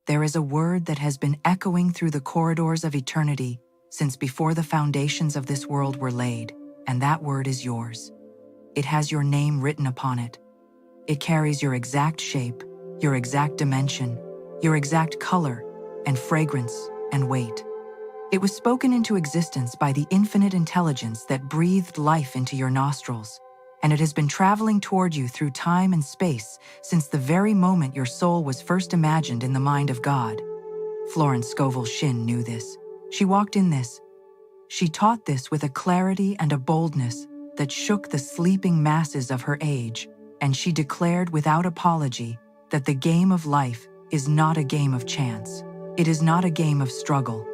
There is a word that has been echoing through the corridors of eternity since before the foundations of this world were laid, and that word is yours. It has your name written upon it. It carries your exact shape, your exact dimension, your exact color and fragrance and weight. It was spoken into existence by the infinite intelligence that breathed life into your nostrils, and it has been traveling toward you through time and space since the very moment your soul was first imagined in the mind of God. Florence Scovel Shinn knew this. She walked in this. She taught this with a clarity and a boldness that shook the sleeping masses of her age, and she declared without apology that the game of life is not a game of chance. It is not a game of struggle.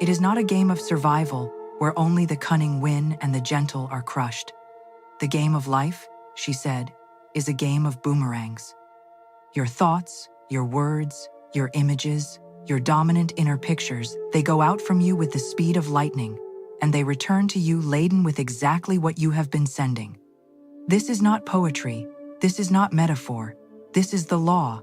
It is not a game of survival where only the cunning win and the gentle are crushed. The game of life, she said, is a game of boomerangs. Your thoughts, your words, your images, your dominant inner pictures, they go out from you with the speed of lightning, and they return to you laden with exactly what you have been sending. This is not poetry. This is not metaphor. This is the law.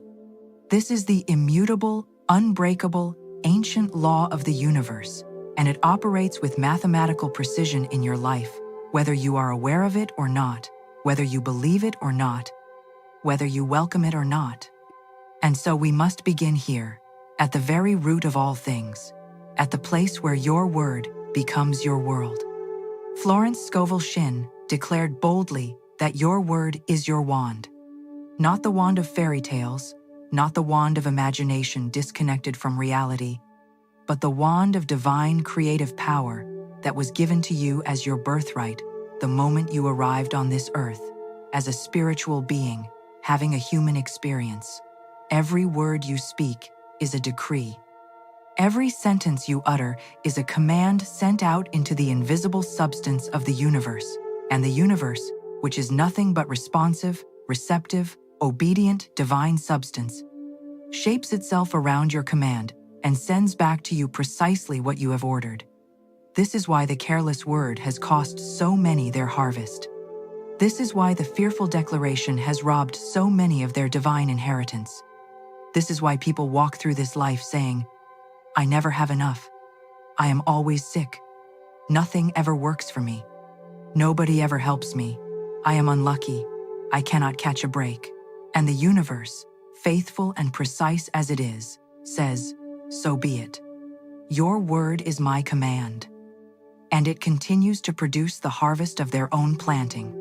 This is the immutable, unbreakable, ancient law of the universe, and it operates with mathematical precision in your life, whether you are aware of it or not, whether you believe it or not, whether you welcome it or not. And so we must begin here, at the very root of all things, at the place where your word becomes your world. Florence Scovel Shinn declared boldly that your word is your wand. Not the wand of fairy tales, not the wand of imagination disconnected from reality, but the wand of divine creative power that was given to you as your birthright the moment you arrived on this earth, as a spiritual being having a human experience. Every word you speak is a decree. Every sentence you utter is a command sent out into the invisible substance of the universe, and the universe, which is nothing but responsive, receptive, obedient, divine substance, shapes itself around your command and sends back to you precisely what you have ordered. This is why the careless word has cost so many their harvest. This is why the fearful declaration has robbed so many of their divine inheritance. This is why people walk through this life saying, "I never have enough. I am always sick. Nothing ever works for me. Nobody ever helps me. I am unlucky. I cannot catch a break." And the universe, faithful and precise as it is, says, "So be it. Your word is my command." And it continues to produce the harvest of their own planting.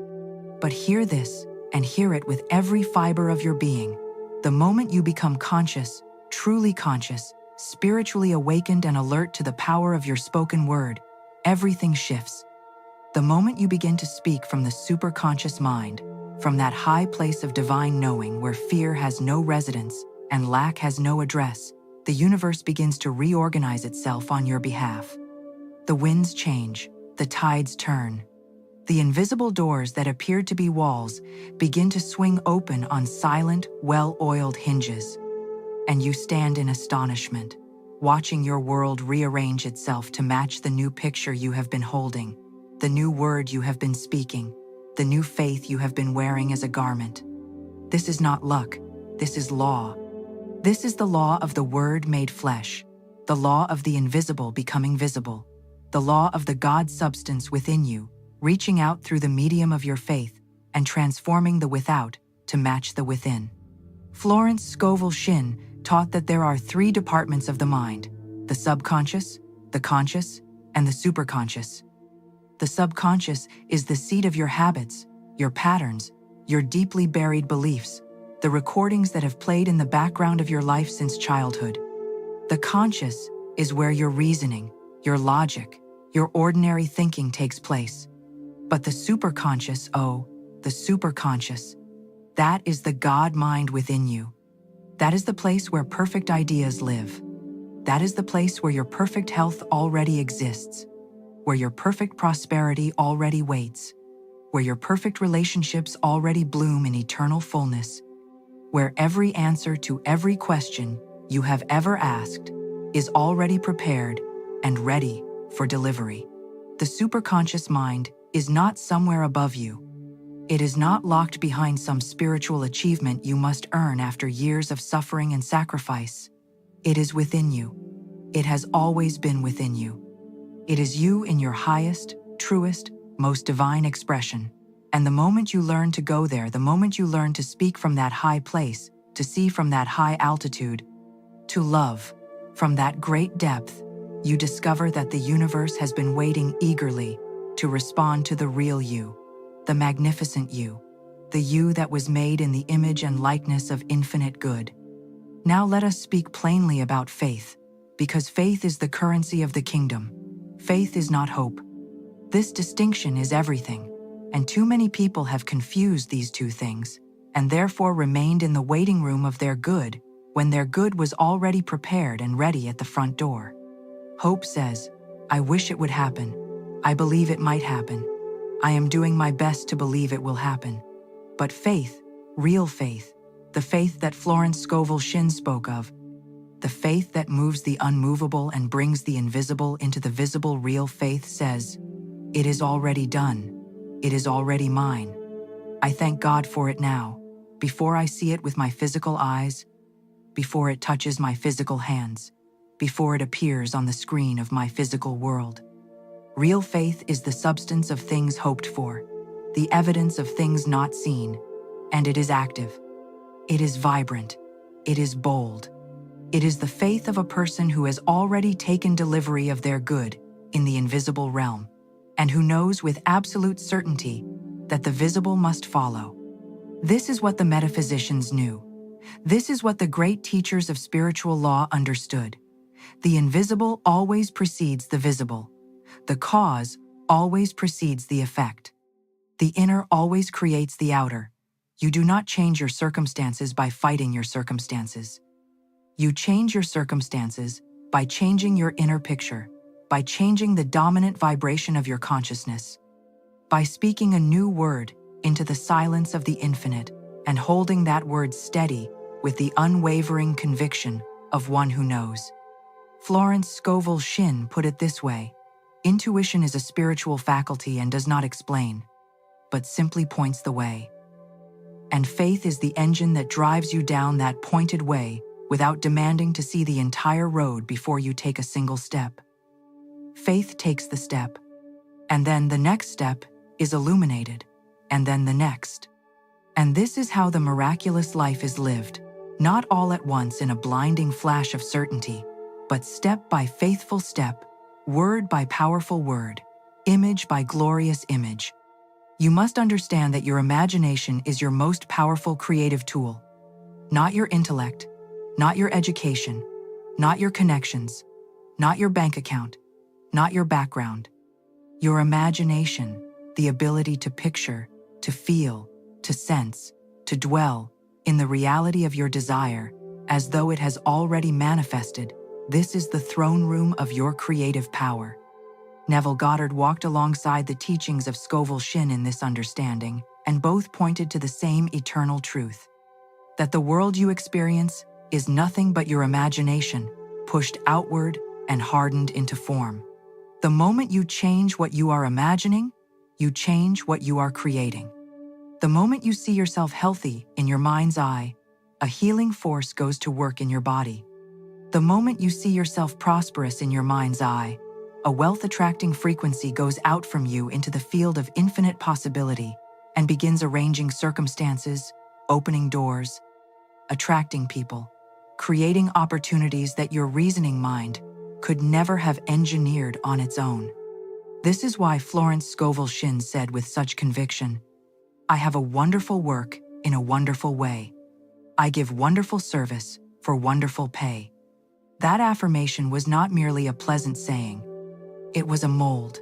But hear this, and hear it with every fiber of your being. The moment you become conscious, truly conscious, spiritually awakened and alert to the power of your spoken word, everything shifts. The moment you begin to speak from the superconscious mind, from that high place of divine knowing where fear has no residence and lack has no address, the universe begins to reorganize itself on your behalf. The winds change, the tides turn. The invisible doors that appeared to be walls begin to swing open on silent, well-oiled hinges. And you stand in astonishment, watching your world rearrange itself to match the new picture you have been holding, the new word you have been speaking, the new faith you have been wearing as a garment. This is not luck, this is law. This is the law of the Word made flesh, the law of the invisible becoming visible, the law of the God substance within you, reaching out through the medium of your faith and transforming the without to match the within. Florence Scovel Shinn taught that there are 3 departments of the mind: the subconscious, the conscious, and the superconscious. The subconscious is the seat of your habits, your patterns, your deeply buried beliefs, the recordings that have played in the background of your life since childhood. The conscious is where your reasoning, your logic, your ordinary thinking takes place. But the superconscious, the superconscious, that is the God mind within you. That is the place where perfect ideas live. That is the place where your perfect health already exists, where your perfect prosperity already waits, where your perfect relationships already bloom in eternal fullness, where every answer to every question you have ever asked is already prepared and ready for delivery. The superconscious mind is not somewhere above you. It is not locked behind some spiritual achievement you must earn after years of suffering and sacrifice. It is within you. It has always been within you. It is you in your highest, truest, most divine expression. And the moment you learn to go there, the moment you learn to speak from that high place, to see from that high altitude, to love from that great depth, you discover that the universe has been waiting eagerly to respond to the real you, the magnificent you, the you that was made in the image and likeness of infinite good. Now let us speak plainly about faith, because faith is the currency of the kingdom. Faith is not hope. This distinction is everything, and too many people have confused these two things, and therefore remained in the waiting room of their good, when their good was already prepared and ready at the front door. Hope says, I wish it would happen. I believe it might happen. I am doing my best to believe it will happen. But faith, real faith, the faith that Florence Scovel Shinn spoke of, the faith that moves the unmovable and brings the invisible into the visible, real faith says, it is already done. It is already mine. I thank God for it now, before I see it with my physical eyes, before it touches my physical hands, before it appears on the screen of my physical world. Real faith is the substance of things hoped for, the evidence of things not seen, and it is active. It is vibrant. It is bold. It is the faith of a person who has already taken delivery of their good in the invisible realm, and who knows with absolute certainty that the visible must follow. This is what the metaphysicians knew. This is what the great teachers of spiritual law understood. The invisible always precedes the visible. The cause always precedes the effect. The inner always creates the outer. You do not change your circumstances by fighting your circumstances. You change your circumstances by changing your inner picture, by changing the dominant vibration of your consciousness, by speaking a new word into the silence of the infinite and holding that word steady with the unwavering conviction of one who knows. Florence Scovel Shinn put it this way: intuition is a spiritual faculty and does not explain, but simply points the way. And faith is the engine that drives you down that pointed way without demanding to see the entire road before you take a single step. Faith takes the step, and then the next step is illuminated, and then the next. And this is how the miraculous life is lived, not all at once in a blinding flash of certainty, but step by faithful step, word by powerful word, image by glorious image. You must understand that your imagination is your most powerful creative tool, not your intellect, not your education, not your connections, not your bank account, not your background. Your imagination, the ability to picture, to feel, to sense, to dwell in the reality of your desire, as though it has already manifested. This is the throne room of your creative power. Neville Goddard walked alongside the teachings of Scovel Shinn in this understanding, and both pointed to the same eternal truth: that the world you experience is nothing but your imagination, pushed outward and hardened into form. The moment you change what you are imagining, you change what you are creating. The moment you see yourself healthy in your mind's eye, a healing force goes to work in your body. The moment you see yourself prosperous in your mind's eye, a wealth-attracting frequency goes out from you into the field of infinite possibility and begins arranging circumstances, opening doors, attracting people, creating opportunities that your reasoning mind could never have engineered on its own. This is why Florence Scovel Shinn said with such conviction, I have a wonderful work in a wonderful way. I give wonderful service for wonderful pay. That affirmation was not merely a pleasant saying. It was a mold.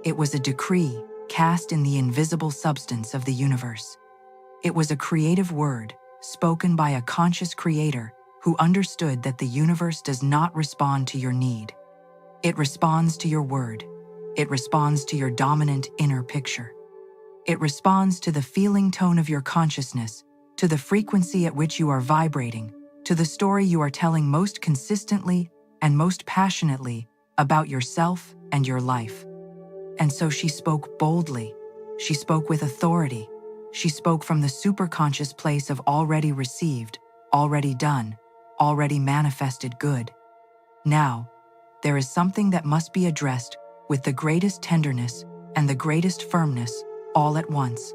It was a decree cast in the invisible substance of the universe. It was a creative word spoken by a conscious creator who understood that the universe does not respond to your need. It responds to your word. It responds to your dominant inner picture. It responds to the feeling tone of your consciousness, to the frequency at which you are vibrating, to the story you are telling most consistently and most passionately about yourself and your life. And so she spoke boldly. She spoke with authority. She spoke from the superconscious place of already received, already done, already manifested good. Now, there is something that must be addressed with the greatest tenderness and the greatest firmness all at once,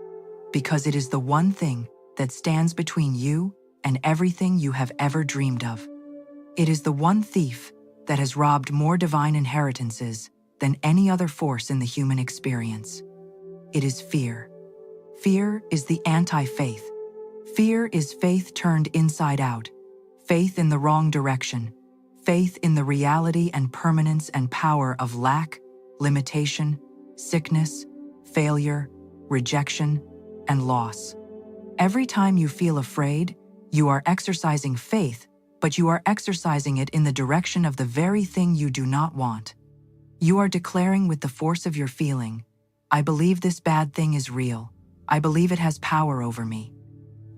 because it is the one thing that stands between you and everything you have ever dreamed of. It is the one thief that has robbed more divine inheritances than any other force in the human experience. It is fear. Fear is the anti-faith. Fear is faith turned inside out, faith in the wrong direction, faith in the reality and permanence and power of lack, limitation, sickness, failure, rejection, and loss. Every time you feel afraid, you are exercising faith, but you are exercising it in the direction of the very thing you do not want. You are declaring with the force of your feeling, I believe this bad thing is real. I believe it has power over me.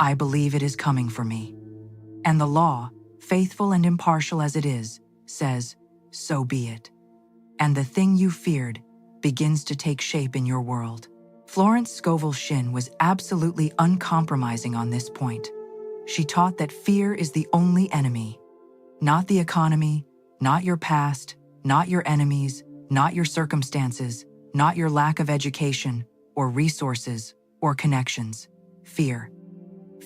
I believe it is coming for me. And the law, faithful and impartial as it is, says, so be it. And the thing you feared begins to take shape in your world. Florence Scovel Shinn was absolutely uncompromising on this point. She taught that fear is the only enemy. Not the economy, not your past, not your enemies, not your circumstances, not your lack of education, or resources, or connections. Fear.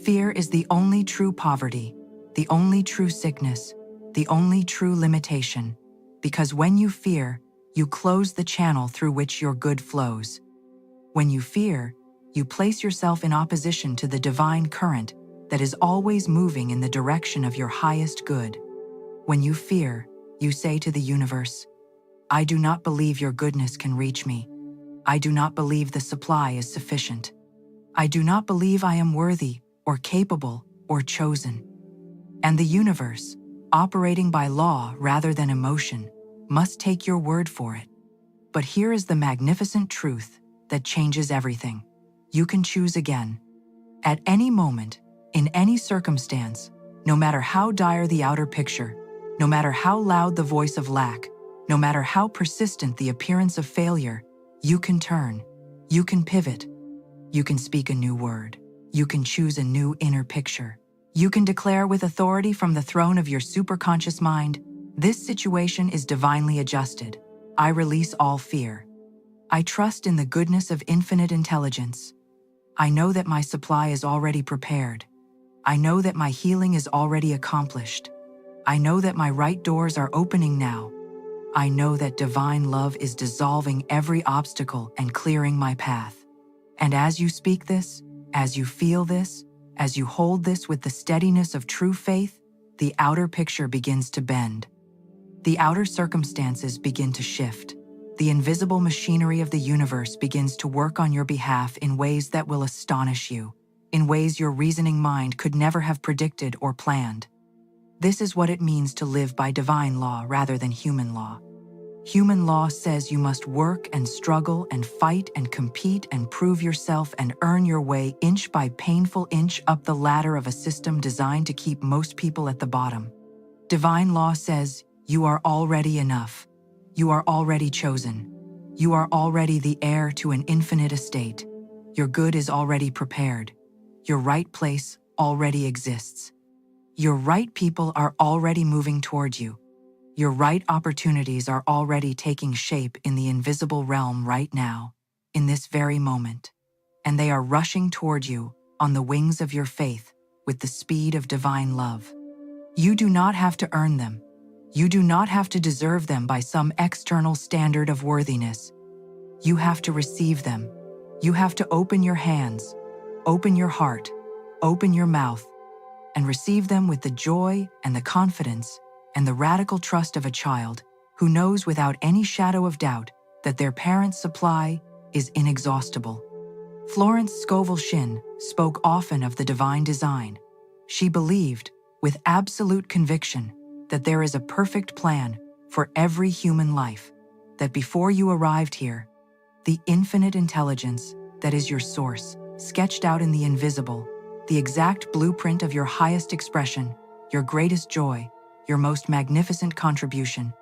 Fear is the only true poverty, the only true sickness, the only true limitation, because when you fear, you close the channel through which your good flows. When you fear, you place yourself in opposition to the divine current that is always moving in the direction of your highest good. When you fear, you say to the universe, I do not believe your goodness can reach me. I do not believe the supply is sufficient. I do not believe I am worthy, or capable, or chosen. And the universe, operating by law rather than emotion, must take your word for it. But here is the magnificent truth that changes everything. You can choose again. At any moment, in any circumstance, no matter how dire the outer picture, no matter how loud the voice of lack, no matter how persistent the appearance of failure, you can turn, you can pivot, you can speak a new word, you can choose a new inner picture. You can declare with authority from the throne of your superconscious mind, this situation is divinely adjusted. I release all fear. I trust in the goodness of infinite intelligence. I know that my supply is already prepared. I know that my healing is already accomplished. I know that my right doors are opening now. I know that divine love is dissolving every obstacle and clearing my path. And as you speak this, as you feel this, as you hold this with the steadiness of true faith, the outer picture begins to bend. The outer circumstances begin to shift. The invisible machinery of the universe begins to work on your behalf in ways that will astonish you, in ways your reasoning mind could never have predicted or planned. This is what it means to live by divine law rather than human law. Human law says you must work and struggle and fight and compete and prove yourself and earn your way inch by painful inch up the ladder of a system designed to keep most people at the bottom. Divine law says you are already enough. You are already chosen. You are already the heir to an infinite estate. Your good is already prepared. Your right place already exists. Your right people are already moving toward you. Your right opportunities are already taking shape in the invisible realm right now, in this very moment. And they are rushing toward you on the wings of your faith with the speed of divine love. You do not have to earn them. You do not have to deserve them by some external standard of worthiness. You have to receive them. You have to open your hands, open your heart, open your mouth, and receive them with the joy and the confidence and the radical trust of a child who knows without any shadow of doubt that their parents' supply is inexhaustible. Florence Scovel Shinn spoke often of the divine design. She believed, with absolute conviction, that there is a perfect plan for every human life, that before you arrived here, the infinite intelligence that is your source, sketched out in the invisible, the exact blueprint of your highest expression, your greatest joy, your most magnificent contribution.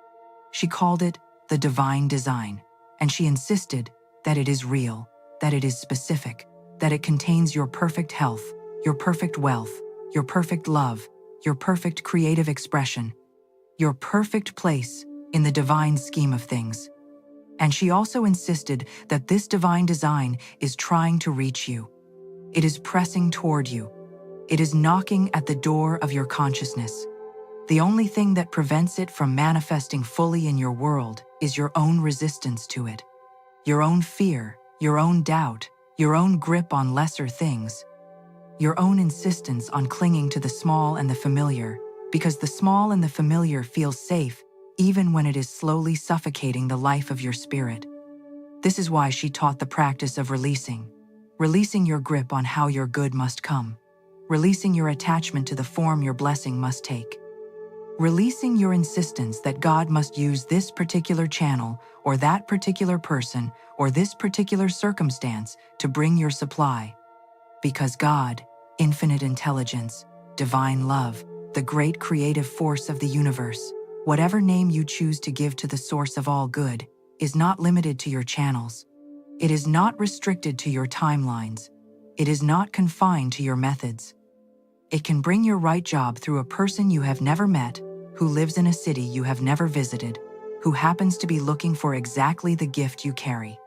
She called it the divine design, and she insisted that it is real, that it is specific, that it contains your perfect health, your perfect wealth, your perfect love, your perfect creative expression, your perfect place in the divine scheme of things. And she also insisted that this divine design is trying to reach you. It is pressing toward you. It is knocking at the door of your consciousness. The only thing that prevents it from manifesting fully in your world is your own resistance to it. Your own fear, your own doubt, your own grip on lesser things, your own insistence on clinging to the small and the familiar, because the small and the familiar feel safe even when it is slowly suffocating the life of your spirit. This is why she taught the practice of releasing your grip on how your good must come, releasing your attachment to the form your blessing must take, releasing your insistence that God must use this particular channel or that particular person or this particular circumstance to bring your supply. Because God, infinite intelligence, divine love, the great creative force of the universe, whatever name you choose to give to the source of all good, is not limited to your channels. It is not restricted to your timelines. It is not confined to your methods. It can bring your right job through a person you have never met, who lives in a city you have never visited, who happens to be looking for exactly the gift you carry.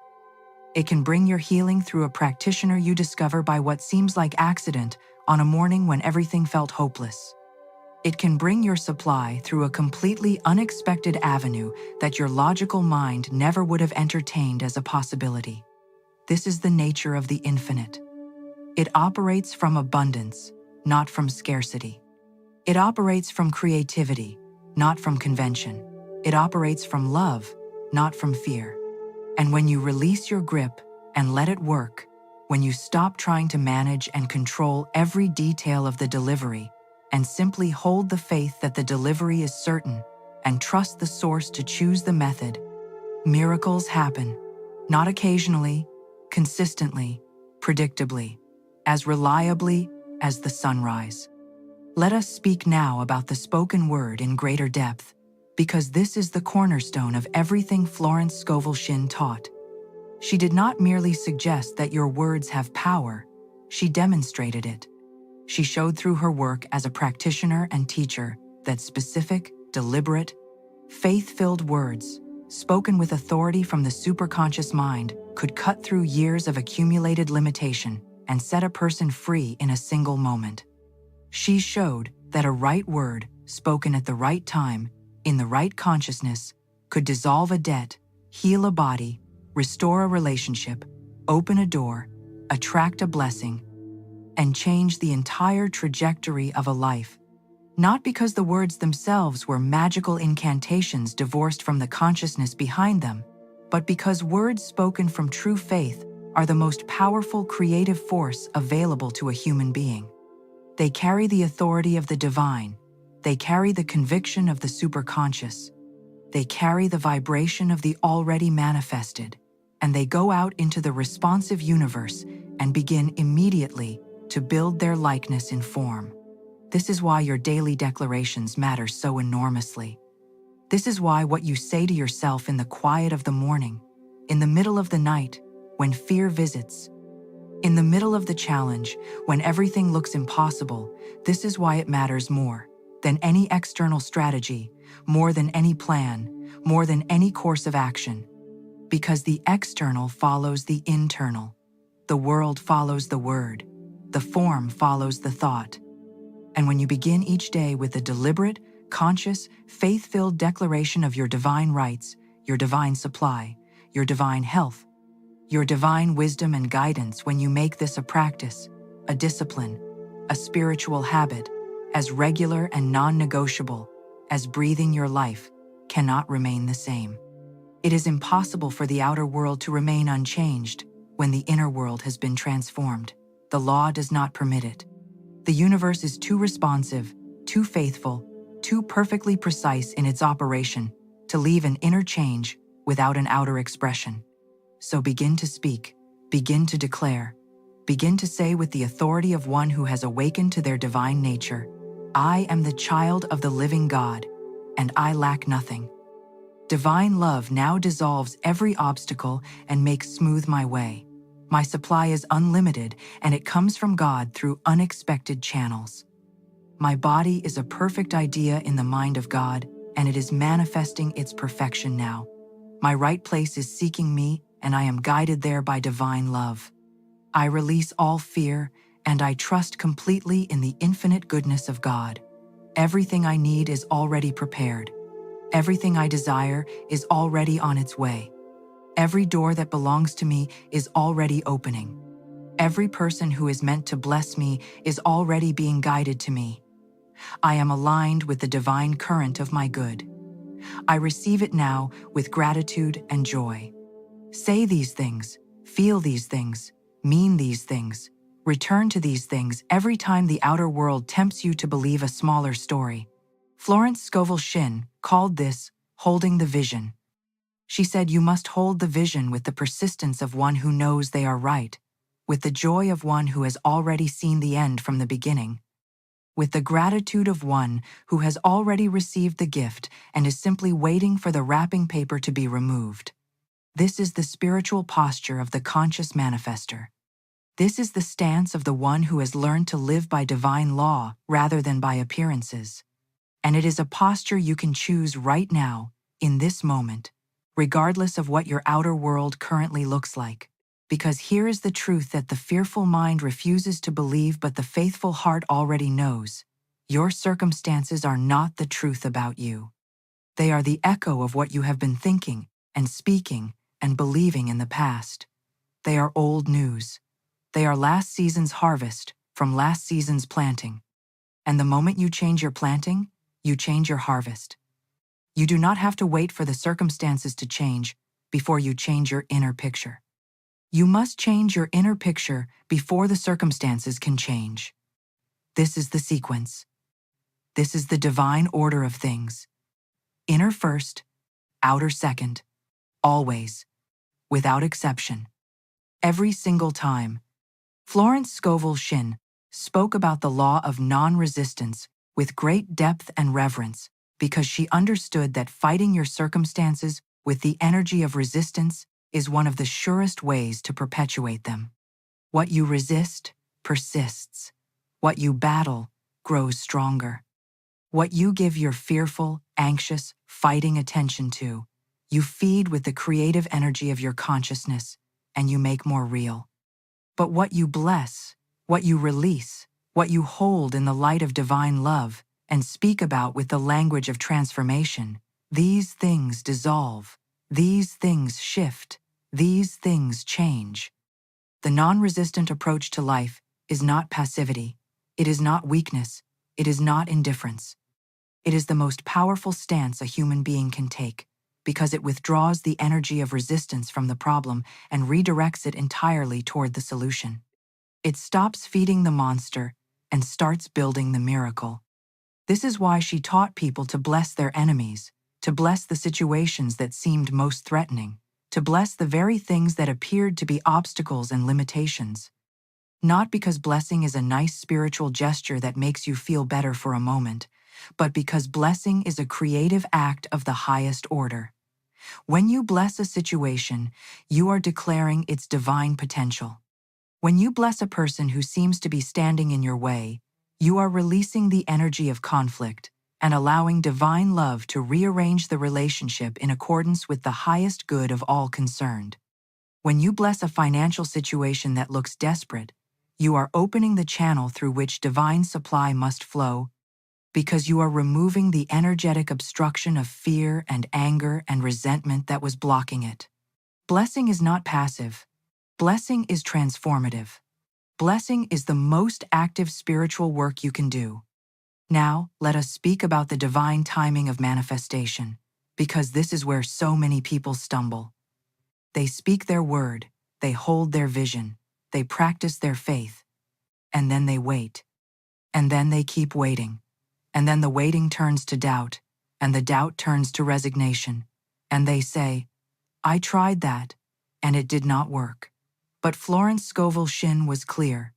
It can bring your healing through a practitioner you discover by what seems like accident on a morning when everything felt hopeless. It can bring your supply through a completely unexpected avenue that your logical mind never would have entertained as a possibility. This is the nature of the infinite. It operates from abundance, not from scarcity. It operates from creativity, not from convention. It operates from love, not from fear. And when you release your grip and let it work, when you stop trying to manage and control every detail of the delivery and simply hold the faith that the delivery is certain and trust the source to choose the method, miracles happen, not occasionally, consistently, predictably, as reliably as the sunrise. Let us speak now about the spoken word in greater depth, because this is the cornerstone of everything Florence Scovel Shinn taught. She did not merely suggest that your words have power, she demonstrated it. She showed through her work as a practitioner and teacher that specific, deliberate, faith-filled words, spoken with authority from the superconscious mind, could cut through years of accumulated limitation and set a person free in a single moment. She showed that a right word, spoken at the right time, in the right consciousness, could dissolve a debt, heal a body, restore a relationship, open a door, attract a blessing, and change the entire trajectory of a life. Not because the words themselves were magical incantations divorced from the consciousness behind them, but because words spoken from true faith are the most powerful creative force available to a human being. They carry the authority of the divine. They carry the conviction of the superconscious. They carry the vibration of the already manifested, and they go out into the responsive universe and begin immediately to build their likeness in form. This is why your daily declarations matter so enormously. This is why what you say to yourself in the quiet of the morning, in the middle of the night, when fear visits, in the middle of the challenge, when everything looks impossible, this is why it matters more than any external strategy, more than any plan, more than any course of action. Because the external follows the internal. The world follows the word. The form follows the thought. And when you begin each day with a deliberate, conscious, faith-filled declaration of your divine rights, your divine supply, your divine health, your divine wisdom and guidance, when you make this a practice, a discipline, a spiritual habit, as regular and non-negotiable as breathing, your life cannot remain the same. It is impossible for the outer world to remain unchanged when the inner world has been transformed. The law does not permit it. The universe is too responsive, too faithful, too perfectly precise in its operation to leave an inner change without an outer expression. So begin to speak, begin to declare, begin to say with the authority of one who has awakened to their divine nature, I am the child of the living God, and I lack nothing. Divine love now dissolves every obstacle and makes smooth my way. My supply is unlimited, and it comes from God through unexpected channels. My body is a perfect idea in the mind of God, and it is manifesting its perfection now. My right place is seeking me, and I am guided there by divine love. I release all fear, and I trust completely in the infinite goodness of God. Everything I need is already prepared. Everything I desire is already on its way. Every door that belongs to me is already opening. Every person who is meant to bless me is already being guided to me. I am aligned with the divine current of my good. I receive it now with gratitude and joy. Say these things, feel these things, mean these things, return to these things every time the outer world tempts you to believe a smaller story. Florence Scovel Shinn called this holding the vision. She said you must hold the vision with the persistence of one who knows they are right, with the joy of one who has already seen the end from the beginning, with the gratitude of one who has already received the gift and is simply waiting for the wrapping paper to be removed. This is the spiritual posture of the conscious manifester. This is the stance of the one who has learned to live by divine law rather than by appearances. And it is a posture you can choose right now, in this moment, regardless of what your outer world currently looks like. Because here is the truth that the fearful mind refuses to believe but the faithful heart already knows. Your circumstances are not the truth about you. They are the echo of what you have been thinking and speaking and believing in the past. They are old news. They are last season's harvest from last season's planting. And the moment you change your planting, you change your harvest. You do not have to wait for the circumstances to change before you change your inner picture. You must change your inner picture before the circumstances can change. This is the sequence. This is the divine order of things. Inner first, outer second, always, without exception. Every single time. Florence Scovel Shinn spoke about the law of non-resistance with great depth and reverence because she understood that fighting your circumstances with the energy of resistance is one of the surest ways to perpetuate them. What you resist persists. What you battle grows stronger. What you give your fearful, anxious, fighting attention to, you feed with the creative energy of your consciousness, and you make more real. But what you bless, what you release, what you hold in the light of divine love, and speak about with the language of transformation, these things dissolve, these things shift, these things change. The non-resistant approach to life is not passivity, it is not weakness, it is not indifference. It is the most powerful stance a human being can take, because it withdraws the energy of resistance from the problem and redirects it entirely toward the solution. It stops feeding the monster and starts building the miracle. This is why she taught people to bless their enemies, to bless the situations that seemed most threatening, to bless the very things that appeared to be obstacles and limitations. Not because blessing is a nice spiritual gesture that makes you feel better for a moment, but because blessing is a creative act of the highest order. When you bless a situation, you are declaring its divine potential. When you bless a person who seems to be standing in your way, you are releasing the energy of conflict and allowing divine love to rearrange the relationship in accordance with the highest good of all concerned. When you bless a financial situation that looks desperate, you are opening the channel through which divine supply must flow, because you are removing the energetic obstruction of fear and anger and resentment that was blocking it. Blessing is not passive. Blessing is transformative. Blessing is the most active spiritual work you can do. Now, let us speak about the divine timing of manifestation, because this is where so many people stumble. They speak their word, they hold their vision, they practice their faith, and then they wait. And then they keep waiting. And then the waiting turns to doubt, and the doubt turns to resignation. And they say, I tried that, and it did not work. But Florence Scovel Shinn was clear.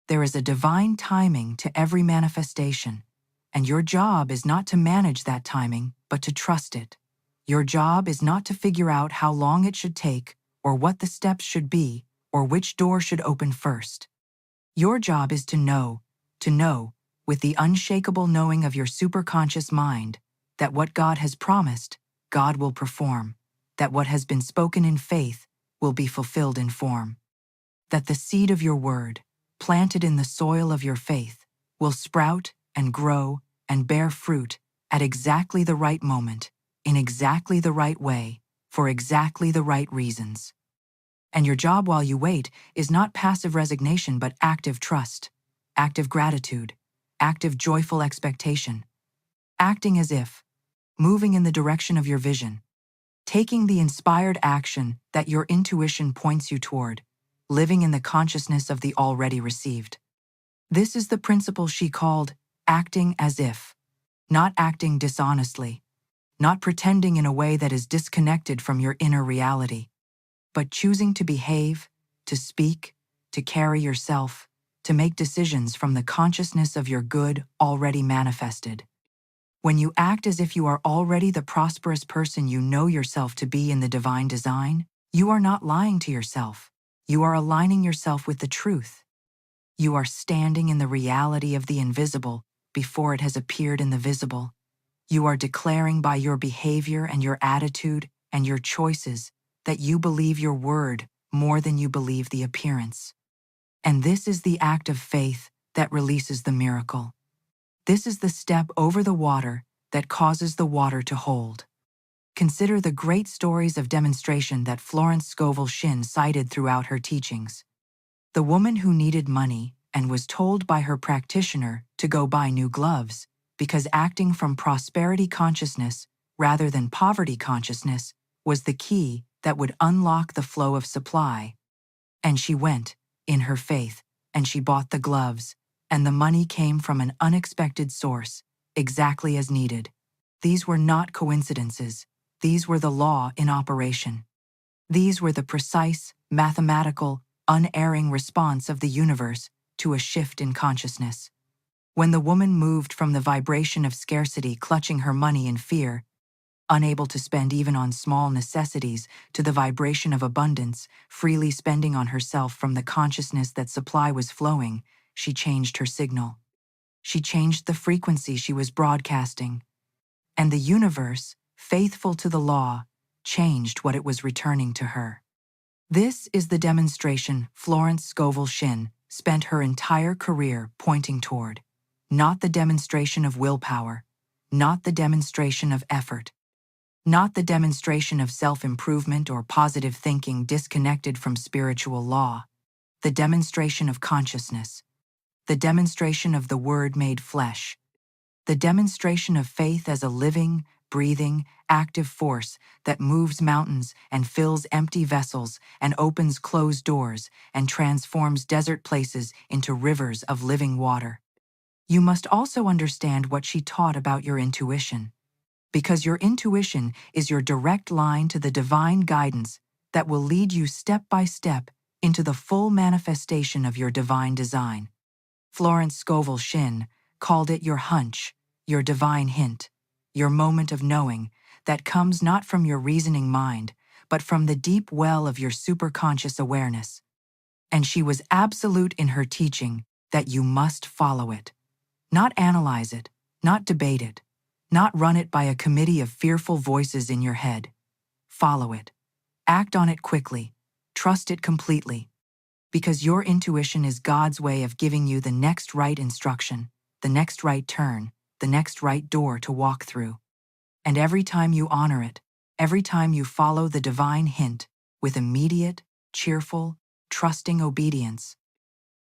There is a divine timing to every manifestation, and your job is not to manage that timing, but to trust it. Your job is not to figure out how long it should take, or what the steps should be, or which door should open first. Your job is to know with the unshakable knowing of your superconscious mind that what God has promised, God will perform, that what has been spoken in faith will be fulfilled in form, that the seed of your word, planted in the soil of your faith, will sprout and grow and bear fruit at exactly the right moment, in exactly the right way, for exactly the right reasons. And your job while you wait is not passive resignation but active trust, active gratitude, active joyful expectation, acting as if, moving in the direction of your vision, taking the inspired action that your intuition points you toward, living in the consciousness of the already received. This is the principle she called acting as if, not acting dishonestly, not pretending in a way that is disconnected from your inner reality, but choosing to behave, to speak, to carry yourself, to make decisions from the consciousness of your good already manifested. When you act as if you are already the prosperous person you know yourself to be in the divine design, you are not lying to yourself. You are aligning yourself with the truth. You are standing in the reality of the invisible before it has appeared in the visible. You are declaring by your behavior and your attitude and your choices that you believe your word more than you believe the appearance. And this is the act of faith that releases the miracle. This is the step over the water that causes the water to hold. Consider the great stories of demonstration that Florence Scovel Shinn cited throughout her teachings. The woman who needed money and was told by her practitioner to go buy new gloves because acting from prosperity consciousness rather than poverty consciousness was the key that would unlock the flow of supply. And she went, in her faith, and she bought the gloves, and the money came from an unexpected source, exactly as needed. These were not coincidences. These were the law in operation. These were the precise, mathematical, unerring response of the universe to a shift in consciousness. When the woman moved from the vibration of scarcity clutching her money in fear, unable to spend even on small necessities, to the vibration of abundance, freely spending on herself from the consciousness that supply was flowing, she changed her signal. She changed the frequency she was broadcasting. And the universe, faithful to the law, changed what it was returning to her. This is the demonstration Florence Scovel Shinn spent her entire career pointing toward. Not the demonstration of willpower, not the demonstration of effort, not the demonstration of self-improvement or positive thinking disconnected from spiritual law, the demonstration of consciousness, the demonstration of the Word made flesh, the demonstration of faith as a living, breathing, active force that moves mountains and fills empty vessels and opens closed doors and transforms desert places into rivers of living water. You must also understand what she taught about your intuition, because your intuition is your direct line to the divine guidance that will lead you step by step into the full manifestation of your divine design. Florence Scovel Shinn called it your hunch, your divine hint, your moment of knowing that comes not from your reasoning mind, but from the deep well of your superconscious awareness. And she was absolute in her teaching that you must follow it. Not analyze it, not debate it, not run it by a committee of fearful voices in your head. Follow it. Act on it quickly. Trust it completely. Because your intuition is God's way of giving you the next right instruction, the next right turn, the next right door to walk through. And every time you honor it, every time you follow the divine hint with immediate, cheerful, trusting obedience,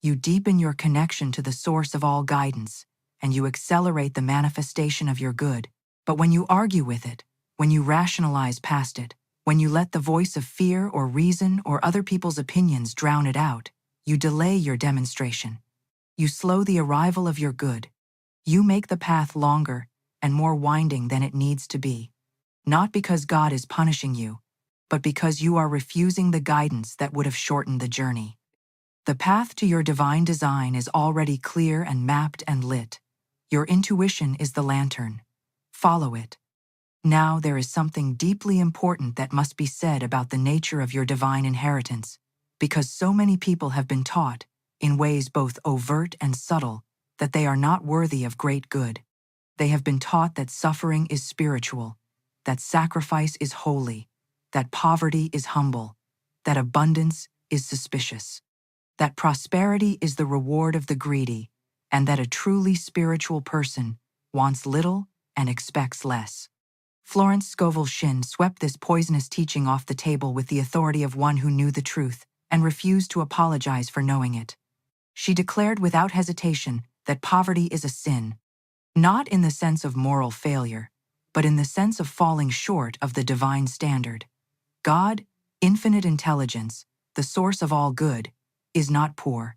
you deepen your connection to the source of all guidance, and you accelerate the manifestation of your good. But when you argue with it, when you rationalize past it, when you let the voice of fear or reason or other people's opinions drown it out, you delay your demonstration. You slow the arrival of your good. You make the path longer and more winding than it needs to be. Not because God is punishing you, but because you are refusing the guidance that would have shortened the journey. The path to your divine design is already clear and mapped and lit. Your intuition is the lantern. Follow it. Now there is something deeply important that must be said about the nature of your divine inheritance, because so many people have been taught, in ways both overt and subtle, that they are not worthy of great good. They have been taught that suffering is spiritual, that sacrifice is holy, that poverty is humble, that abundance is suspicious, that prosperity is the reward of the greedy, and that a truly spiritual person wants little and expects less. Florence Scovel Shinn swept this poisonous teaching off the table with the authority of one who knew the truth and refused to apologize for knowing it. She declared without hesitation that poverty is a sin, not in the sense of moral failure, but in the sense of falling short of the divine standard. God, infinite intelligence, the source of all good, is not poor.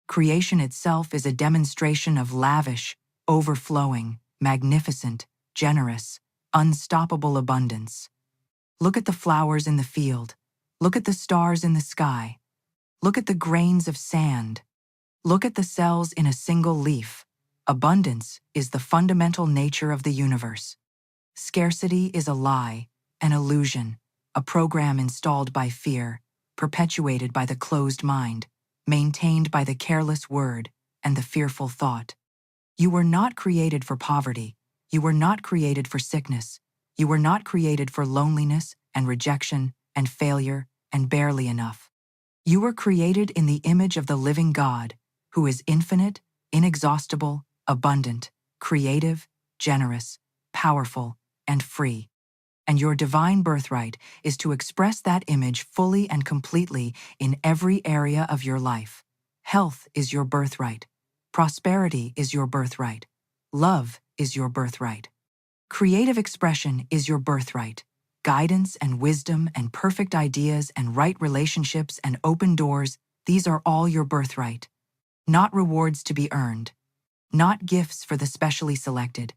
Creation itself is a demonstration of lavish, overflowing, magnificent, generous, unstoppable abundance. Look at the flowers in the field. Look at the stars in the sky. Look at the grains of sand. Look at the cells in a single leaf. Abundance is the fundamental nature of the universe. Scarcity is a lie, an illusion, a program installed by fear, perpetuated by the closed mind, maintained by the careless word and the fearful thought. You were not created for poverty. You were not created for sickness. You were not created for loneliness and rejection and failure and barely enough. You were created in the image of the living God, who is infinite, inexhaustible, abundant, creative, generous, powerful, and free. And your divine birthright is to express that image fully and completely in every area of your life. Health is your birthright. Prosperity is your birthright. Love is your birthright. Creative expression is your birthright. Guidance and wisdom and perfect ideas and right relationships and open doors, these are all your birthright. Not rewards to be earned. Not gifts for the specially selected.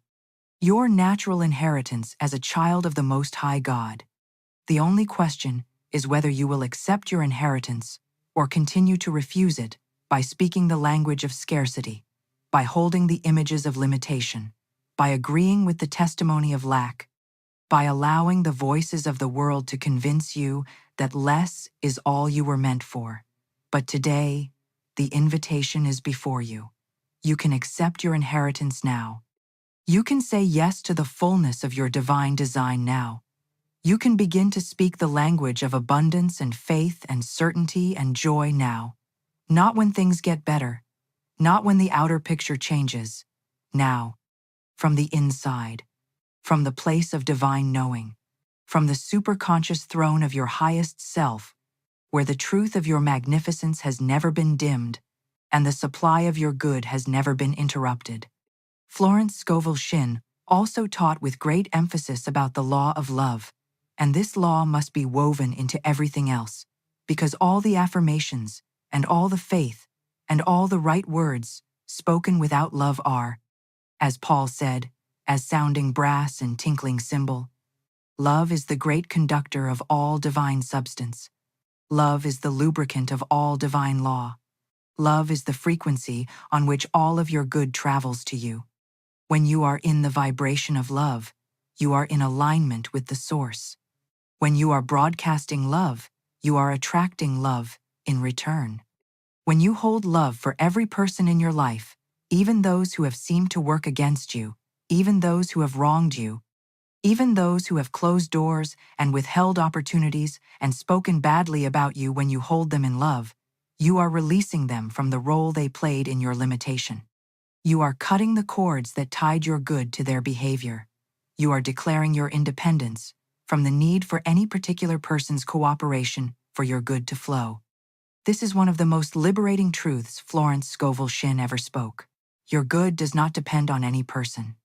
Your natural inheritance as a child of the Most High God. The only question is whether you will accept your inheritance or continue to refuse it by speaking the language of scarcity, by holding the images of limitation, by agreeing with the testimony of lack, by allowing the voices of the world to convince you that less is all you were meant for. But today, the invitation is before you. You can accept your inheritance now. You can say yes to the fullness of your divine design now. You can begin to speak the language of abundance and faith and certainty and joy now. Not when things get better, not when the outer picture changes. Now, from the inside, from the place of divine knowing, from the superconscious throne of your highest self, where the truth of your magnificence has never been dimmed and the supply of your good has never been interrupted. Florence Scovel Shinn also taught with great emphasis about the law of love, and this law must be woven into everything else, because all the affirmations, and all the faith, and all the right words spoken without love are, as Paul said, as sounding brass and tinkling cymbal. Love is the great conductor of all divine substance. Love is the lubricant of all divine law. Love is the frequency on which all of your good travels to you. When you are in the vibration of love, you are in alignment with the source. When you are broadcasting love, you are attracting love in return. When you hold love for every person in your life, even those who have seemed to work against you, even those who have wronged you, even those who have closed doors and withheld opportunities and spoken badly about you, when you hold them in love, you are releasing them from the role they played in your limitation. You are cutting the cords that tied your good to their behavior. You are declaring your independence from the need for any particular person's cooperation for your good to flow. This is one of the most liberating truths Florence Scovel Shinn ever spoke. Your good does not depend on any person.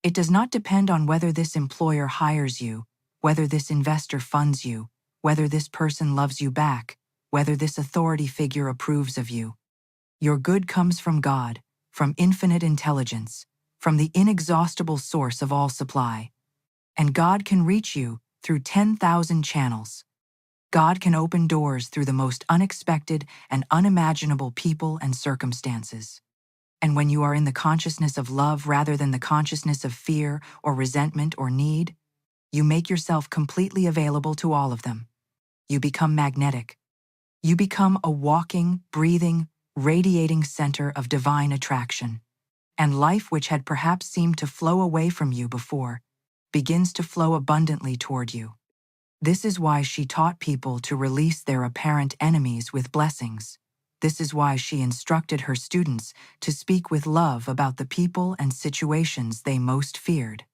It does not depend on whether this employer hires you, whether this investor funds you, whether this person loves you back, whether this authority figure approves of you. Your good comes from God, from infinite intelligence, from the inexhaustible source of all supply. And God can reach you through 10,000 channels. God can open doors through the most unexpected and unimaginable people and circumstances. And when you are in the consciousness of love rather than the consciousness of fear or resentment or need, you make yourself completely available to all of them. You become magnetic. You become a walking, breathing, radiating center of divine attraction. And life, which had perhaps seemed to flow away from you before, begins to flow abundantly toward you. This is why she taught people to release their apparent enemies with blessings. This is why she instructed her students to speak with love about the people and situations they most feared.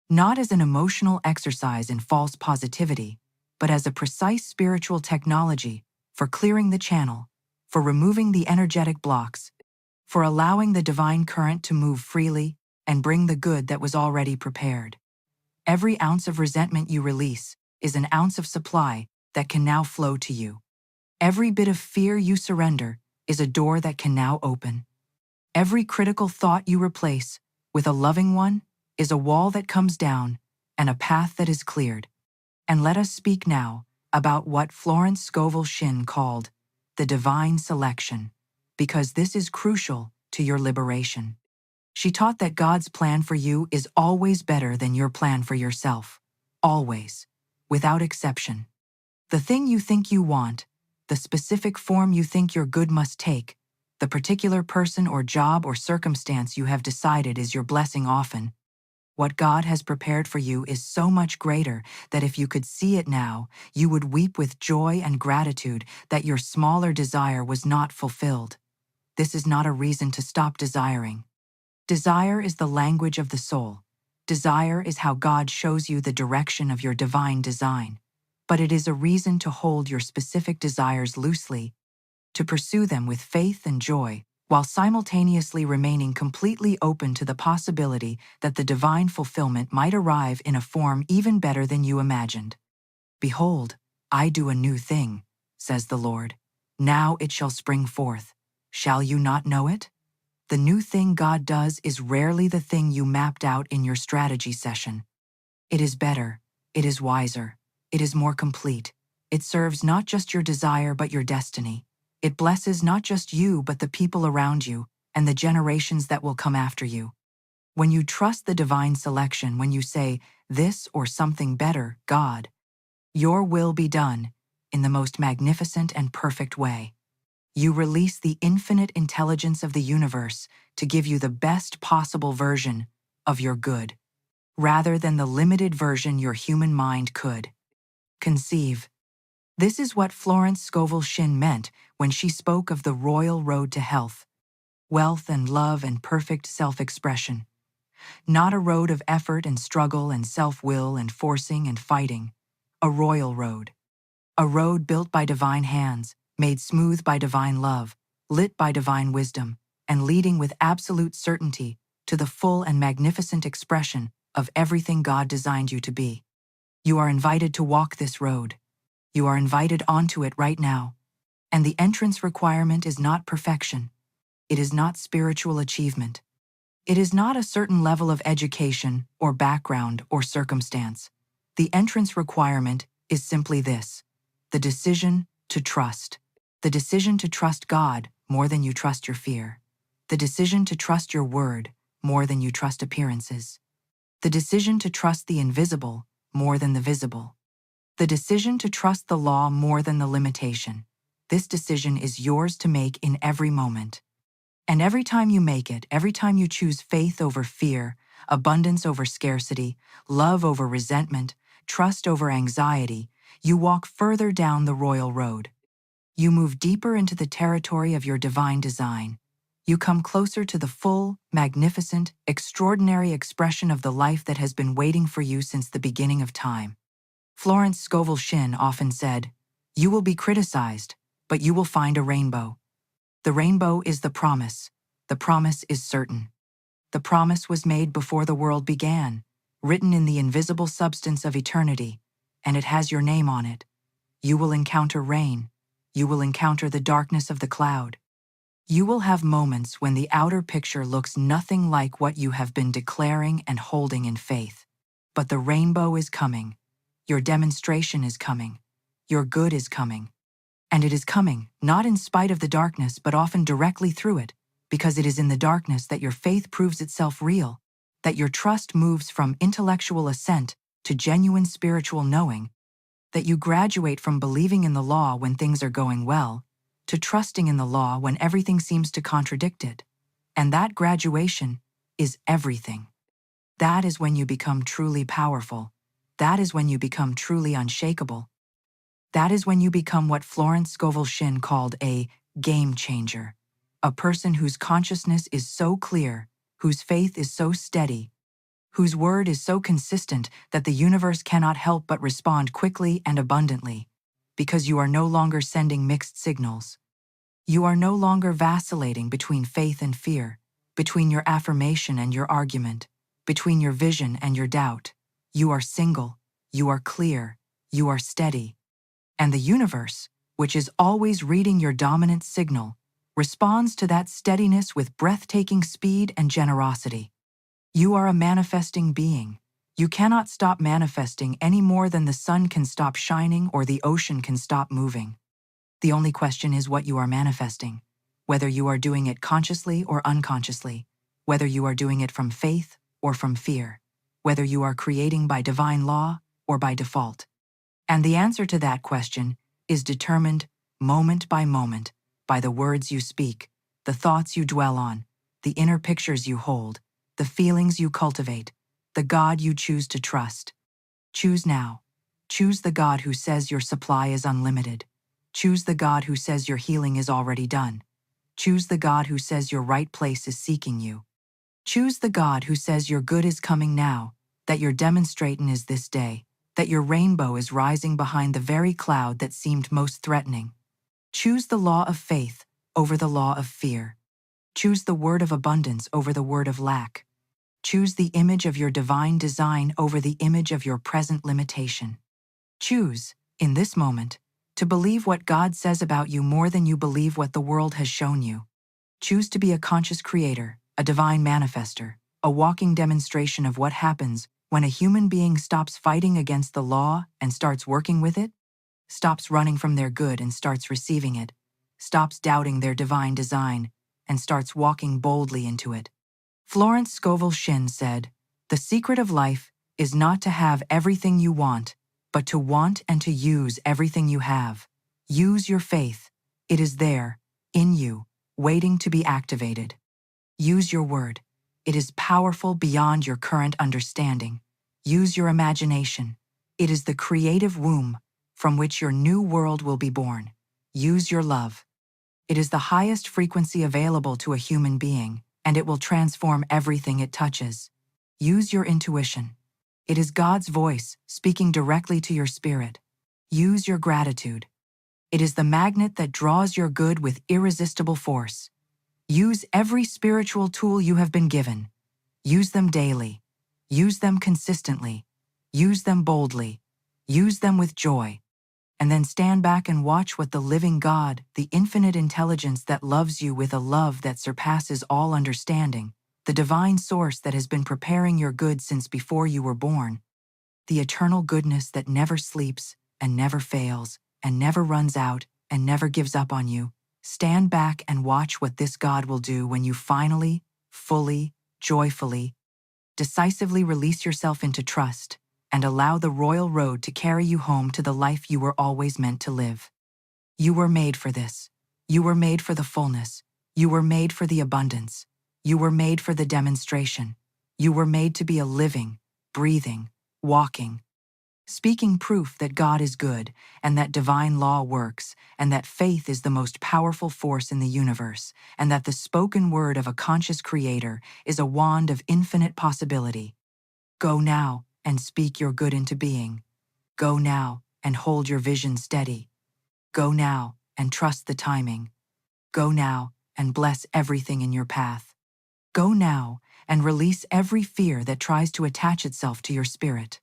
Not as an emotional exercise in false positivity, but as a precise spiritual technology for clearing the channel, for removing the energetic blocks, for allowing the divine current to move freely and bring the good that was already prepared. Every ounce of resentment you release is an ounce of supply that can now flow to you. Every bit of fear you surrender is a door that can now open. Every critical thought you replace with a loving one is a wall that comes down and a path that is cleared. And let us speak now about what Florence Scovel Shinn called the divine selection, because this is crucial to your liberation. She taught that God's plan for you is always better than your plan for yourself. Always. Without exception. The thing you think you want, the specific form you think your good must take, the particular person or job or circumstance you have decided is your blessing often, what God has prepared for you is so much greater that if you could see it now, you would weep with joy and gratitude that your smaller desire was not fulfilled. This is not a reason to stop desiring. Desire is the language of the soul. Desire is how God shows you the direction of your divine design. But it is a reason to hold your specific desires loosely, to pursue them with faith and joy, while simultaneously remaining completely open to the possibility that the divine fulfillment might arrive in a form even better than you imagined. Behold, I do a new thing, says the Lord. Now it shall spring forth. Shall you not know it? The new thing God does is rarely the thing you mapped out in your strategy session. It is better, it is wiser, it is more complete. It serves not just your desire but your destiny. It blesses not just you but the people around you and the generations that will come after you. When you trust the divine selection, when you say, this or something better, God, your will be done in the most magnificent and perfect way. You release the infinite intelligence of the universe to give you the best possible version of your good, rather than the limited version your human mind could conceive. This is what Florence Scovel Shinn meant when she spoke of the royal road to health, wealth and love and perfect self-expression. Not a road of effort and struggle and self-will and forcing and fighting. A royal road. A road built by divine hands, made smooth by divine love, lit by divine wisdom, and leading with absolute certainty to the full and magnificent expression of everything God designed you to be. You are invited to walk this road. You are invited onto it right now. And the entrance requirement is not perfection. It is not spiritual achievement. It is not a certain level of education or background or circumstance. The entrance requirement is simply this: the decision to trust. The decision to trust God more than you trust your fear. The decision to trust your word more than you trust appearances. The decision to trust the invisible more than the visible. The decision to trust the law more than the limitation. This decision is yours to make in every moment. And every time you make it, every time you choose faith over fear, abundance over scarcity, love over resentment, trust over anxiety, you walk further down the royal road. You move deeper into the territory of your divine design. You come closer to the full, magnificent, extraordinary expression of the life that has been waiting for you since the beginning of time. Florence Scovel Shinn often said, "You will be criticized, but you will find a rainbow." The rainbow is the promise. The promise is certain. The promise was made before the world began, written in the invisible substance of eternity, and it has your name on it. You will encounter rain. You will encounter the darkness of the cloud. You will have moments when the outer picture looks nothing like what you have been declaring and holding in faith. But the rainbow is coming. Your demonstration is coming. Your good is coming. And it is coming, not in spite of the darkness, but often directly through it, because it is in the darkness that your faith proves itself real, that your trust moves from intellectual assent to genuine spiritual knowing, that you graduate from believing in the law when things are going well, to trusting in the law when everything seems to contradict it. And that graduation is everything. That is when you become truly powerful. That is when you become truly unshakable. That is when you become what Florence Scovel Shinn called a game changer. A person whose consciousness is so clear, whose faith is so steady, whose word is so consistent that the universe cannot help but respond quickly and abundantly, because you are no longer sending mixed signals. You are no longer vacillating between faith and fear, between your affirmation and your argument, between your vision and your doubt. You are single, you are clear, you are steady. And the universe, which is always reading your dominant signal, responds to that steadiness with breathtaking speed and generosity. You are a manifesting being. You cannot stop manifesting any more than the sun can stop shining or the ocean can stop moving. The only question is what you are manifesting, whether you are doing it consciously or unconsciously, whether you are doing it from faith or from fear, whether you are creating by divine law or by default. And the answer to that question is determined moment by moment by the words you speak, the thoughts you dwell on, the inner pictures you hold, the feelings you cultivate, the God you choose to trust. Choose now. Choose the God who says your supply is unlimited. Choose the God who says your healing is already done. Choose the God who says your right place is seeking you. Choose the God who says your good is coming now, that your demonstratin' is this day, that your rainbow is rising behind the very cloud that seemed most threatening. Choose the law of faith over the law of fear. Choose the word of abundance over the word of lack. Choose the image of your divine design over the image of your present limitation. Choose, in this moment, to believe what God says about you more than you believe what the world has shown you. Choose to be a conscious creator, a divine manifester, a walking demonstration of what happens when a human being stops fighting against the law and starts working with it, stops running from their good and starts receiving it, stops doubting their divine design and starts walking boldly into it. Florence Scovel Shinn said, "The secret of life is not to have everything you want, but to want and to use everything you have. Use your faith. It is there, in you, waiting to be activated. Use your word. It is powerful beyond your current understanding. Use your imagination. It is the creative womb from which your new world will be born. Use your love. It is the highest frequency available to a human being, and it will transform everything it touches. Use your intuition. It is God's voice speaking directly to your spirit. Use your gratitude. It is the magnet that draws your good with irresistible force. Use every spiritual tool you have been given. Use them daily. Use them consistently. Use them boldly. Use them with joy. And then stand back and watch what the living God, the infinite intelligence that loves you with a love that surpasses all understanding, the divine source that has been preparing your good since before you were born, the eternal goodness that never sleeps and never fails and never runs out and never gives up on you. Stand back and watch what this God will do when you finally, fully, joyfully, decisively release yourself into trust and allow the royal road to carry you home to the life you were always meant to live. You were made for this. You were made for the fullness. You were made for the abundance. You were made for the demonstration. You were made to be a living, breathing, walking, speaking proof that God is good and that divine law works and that faith is the most powerful force in the universe and that the spoken word of a conscious creator is a wand of infinite possibility. Go now and speak your good into being. Go now and hold your vision steady. Go now and trust the timing. Go now and bless everything in your path. Go now and release every fear that tries to attach itself to your spirit.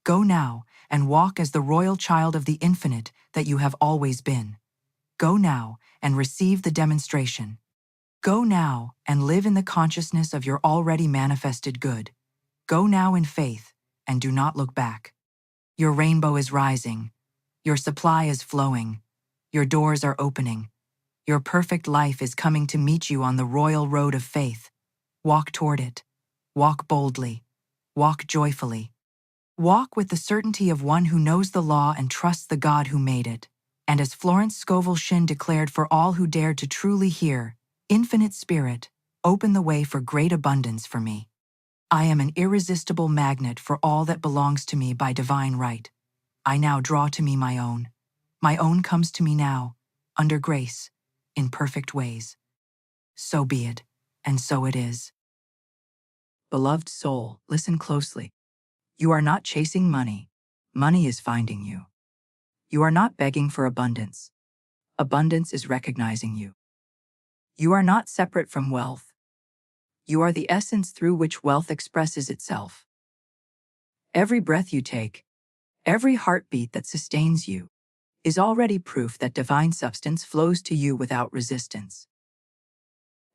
Go now and walk as the royal child of the infinite that you have always been. Go now and receive the demonstration. Go now and live in the consciousness of your already manifested good. Go now in faith and do not look back. Your rainbow is rising. Your supply is flowing. Your doors are opening. Your perfect life is coming to meet you on the royal road of faith. Walk toward it. Walk boldly. Walk joyfully. Walk with the certainty of one who knows the law and trusts the God who made it. And as Florence Scovel Shinn declared for all who dared to truly hear, Infinite Spirit, Open the way for great abundance for me. I am an irresistible magnet for all that belongs to me by divine right. I now draw to me my own. My own comes to me now, under grace, in perfect ways. So be it, and so it is. Beloved soul, listen closely. You are not chasing money. Money is finding you. You are not begging for abundance. Abundance is recognizing you. You are not separate from wealth. You are the essence through which wealth expresses itself. Every breath you take, every heartbeat that sustains you, is already proof that divine substance flows to you without resistance.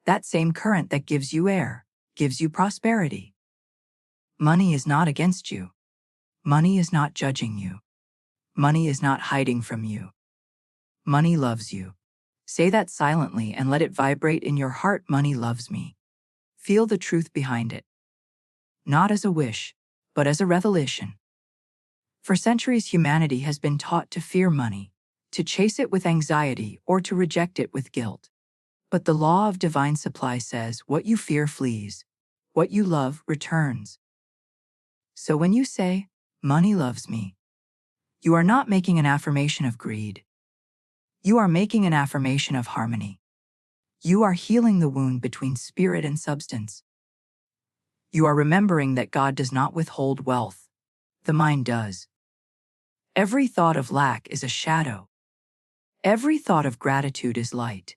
That same current that gives you air, gives you prosperity. Money is not against you. Money is not judging you. Money is not hiding from you. Money loves you. Say that silently and let it vibrate in your heart. Money loves me. Feel the truth behind it. Not as a wish, but as a revelation. For centuries, humanity has been taught to fear money, to chase it with anxiety, or to reject it with guilt. But the law of divine supply says what you fear flees, what you love returns. So when you say, money loves me, you are not making an affirmation of greed. You are making an affirmation of harmony. You are healing the wound between spirit and substance. You are remembering that God does not withhold wealth. The mind does. Every thought of lack is a shadow. Every thought of gratitude is light.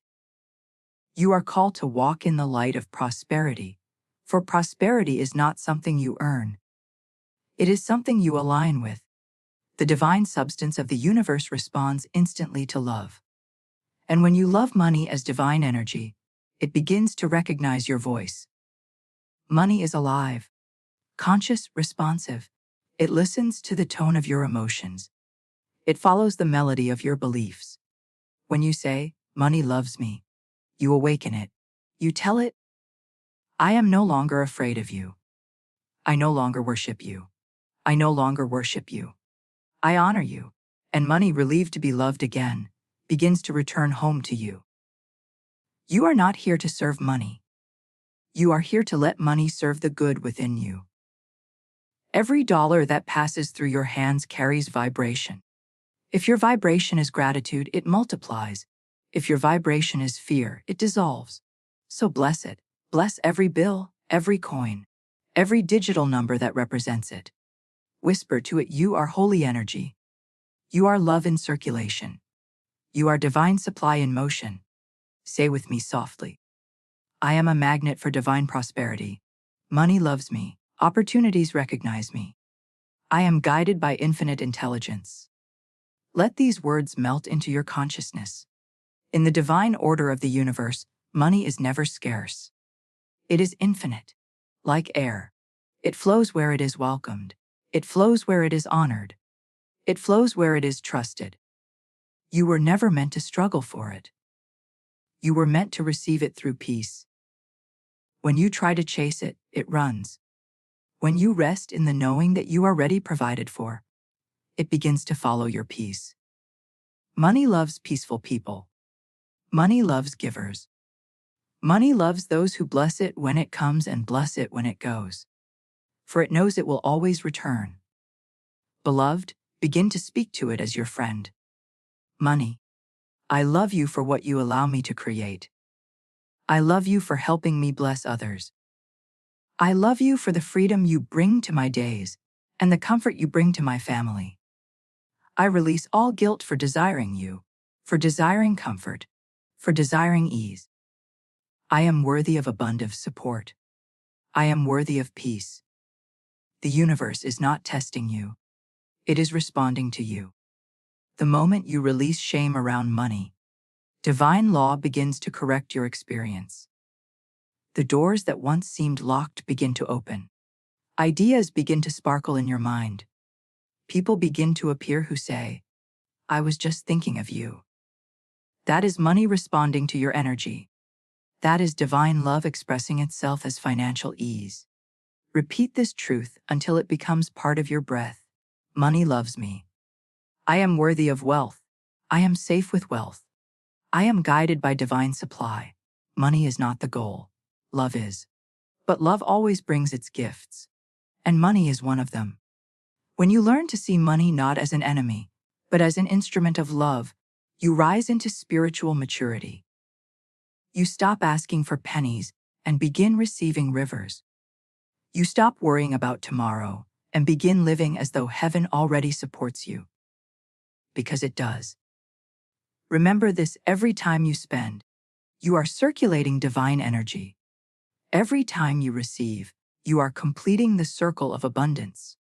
You are called to walk in the light of prosperity, for prosperity is not something you earn. It is something you align with. The divine substance of the universe responds instantly to love. And when you love money as divine energy, it begins to recognize your voice. Money is alive, conscious, responsive. It listens to the tone of your emotions. It follows the melody of your beliefs. When you say, money loves me, you awaken it. You tell it, I am no longer afraid of you. I no longer worship you. I no longer worship you. I honor you. And money, relieved to be loved again, begins to return home to you. You are not here to serve money. You are here to let money serve the good within you. Every dollar that passes through your hands carries vibration. If your vibration is gratitude, it multiplies. If your vibration is fear, it dissolves. So bless it. Bless every bill, every coin, every digital number that represents it. Whisper to it, you are holy energy. You are love in circulation. You are divine supply in motion. Say with me softly, I am a magnet for divine prosperity. Money loves me. Opportunities recognize me. I am guided by infinite intelligence. Let these words melt into your consciousness. In the divine order of the universe, money is never scarce. It is infinite. Like air. It flows where it is welcomed. It flows where it is honored. It flows where it is trusted. You were never meant to struggle for it. You were meant to receive it through peace. When you try to chase it, it runs. When you rest in the knowing that you are already provided for, it begins to follow your peace. Money loves peaceful people. Money loves givers. Money loves those who bless it when it comes and bless it when it goes. For it knows it will always return. Beloved, begin to speak to it as your friend. Money, I love you for what you allow me to create. I love you for helping me bless others. I love you for the freedom you bring to my days and the comfort you bring to my family. I release all guilt for desiring you, for desiring comfort, for desiring ease. I am worthy of abundant support. I am worthy of peace. The universe is not testing you. It is responding to you. The moment you release shame around money, divine law begins to correct your experience. The doors that once seemed locked begin to open. Ideas begin to sparkle in your mind. People begin to appear who say, I was just thinking of you. That is money responding to your energy. That is divine love expressing itself as financial ease. Repeat this truth until it becomes part of your breath. Money loves me. I am worthy of wealth. I am safe with wealth. I am guided by divine supply. Money is not the goal. love is. But love always brings its gifts. And money is one of them. When you learn to see money not as an enemy, but as an instrument of love, you rise into spiritual maturity. You stop asking for pennies and begin receiving rivers. You stop worrying about tomorrow and begin living as though heaven already supports you. Because it does. Remember this: every time you spend, you are circulating divine energy. Every time you receive, you are completing the circle of abundance.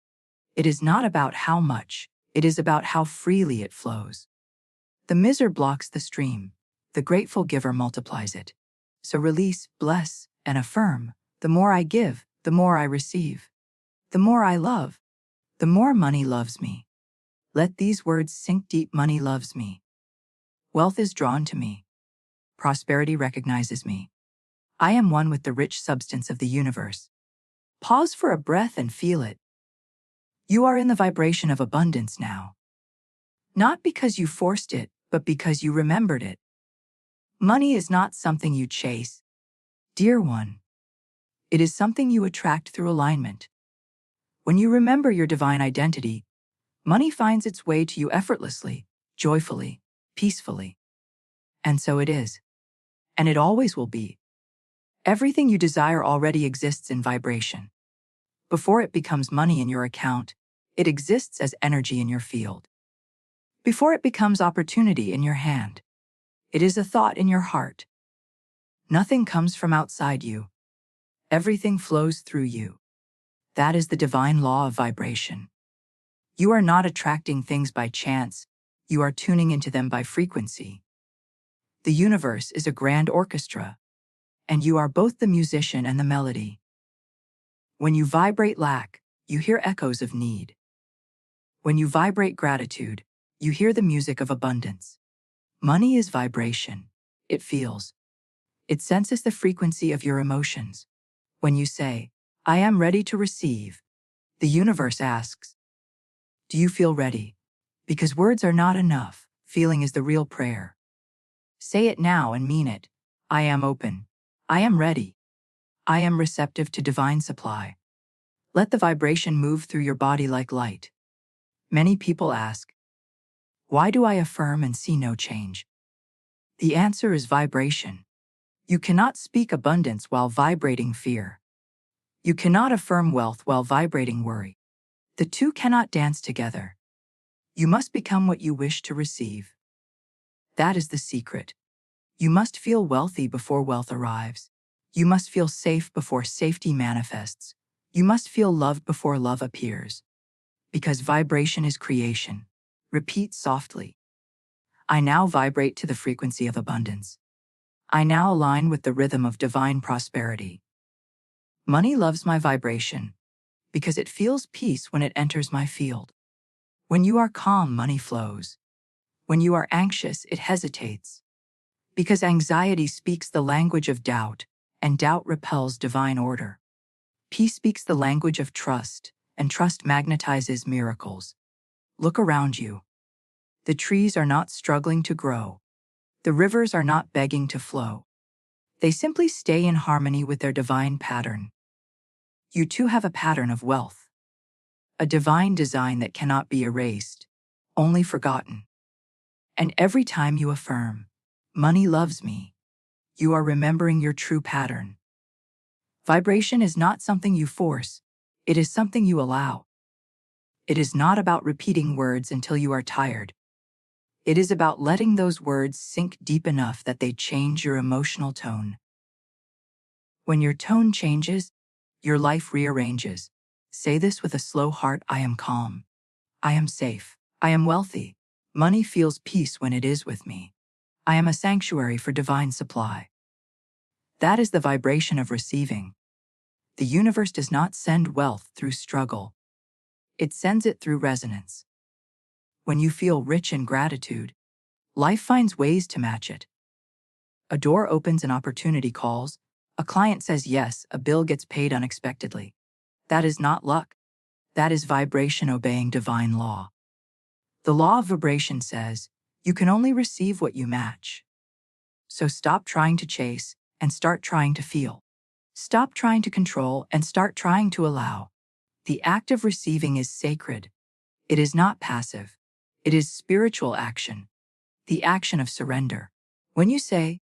It is not about how much, it is about how freely it flows. The miser blocks the stream, the grateful giver multiplies it. So release, bless, and affirm: the more I give, the more I receive. The more I love, the more money loves me. Let these words sink deep. Money loves me. Wealth is drawn to me. Prosperity recognizes me. I am one with the rich substance of the universe. Pause for a breath and feel it. You are in the vibration of abundance now. Not because you forced it, but because you remembered it. Money is not something you chase, dear one. It is something you attract through alignment. When you remember your divine identity, money finds its way to you effortlessly, joyfully, peacefully. And so it is. And it always will be. Everything you desire already exists in vibration. Before it becomes money in your account, it exists as energy in your field. Before it becomes opportunity in your hand, it is a thought in your heart. Nothing comes from outside you. Everything flows through you. That is the divine law of vibration. You are not attracting things by chance, you are tuning into them by frequency. The universe is a grand orchestra, and you are both the musician and the melody. When you vibrate lack, you hear echoes of need. When you vibrate gratitude, you hear the music of abundance. Money is vibration. It feels. It senses the frequency of your emotions. When you say, I am ready to receive, the universe asks, do you feel ready? Because words are not enough. Feeling is the real prayer. Say it now and mean it. I am open. I am ready. I am receptive to divine supply. Let the vibration move through your body like light. Many people ask, why do I affirm and see no change? The answer is vibration. You cannot speak abundance while vibrating fear. You cannot affirm wealth while vibrating worry. The two cannot dance together. You must become what you wish to receive. That is the secret. You must feel wealthy before wealth arrives. You must feel safe before safety manifests. You must feel loved before love appears. Because vibration is creation. Repeat softly. I now vibrate to the frequency of abundance. I now align with the rhythm of divine prosperity. Money loves my vibration because it feels peace when it enters my field. When you are calm, money flows. When you are anxious, it hesitates. Because anxiety speaks the language of doubt, and doubt repels divine order. Peace speaks the language of trust, and trust magnetizes miracles. Look around you. The trees are not struggling to grow. The rivers are not begging to flow. They simply stay in harmony with their divine pattern. You too have a pattern of wealth. A divine design that cannot be erased, only forgotten. And every time you affirm, money loves me, you are remembering your true pattern. Vibration is not something you force, it is something you allow. It is not about repeating words until you are tired. It is about letting those words sink deep enough that they change your emotional tone. When your tone changes, your life rearranges. Say this with a slow heart: I am calm. I am safe. I am wealthy. Money feels peace when it is with me. I am a sanctuary for divine supply. That is the vibration of receiving. The universe does not send wealth through struggle. It sends it through resonance. When you feel rich in gratitude, life finds ways to match it. A door opens and opportunity calls. A client says yes, a bill gets paid unexpectedly. That is not luck. That is vibration obeying divine law. The law of vibration says, you can only receive what you match. So stop trying to chase and start trying to feel. Stop trying to control and start trying to allow. The act of receiving is sacred. It is not passive. It is spiritual action, the action of surrender. When you say,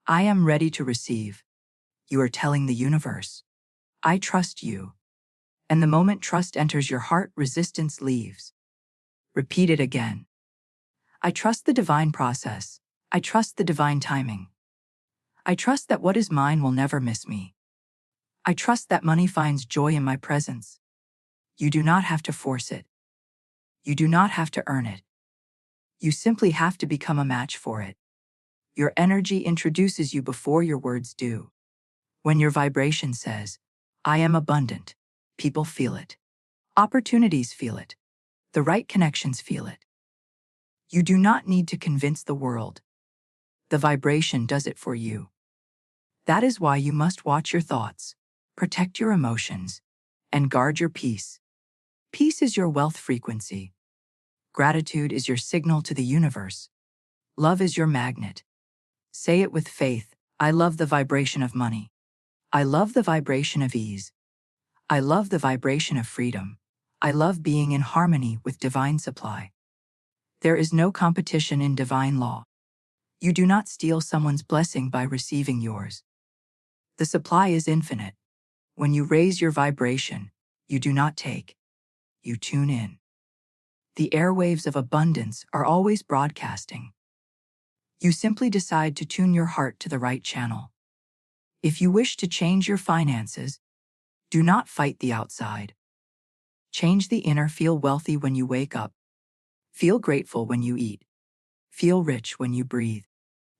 I am ready to receive, you are telling the universe, I trust you. And the moment trust enters your heart, resistance leaves. Repeat it again. I trust the divine process. I trust the divine timing. I trust that what is mine will never miss me. I trust that money finds joy in my presence. You do not have to force it. You do not have to earn it. You simply have to become a match for it. Your energy introduces you before your words do. When your vibration says, I am abundant, people feel it. Opportunities feel it. The right connections feel it. You do not need to convince the world. The vibration does it for you. That is why you must watch your thoughts, protect your emotions, and guard your peace. Peace is your wealth frequency. Gratitude is your signal to the universe. Love is your magnet. Say it with faith. I love the vibration of money. I love the vibration of ease. I love the vibration of freedom. I love being in harmony with divine supply. There is no competition in divine law. You do not steal someone's blessing by receiving yours. The supply is infinite. When you raise your vibration, you do not take. You tune in. The airwaves of abundance are always broadcasting. You simply decide to tune your heart to the right channel. If you wish to change your finances, do not fight the outside. Change the inner. Feel wealthy when you wake up. Feel grateful when you eat. Feel rich when you breathe.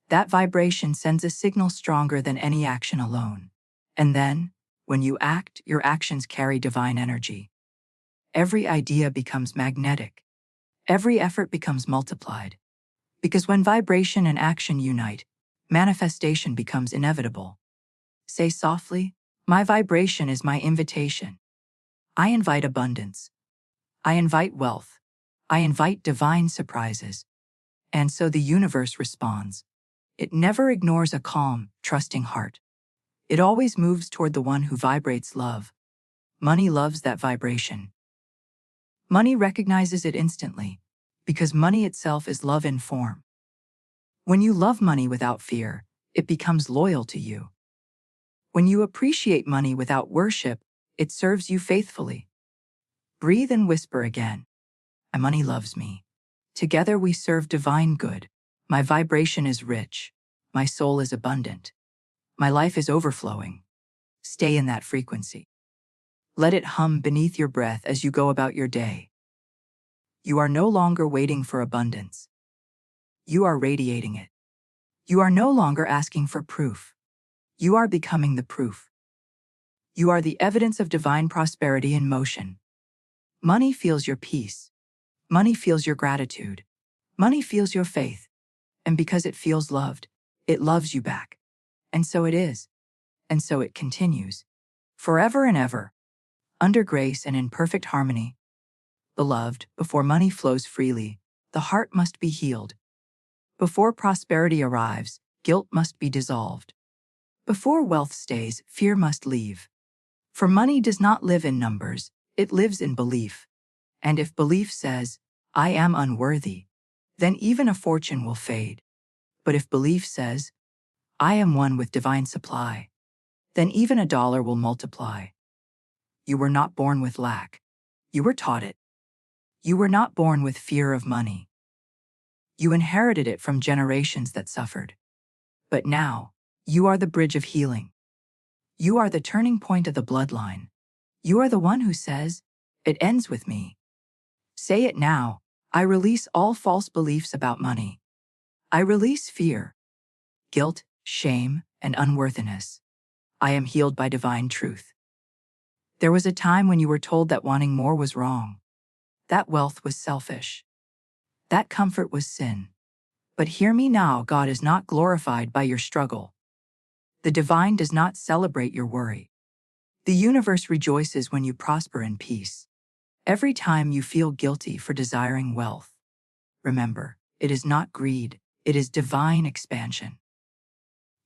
That vibration sends a signal stronger than any action alone. And then, when you act, your actions carry divine energy. Every idea becomes magnetic. Every effort becomes multiplied. Because when vibration and action unite, manifestation becomes inevitable. Say softly, my vibration is my invitation. I invite abundance. I invite wealth. I invite divine surprises. And so the universe responds. It never ignores a calm, trusting heart. It always moves toward the one who vibrates love. Money loves that vibration. Money recognizes it instantly, because money itself is love in form. When you love money without fear, it becomes loyal to you. When you appreciate money without worship, it serves you faithfully. Breathe and whisper again. My money loves me. Together we serve divine good. My vibration is rich. My soul is abundant. My life is overflowing. Stay in that frequency. Let it hum beneath your breath as you go about your day. You are no longer waiting for abundance. You are radiating it. You are no longer asking for proof. You are becoming the proof. You are the evidence of divine prosperity in motion. Money feels your peace. Money feels your gratitude. Money feels your faith. And because it feels loved, it loves you back. And so it is. And so it continues. Forever and ever. Under grace and in perfect harmony. Beloved, before money flows freely, the heart must be healed. Before prosperity arrives, guilt must be dissolved. Before wealth stays, fear must leave. For money does not live in numbers, it lives in belief. And if belief says, I am unworthy, then even a fortune will fade. But if belief says, I am one with divine supply, then even a dollar will multiply. You were not born with lack. You were taught it. You were not born with fear of money. You inherited it from generations that suffered. But now, you are the bridge of healing. You are the turning point of the bloodline. You are the one who says, it ends with me. Say it now. I release all false beliefs about money. I release fear, guilt, shame, and unworthiness. I am healed by divine truth. There was a time when you were told that wanting more was wrong. That wealth was selfish. That comfort was sin. But hear me now, God is not glorified by your struggle. The divine does not celebrate your worry. The universe rejoices when you prosper in peace. Every time you feel guilty for desiring wealth, remember, it is not greed, it is divine expansion.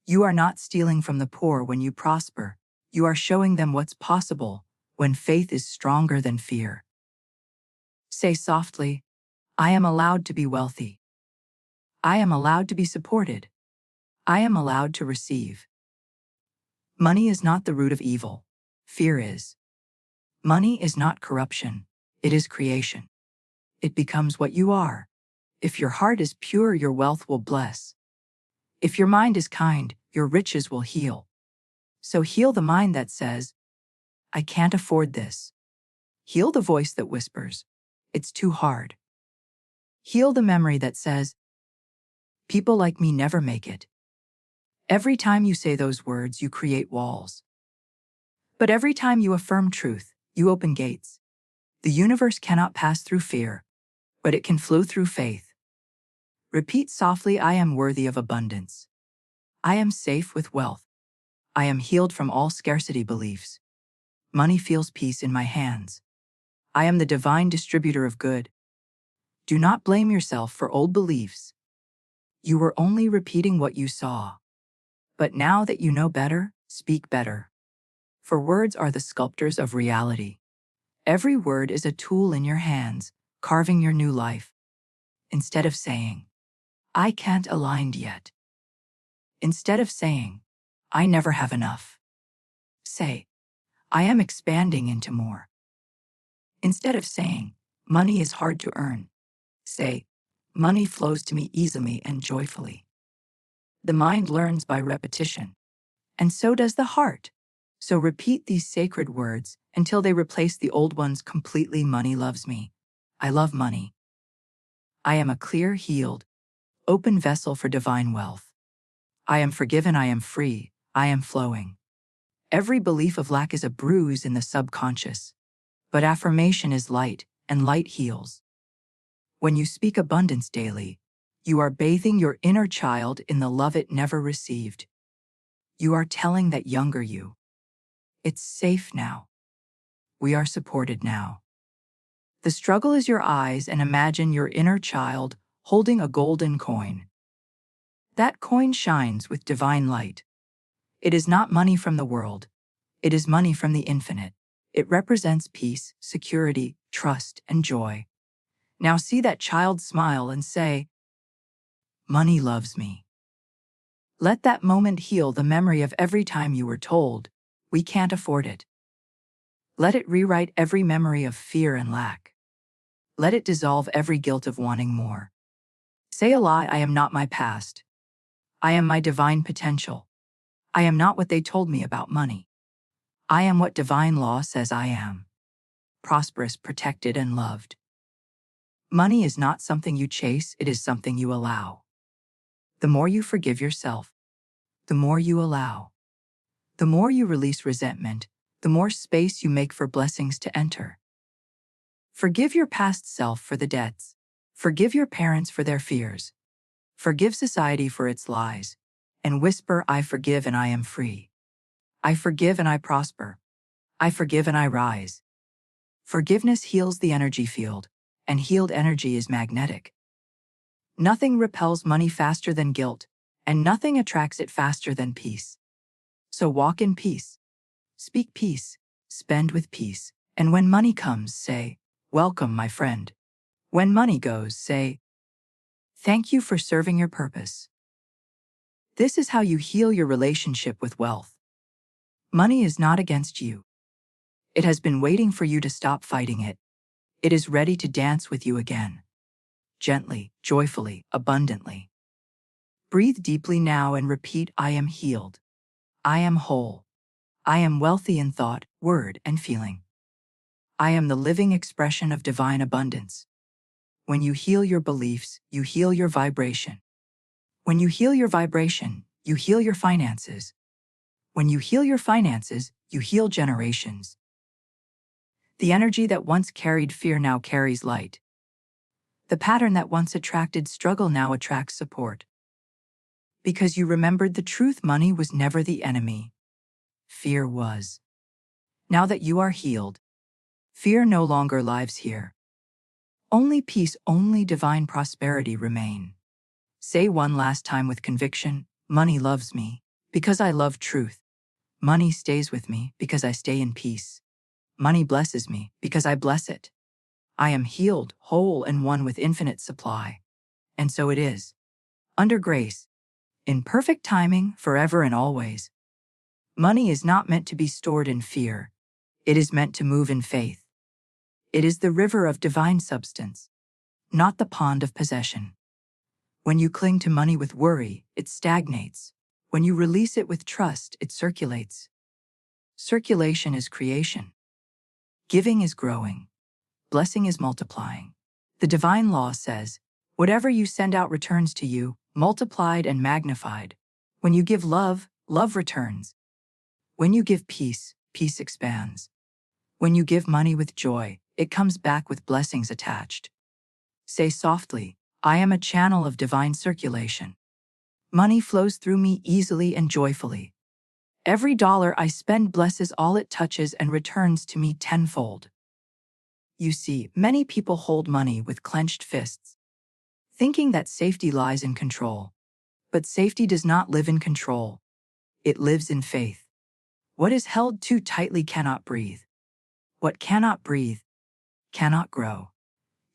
You are not stealing from the poor when you prosper. You are showing them what's possible when faith is stronger than fear. Say softly, I am allowed to be wealthy. I am allowed to be supported. I am allowed to receive. Money is not the root of evil. Fear is. Money is not corruption. It is creation. It becomes what you are. If your heart is pure, your wealth will bless. If your mind is kind, your riches will heal. So heal the mind that says, I can't afford this. Heal the voice that whispers, it's too hard. Heal the memory that says, people like me never make it. Every time you say those words, you create walls. But every time you affirm truth, you open gates. The universe cannot pass through fear, but it can flow through faith. Repeat softly, I am worthy of abundance. I am safe with wealth. I am healed from all scarcity beliefs. Money feels peace in my hands. I am the divine distributor of good. Do not blame yourself for old beliefs. You were only repeating what you saw. But now that you know better, speak better. For words are the sculptors of reality. Every word is a tool in your hands, carving your new life. Instead of saying, I can't aligned yet. Instead of saying, I never have enough. Say, I am expanding into more. Instead of saying, money is hard to earn. Say, money flows to me easily and joyfully. The mind learns by repetition, and so does the heart. So repeat these sacred words until they replace the old ones completely. Money loves me. I love money. I am a clear, healed, open vessel for divine wealth. I am forgiven, I am free, I am flowing. Every belief of lack is a bruise in the subconscious. But affirmation is light, and light heals. When you speak abundance daily, you are bathing your inner child in the love it never received. You are telling that younger you, it's safe now. We are supported now. The struggle is your eyes, and imagine your inner child holding a golden coin. That coin shines with divine light. It is not money from the world. It is money from the infinite. It represents peace, security, trust, and joy. Now see that child smile and say, money loves me. Let that moment heal the memory of every time you were told, we can't afford it. Let it rewrite every memory of fear and lack. Let it dissolve every guilt of wanting more. Say a lie, I am not my past. I am my divine potential. I am not what they told me about money. I am what divine law says I am. Prosperous, protected, and loved. Money is not something you chase, it is something you allow. The more you forgive yourself, the more you allow. The more you release resentment, the more space you make for blessings to enter. Forgive your past self for the debts. Forgive your parents for their fears. Forgive society for its lies. And whisper, I forgive and I am free. I forgive and I prosper. I forgive and I rise. Forgiveness heals the energy field, and healed energy is magnetic. Nothing repels money faster than guilt, and nothing attracts it faster than peace. So walk in peace. Speak peace. Spend with peace. And when money comes, say, welcome, my friend. When money goes, say, thank you for serving your purpose. This is how you heal your relationship with wealth. Money is not against you. It has been waiting for you to stop fighting it. It is ready to dance with you again. Gently, joyfully, abundantly. Breathe deeply now and repeat, I am healed. I am whole. I am wealthy in thought, word, and feeling. I am the living expression of divine abundance. When you heal your beliefs, you heal your vibration. When you heal your vibration, you heal your finances. When you heal your finances, you heal generations. The energy that once carried fear now carries light. The pattern that once attracted struggle now attracts support. Because you remembered the truth, money was never the enemy. Fear was. Now that you are healed, fear no longer lives here. Only peace, only divine prosperity remain. Say one last time with conviction, money loves me. because I love truth. Money stays with me because I stay in peace. Money blesses me because I bless it. I am healed, whole, and one with infinite supply. And so it is. Under grace, in perfect timing, forever and always. Money is not meant to be stored in fear. It is meant to move in faith. It is the river of divine substance, not the pond of possession. When you cling to money with worry, it stagnates. When you release it with trust, it circulates. Circulation is creation. Giving is growing. Blessing is multiplying. The divine law says, whatever you send out returns to you, multiplied and magnified. When you give love, love returns. When you give peace, peace expands. When you give money with joy, it comes back with blessings attached. Say softly, I am a channel of divine circulation. Money flows through me easily and joyfully. Every dollar I spend blesses all it touches and returns to me tenfold. You see, many people hold money with clenched fists, thinking that safety lies in control. But safety does not live in control. It lives in faith. What is held too tightly cannot breathe. What cannot breathe cannot grow.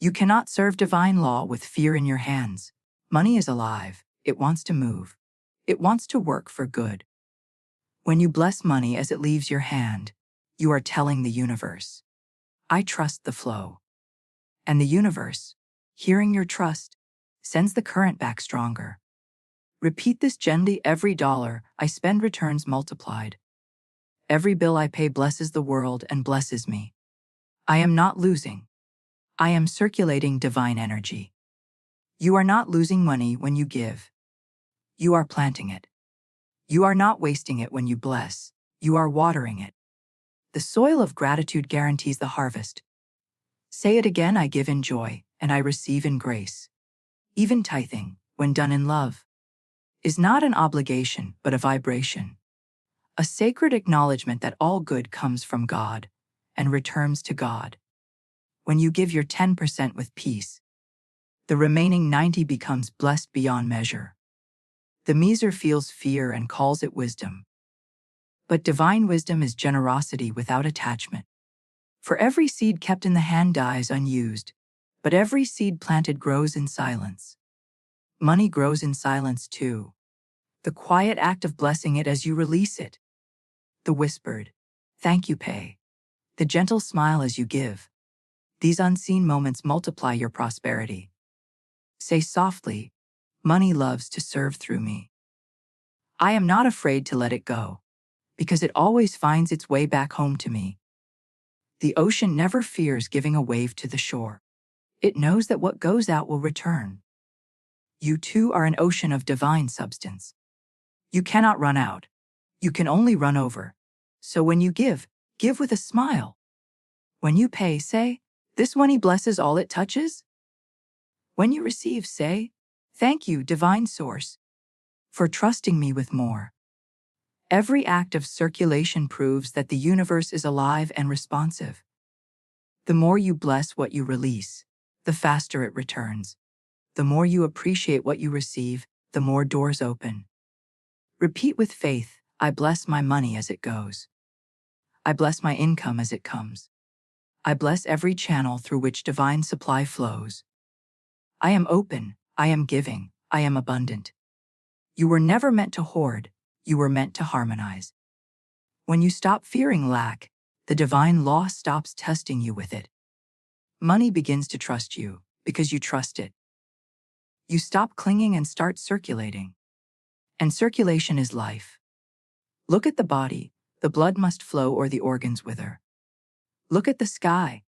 You cannot serve divine law with fear in your hands. Money is alive. It wants to move. It wants to work for good. When you bless money as it leaves your hand, you are telling the universe, I trust the flow. And the universe, hearing your trust, sends the current back stronger. Repeat this gently. Every dollar I spend returns multiplied. Every bill I pay blesses the world and blesses me. I am not losing. I am circulating divine energy. You are not losing money when you give. You are planting it. You are not wasting it when you bless. You are watering it. The soil of gratitude guarantees the harvest. Say it again, I give in joy, and I receive in grace. Even tithing, when done in love, is not an obligation but a vibration. A sacred acknowledgement that all good comes from God and returns to God. When you give your 10% with peace, the remaining 90 becomes blessed beyond measure. The miser feels fear and calls it wisdom. But divine wisdom is generosity without attachment. For every seed kept in the hand dies unused, but every seed planted grows in silence. Money grows in silence too. The quiet act of blessing it as you release it. The whispered, thank you pay. The gentle smile as you give. These unseen moments multiply your prosperity. Say softly, money loves to serve through me. I am not afraid to let it go, because it always finds its way back home to me. The ocean never fears giving a wave to the shore. It knows that what goes out will return. You too are an ocean of divine substance. You cannot run out. You can only run over. So when you give, give with a smile. When you pay, say, this money blesses all it touches. When you receive, say, thank you, divine source, for trusting me with more. Every act of circulation proves that the universe is alive and responsive. The more you bless what you release, the faster it returns. The more you appreciate what you receive, the more doors open. Repeat with faith, I bless my money as it goes. I bless my income as it comes. I bless every channel through which divine supply flows. I am open, I am giving, I am abundant. You were never meant to hoard, you were meant to harmonize. When you stop fearing lack, the divine law stops testing you with it. Money begins to trust you because you trust it. You stop clinging and start circulating. And circulation is life. Look at the body, the blood must flow or the organs wither. Look at the sky,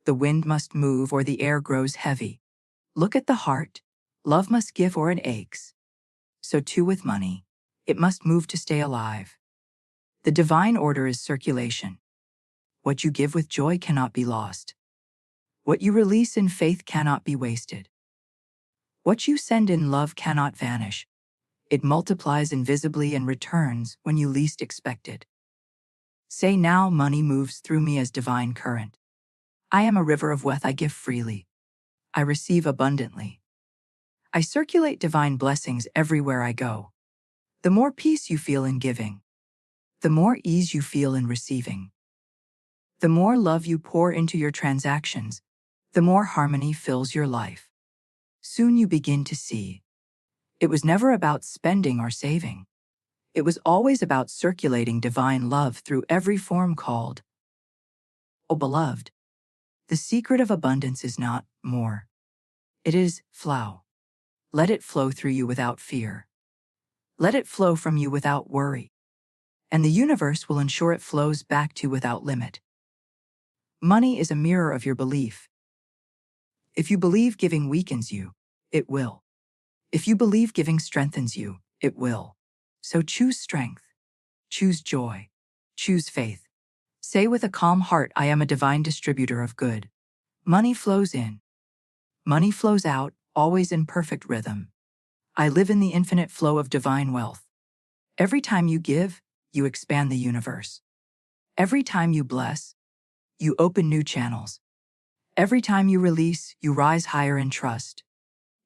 the wind must move or the air grows heavy. Look at the heart, love must give or it aches. So too with money, it must move to stay alive. The divine order is circulation. What you give with joy cannot be lost. What you release in faith cannot be wasted. What you send in love cannot vanish. It multiplies invisibly and returns when you least expect it. Say now, money moves through me as divine current. I am a river of wealth, I give freely. I receive abundantly. I circulate divine blessings everywhere I go. The more peace you feel in giving, the more ease you feel in receiving. The more love you pour into your transactions, the more harmony fills your life. Soon you begin to see. It was never about spending or saving. It was always about circulating divine love through every form called. Oh, beloved, the secret of abundance is not more. It is flow. Let it flow through you without fear. Let it flow from you without worry. And the universe will ensure it flows back to you without limit. Money is a mirror of your belief. If you believe giving weakens you, it will. If you believe giving strengthens you, it will. So choose strength. Choose joy. Choose faith. Say with a calm heart, I am a divine distributor of good. Money flows in. Money flows out, always in perfect rhythm. I live in the infinite flow of divine wealth. Every time you give, you expand the universe. Every time you bless, you open new channels. Every time you release, you rise higher in trust.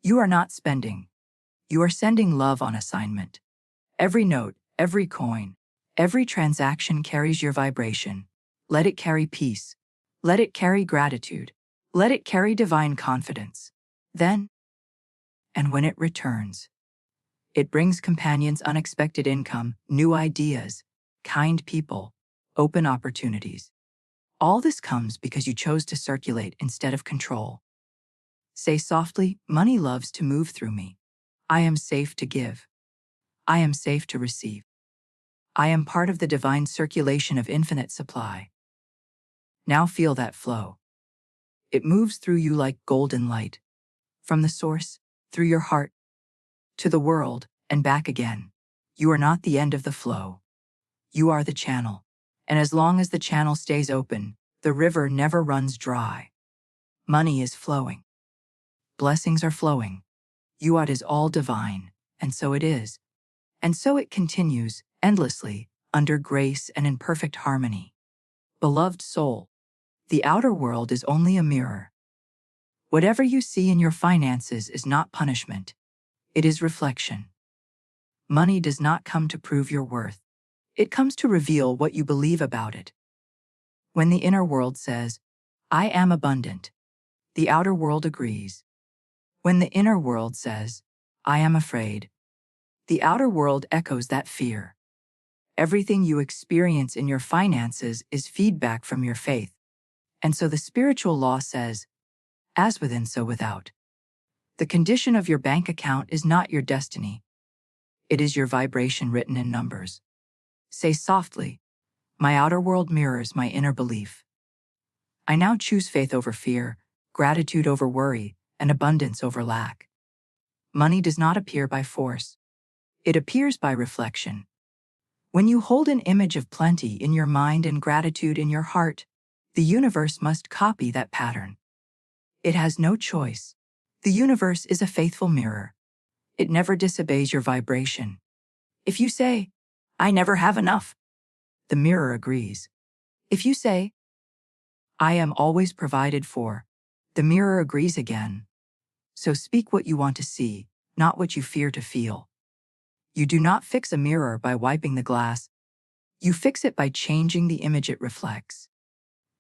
You are not spending. You are sending love on assignment. Every note, every coin, every transaction carries your vibration. Let it carry peace. Let it carry gratitude. Let it carry divine confidence. Then, and when it returns, it brings companions, unexpected income, new ideas, kind people, open opportunities. All this comes because you chose to circulate instead of control. Say softly, money loves to move through me. I am safe to give. I am safe to receive. I am part of the divine circulation of infinite supply. Now feel that flow. It moves through you like golden light. From the source, through your heart, to the world, and back again. You are not the end of the flow. You are the channel. And as long as the channel stays open, the river never runs dry. Money is flowing. Blessings are flowing. Yuat is all divine, and so it is. And so it continues, endlessly, under grace and in perfect harmony. Beloved soul, the outer world is only a mirror. Whatever you see in your finances is not punishment. It is reflection. Money does not come to prove your worth. It comes to reveal what you believe about it. When the inner world says, I am abundant, the outer world agrees. When the inner world says, I am afraid, the outer world echoes that fear. Everything you experience in your finances is feedback from your faith. And so the spiritual law says, as within so without. The condition of your bank account is not your destiny. It is your vibration written in numbers. Say softly, my outer world mirrors my inner belief. I now choose faith over fear, gratitude over worry, and abundance over lack. Money does not appear by force. It appears by reflection. When you hold an image of plenty in your mind and gratitude in your heart, the universe must copy that pattern. It has no choice. The universe is a faithful mirror. It never disobeys your vibration. If you say, I never have enough, the mirror agrees. If you say, I am always provided for, the mirror agrees again. So speak what you want to see, not what you fear to feel. You do not fix a mirror by wiping the glass. You fix it by changing the image it reflects.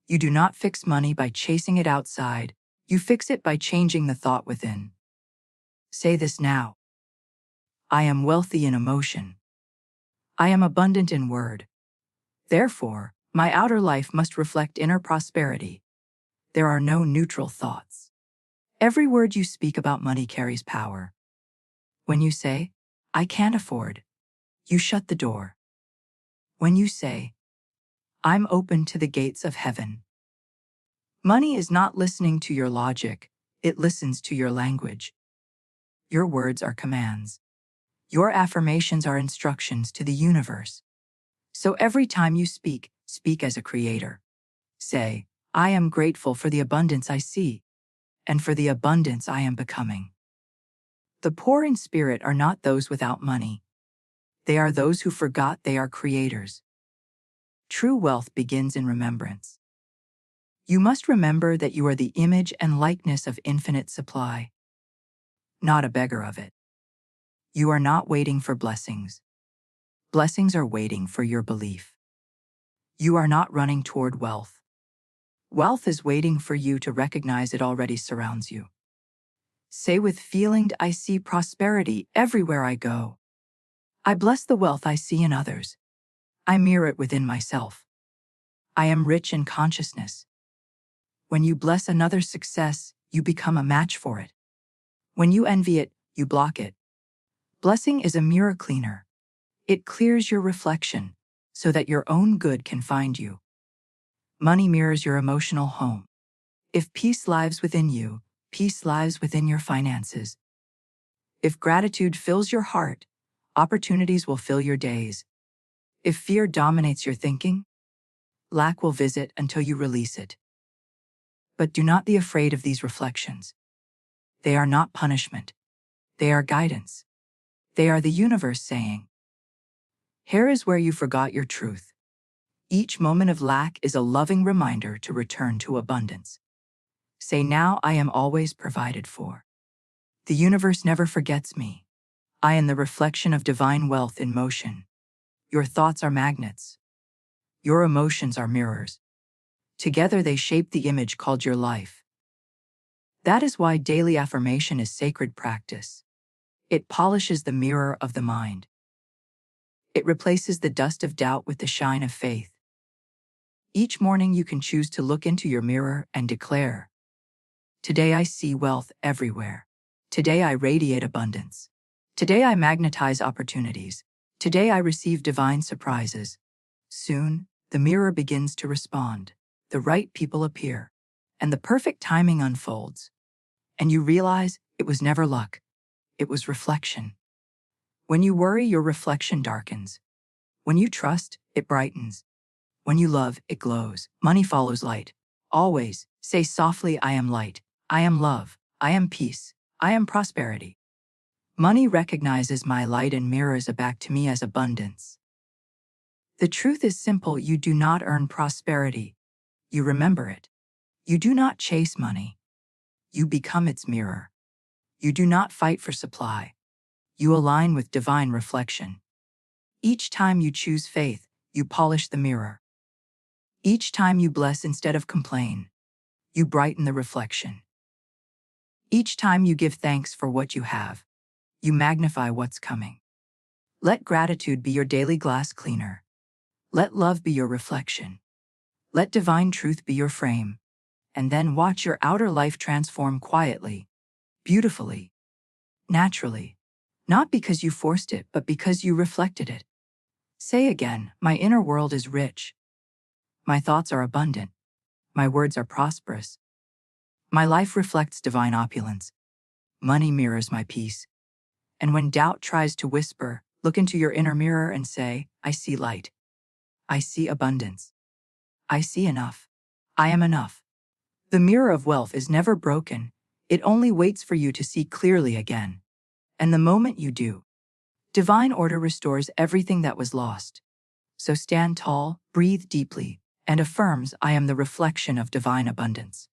You do not fix money by chasing it outside. You fix it by changing the thought within. Say this now. I am wealthy in emotion. I am abundant in word. Therefore, my outer life must reflect inner prosperity. There are no neutral thoughts. Every word you speak about money carries power. When you say, I can't afford, you shut the door. When you say, I'm open to the gates of heaven. Money is not listening to your logic, it listens to your language. Your words are commands. Your affirmations are instructions to the universe. So every time you speak, speak as a creator. Say, I am grateful for the abundance I see, and for the abundance I am becoming. The poor in spirit are not those without money. They are those who forgot they are creators. True wealth begins in remembrance. You must remember that you are the image and likeness of infinite supply, not a beggar of it. You are not waiting for blessings. Blessings are waiting for your belief. You are not running toward wealth. Wealth is waiting for you to recognize it already surrounds you. Say with feeling, I see prosperity everywhere I go. I bless the wealth I see in others. I mirror it within myself. I am rich in consciousness. When you bless another's success, you become a match for it. When you envy it, you block it. Blessing is a mirror cleaner. It clears your reflection so that your own good can find you. Money mirrors your emotional home. If peace lives within you, peace lives within your finances. If gratitude fills your heart, opportunities will fill your days. If fear dominates your thinking, lack will visit until you release it. But do not be afraid of these reflections. They are not punishment. They are guidance. They are the universe saying, here is where you forgot your truth. Each moment of lack is a loving reminder to return to abundance. Say now, I am always provided for. The universe never forgets me. I am the reflection of divine wealth in motion. Your thoughts are magnets. Your emotions are mirrors. Together they shape the image called your life. That is why daily affirmation is sacred practice. It polishes the mirror of the mind. It replaces the dust of doubt with the shine of faith. Each morning you can choose to look into your mirror and declare, today I see wealth everywhere. Today I radiate abundance. Today I magnetize opportunities. Today I receive divine surprises. Soon, the mirror begins to respond. The right people appear. And the perfect timing unfolds. And you realize it was never luck. It was reflection. When you worry, your reflection darkens. When you trust, it brightens. When you love, it glows. Money follows light. Always say softly, I am light. I am love. I am peace. I am prosperity. Money recognizes my light and mirrors it back to me as abundance. The truth is simple. You do not earn prosperity. You remember it. You do not chase money. You become its mirror. You do not fight for supply. You align with divine reflection. Each time you choose faith, you polish the mirror. Each time you bless instead of complain, you brighten the reflection. Each time you give thanks for what you have, you magnify what's coming. Let gratitude be your daily glass cleaner. Let love be your reflection. Let divine truth be your frame. And then watch your outer life transform quietly, beautifully, naturally. Not because you forced it, but because you reflected it. Say again, my inner world is rich. My thoughts are abundant. My words are prosperous. My life reflects divine opulence. Money mirrors my peace. And when doubt tries to whisper, look into your inner mirror and say, I see light. I see abundance. I see enough. I am enough. The mirror of wealth is never broken. It only waits for you to see clearly again. And the moment you do, divine order restores everything that was lost. So stand tall, breathe deeply, and affirms, I am the reflection of divine abundance.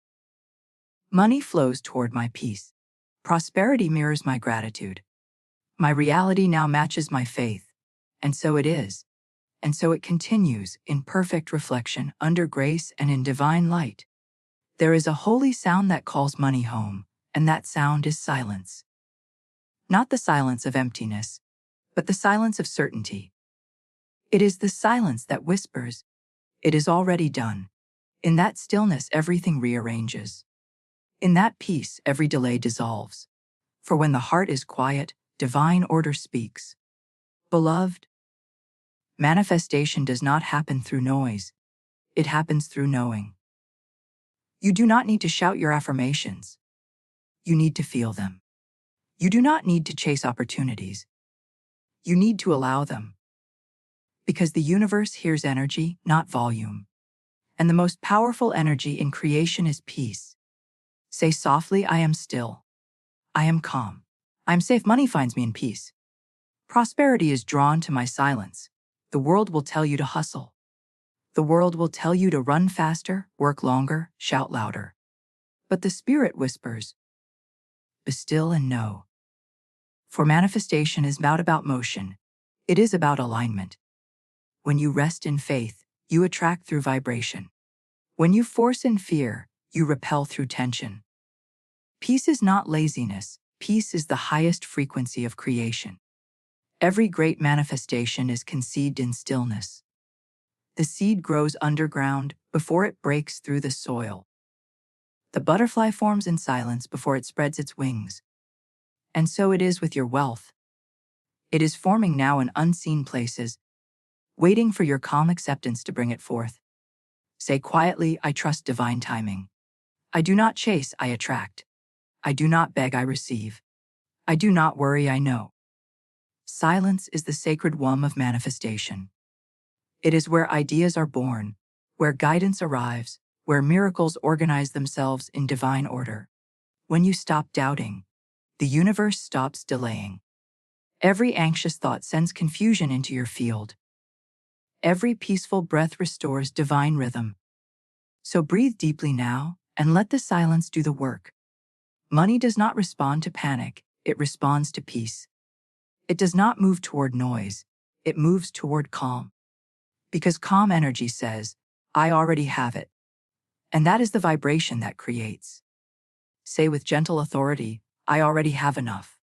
Money flows toward my peace. Prosperity mirrors my gratitude. My reality now matches my faith. And so it is. And so it continues in perfect reflection, under grace and in divine light. There is a holy sound that calls money home, and that sound is silence. Not the silence of emptiness, but the silence of certainty. It is the silence that whispers, it is already done. In that stillness, everything rearranges. In that peace, every delay dissolves. For when the heart is quiet, divine order speaks. Beloved, manifestation does not happen through noise. It happens through knowing. You do not need to shout your affirmations. You need to feel them. You do not need to chase opportunities. You need to allow them. Because the universe hears energy, not volume. And the most powerful energy in creation is peace. Say softly, I am still. I am calm. I am safe. Money finds me in peace. Prosperity is drawn to my silence. The world will tell you to hustle. The world will tell you to run faster, work longer, shout louder. But the spirit whispers, be still and know. For manifestation is not about motion. It is about alignment. When you rest in faith, you attract through vibration. When you force in fear, you repel through tension. Peace is not laziness. Peace is the highest frequency of creation. Every great manifestation is conceived in stillness. The seed grows underground before it breaks through the soil. The butterfly forms in silence before it spreads its wings. And so it is with your wealth. It is forming now in unseen places, waiting for your calm acceptance to bring it forth. Say quietly, I trust divine timing. I do not chase, I attract. I do not beg, I receive. I do not worry, I know. Silence is the sacred womb of manifestation. It is where ideas are born, where guidance arrives, where miracles organize themselves in divine order. When you stop doubting, the universe stops delaying. Every anxious thought sends confusion into your field. Every peaceful breath restores divine rhythm. So breathe deeply now and let the silence do the work. Money does not respond to panic, it responds to peace. It does not move toward noise, it moves toward calm. Because calm energy says, I already have it. And that is the vibration that creates. Say with gentle authority, I already have enough.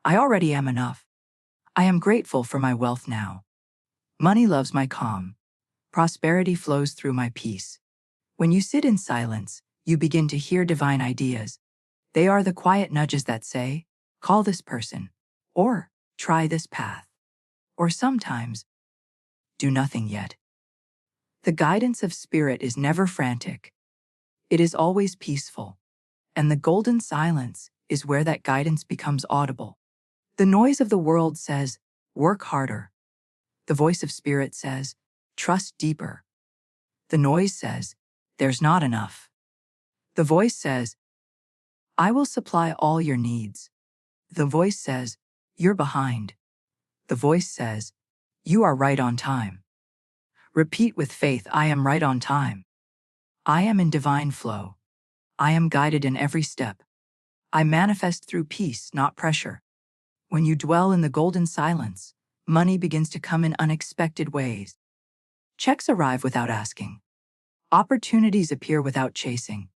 I already am enough. I am grateful for my wealth now. Money loves my calm. Prosperity flows through my peace. When you sit in silence, you begin to hear divine ideas. They are the quiet nudges that say, call this person, or try this path, or sometimes, do nothing yet. The guidance of spirit is never frantic. It is always peaceful. And the golden silence is where that guidance becomes audible. The noise of the world says, work harder. The voice of spirit says, trust deeper. The noise says, there's not enough. The voice says, I will supply all your needs. The voice says, you're behind. The voice says, you are right on time. Repeat with faith, I am right on time. I am in divine flow. I am guided in every step. I manifest through peace, not pressure. When you dwell in the golden silence, money begins to come in unexpected ways. Checks arrive without asking. Opportunities appear without chasing.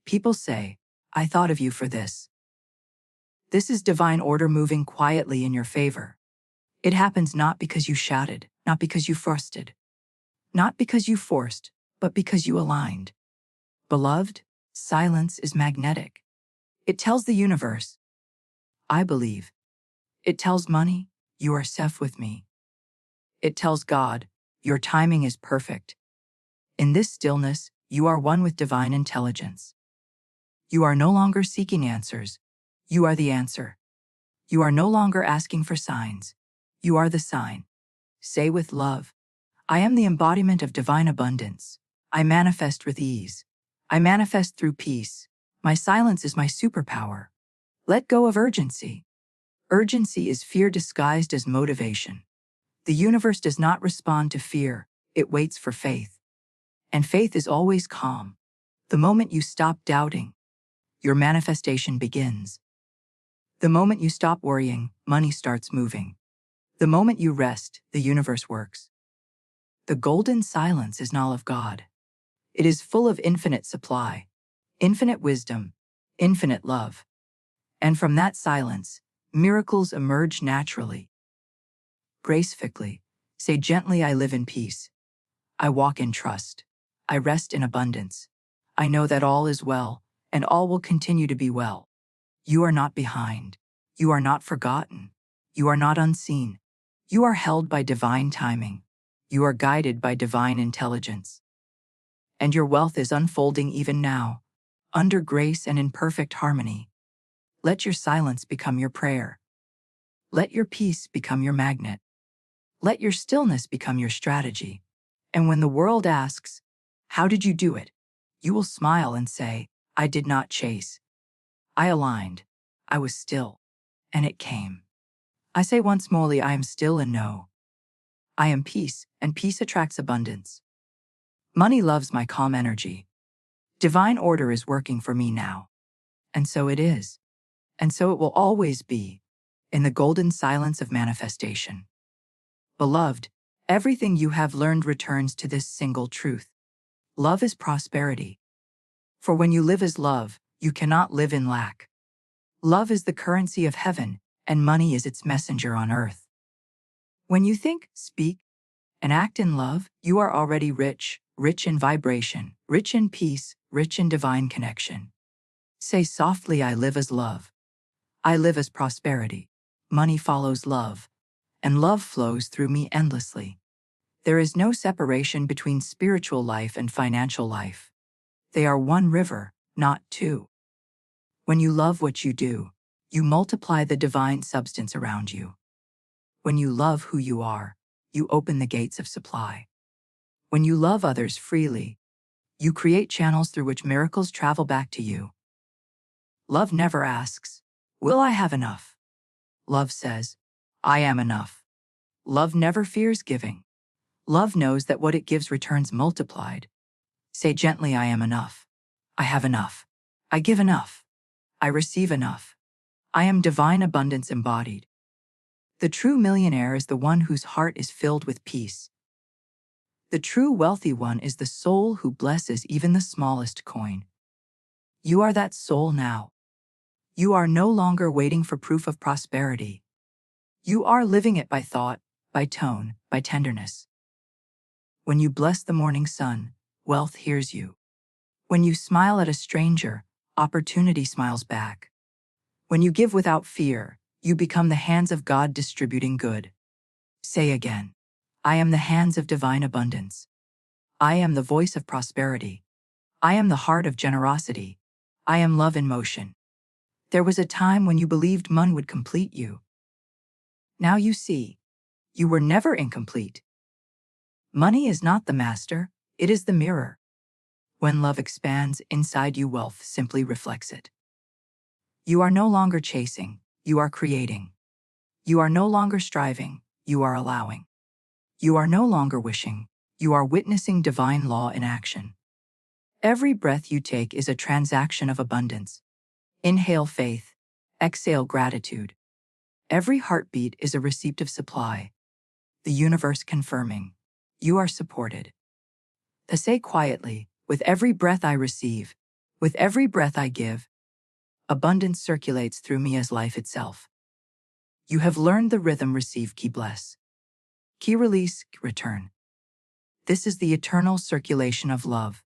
People say, I thought of you for this. This is divine order moving quietly in your favor. It happens not because you shouted, not because you frusted, not because you forced, but because you aligned. Beloved, silence is magnetic. It tells the universe, I believe. It tells money, you are safe with me. It tells God, your timing is perfect. In this stillness, you are one with divine intelligence. You are no longer seeking answers. You are the answer. You are no longer asking for signs. You are the sign. Say with love, I am the embodiment of divine abundance. I manifest with ease. I manifest through peace. My silence is my superpower. Let go of urgency. Urgency is fear disguised as motivation. The universe does not respond to fear, it waits for faith. And faith is always calm. The moment you stop doubting, your manifestation begins. The moment you stop worrying, money starts moving. The moment you rest, the universe works. The golden silence is not of God. It is full of infinite supply, infinite wisdom, infinite love. And from that silence, miracles emerge naturally. Gracefully, say gently, I live in peace. I walk in trust. I rest in abundance. I know that all is well, and all will continue to be well. You are not behind. You are not forgotten. You are not unseen. You are held by divine timing. You are guided by divine intelligence. And your wealth is unfolding even now, under grace and in perfect harmony. Let your silence become your prayer. Let your peace become your magnet. Let your stillness become your strategy. And when the world asks, how did you do it? You will smile and say, I did not chase. I aligned. I was still. And it came. I say once more, I am still and know. I am peace, and peace attracts abundance. Money loves my calm energy. Divine order is working for me now. And so it is. And so it will always be, in the golden silence of manifestation. Beloved, everything you have learned returns to this single truth. Love is prosperity. For when you live as love, you cannot live in lack. Love is the currency of heaven, and money is its messenger on earth. When you think, speak, and act in love, you are already rich, rich in vibration, rich in peace, rich in divine connection. Say softly, I live as love. I live as prosperity. Money follows love, and love flows through me endlessly. There is no separation between spiritual life and financial life. They are one river, not two. When you love what you do, you multiply the divine substance around you. When you love who you are, you open the gates of supply. When you love others freely, you create channels through which miracles travel back to you. Love never asks, will I have enough? Love says, I am enough. Love never fears giving. Love knows that what it gives returns multiplied. Say gently, I am enough. I have enough. I give enough. I receive enough. I am divine abundance embodied. The true millionaire is the one whose heart is filled with peace. The true wealthy one is the soul who blesses even the smallest coin. You are that soul now. You are no longer waiting for proof of prosperity. You are living it by thought, by tone, by tenderness. When you bless the morning sun, wealth hears you. When you smile at a stranger, opportunity smiles back. When you give without fear, you become the hands of God distributing good. Say again, I am the hands of divine abundance. I am the voice of prosperity. I am the heart of generosity. I am love in motion. There was a time when you believed money would complete you. Now you see, you were never incomplete. Money is not the master, it is the mirror. When love expands inside you, wealth simply reflects it. You are no longer chasing, you are creating. You are no longer striving, you are allowing. You are no longer wishing, you are witnessing divine law in action. Every breath you take is a transaction of abundance. Inhale faith, exhale gratitude. Every heartbeat is a receipt of supply. The universe confirming, you are supported. Say quietly, with every breath I receive, with every breath I give, abundance circulates through me as life itself. You have learned the rhythm: receive, key bless. Key release, return. This is the eternal circulation of love.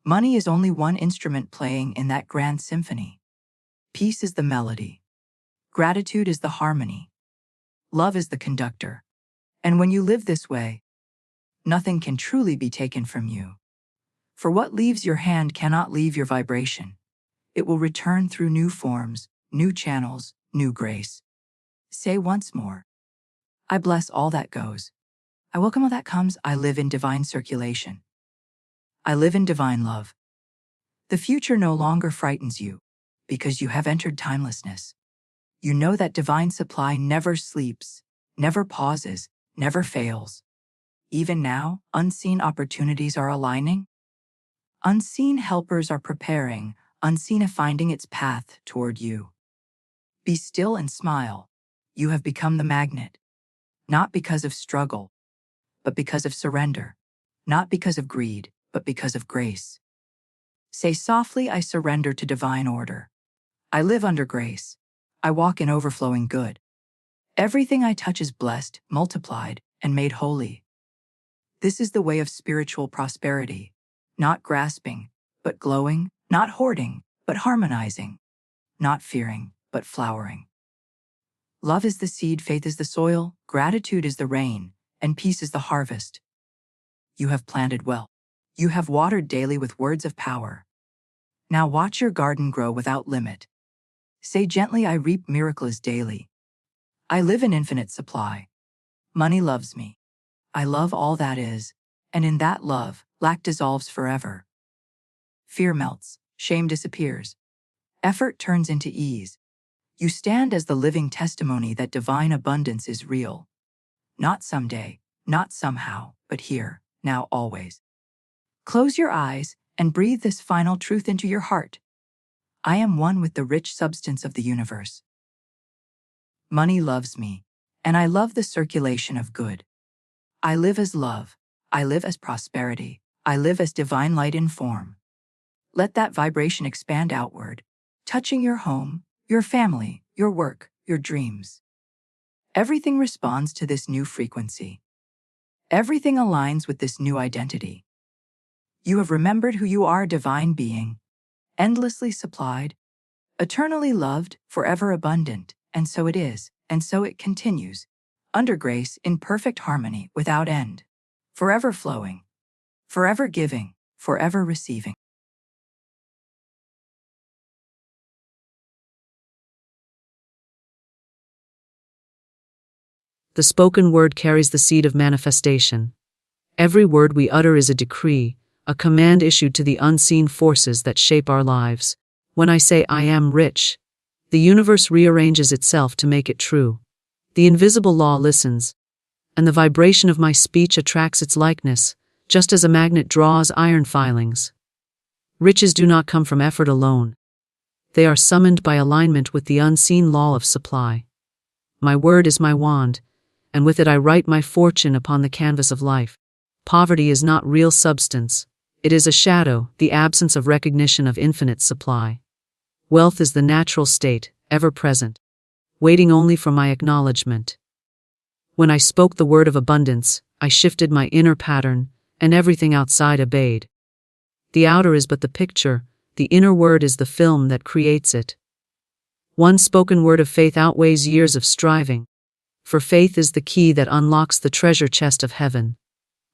Money is only one instrument playing in that grand symphony. Peace is the melody. Gratitude is the harmony. Love is the conductor. And when you live this way, nothing can truly be taken from you. For what leaves your hand cannot leave your vibration. It will return through new forms, new channels, new grace. Say once more, I bless all that goes. I welcome all that comes. I live in divine circulation. I live in divine love. The future no longer frightens you, because you have entered timelessness. You know that divine supply never sleeps, never pauses, never fails. Even now, unseen opportunities are aligning. Unseen helpers are preparing, unseen finding its path toward you. Be still and smile. You have become the magnet. Not because of struggle, but because of surrender. Not because of greed, but because of grace. Say softly, I surrender to divine order. I live under grace. I walk in overflowing good. Everything I touch is blessed, multiplied, and made holy. This is the way of spiritual prosperity. Not grasping, but glowing, not hoarding, but harmonizing, not fearing, but flowering. Love is the seed, faith is the soil, gratitude is the rain, and peace is the harvest. You have planted well. You have watered daily with words of power. Now watch your garden grow without limit. Say gently, I reap miracles daily. I live in infinite supply. Money loves me. I love all that is, and in that love, lack dissolves forever. Fear melts, shame disappears. Effort turns into ease. You stand as the living testimony that divine abundance is real. Not someday, not somehow, but here, now, always. Close your eyes and breathe this final truth into your heart. I am one with the rich substance of the universe. Money loves me, and I love the circulation of good. I live as love. I live as prosperity. I live as divine light in form. Let that vibration expand outward, touching your home, your family, your work, your dreams. Everything responds to this new frequency. Everything aligns with this new identity. You have remembered who you are, a divine being, endlessly supplied, eternally loved, forever abundant, and so it is, and so it continues, under grace in perfect harmony without end, forever flowing, forever giving, forever receiving. The spoken word carries the seed of manifestation. Every word we utter is a decree, a command issued to the unseen forces that shape our lives. When I say I am rich, the universe rearranges itself to make it true. The invisible law listens, and the vibration of my speech attracts its likeness, just as a magnet draws iron filings. Riches do not come from effort alone. They are summoned by alignment with the unseen law of supply. My word is my wand, and with it I write my fortune upon the canvas of life. Poverty is not real substance. It is a shadow, the absence of recognition of infinite supply. Wealth is the natural state, ever present, waiting only for my acknowledgement. When I spoke the word of abundance, I shifted my inner pattern, and everything outside obeyed. The outer is but the picture, the inner word is the film that creates it. One spoken word of faith outweighs years of striving, for faith is the key that unlocks the treasure chest of heaven.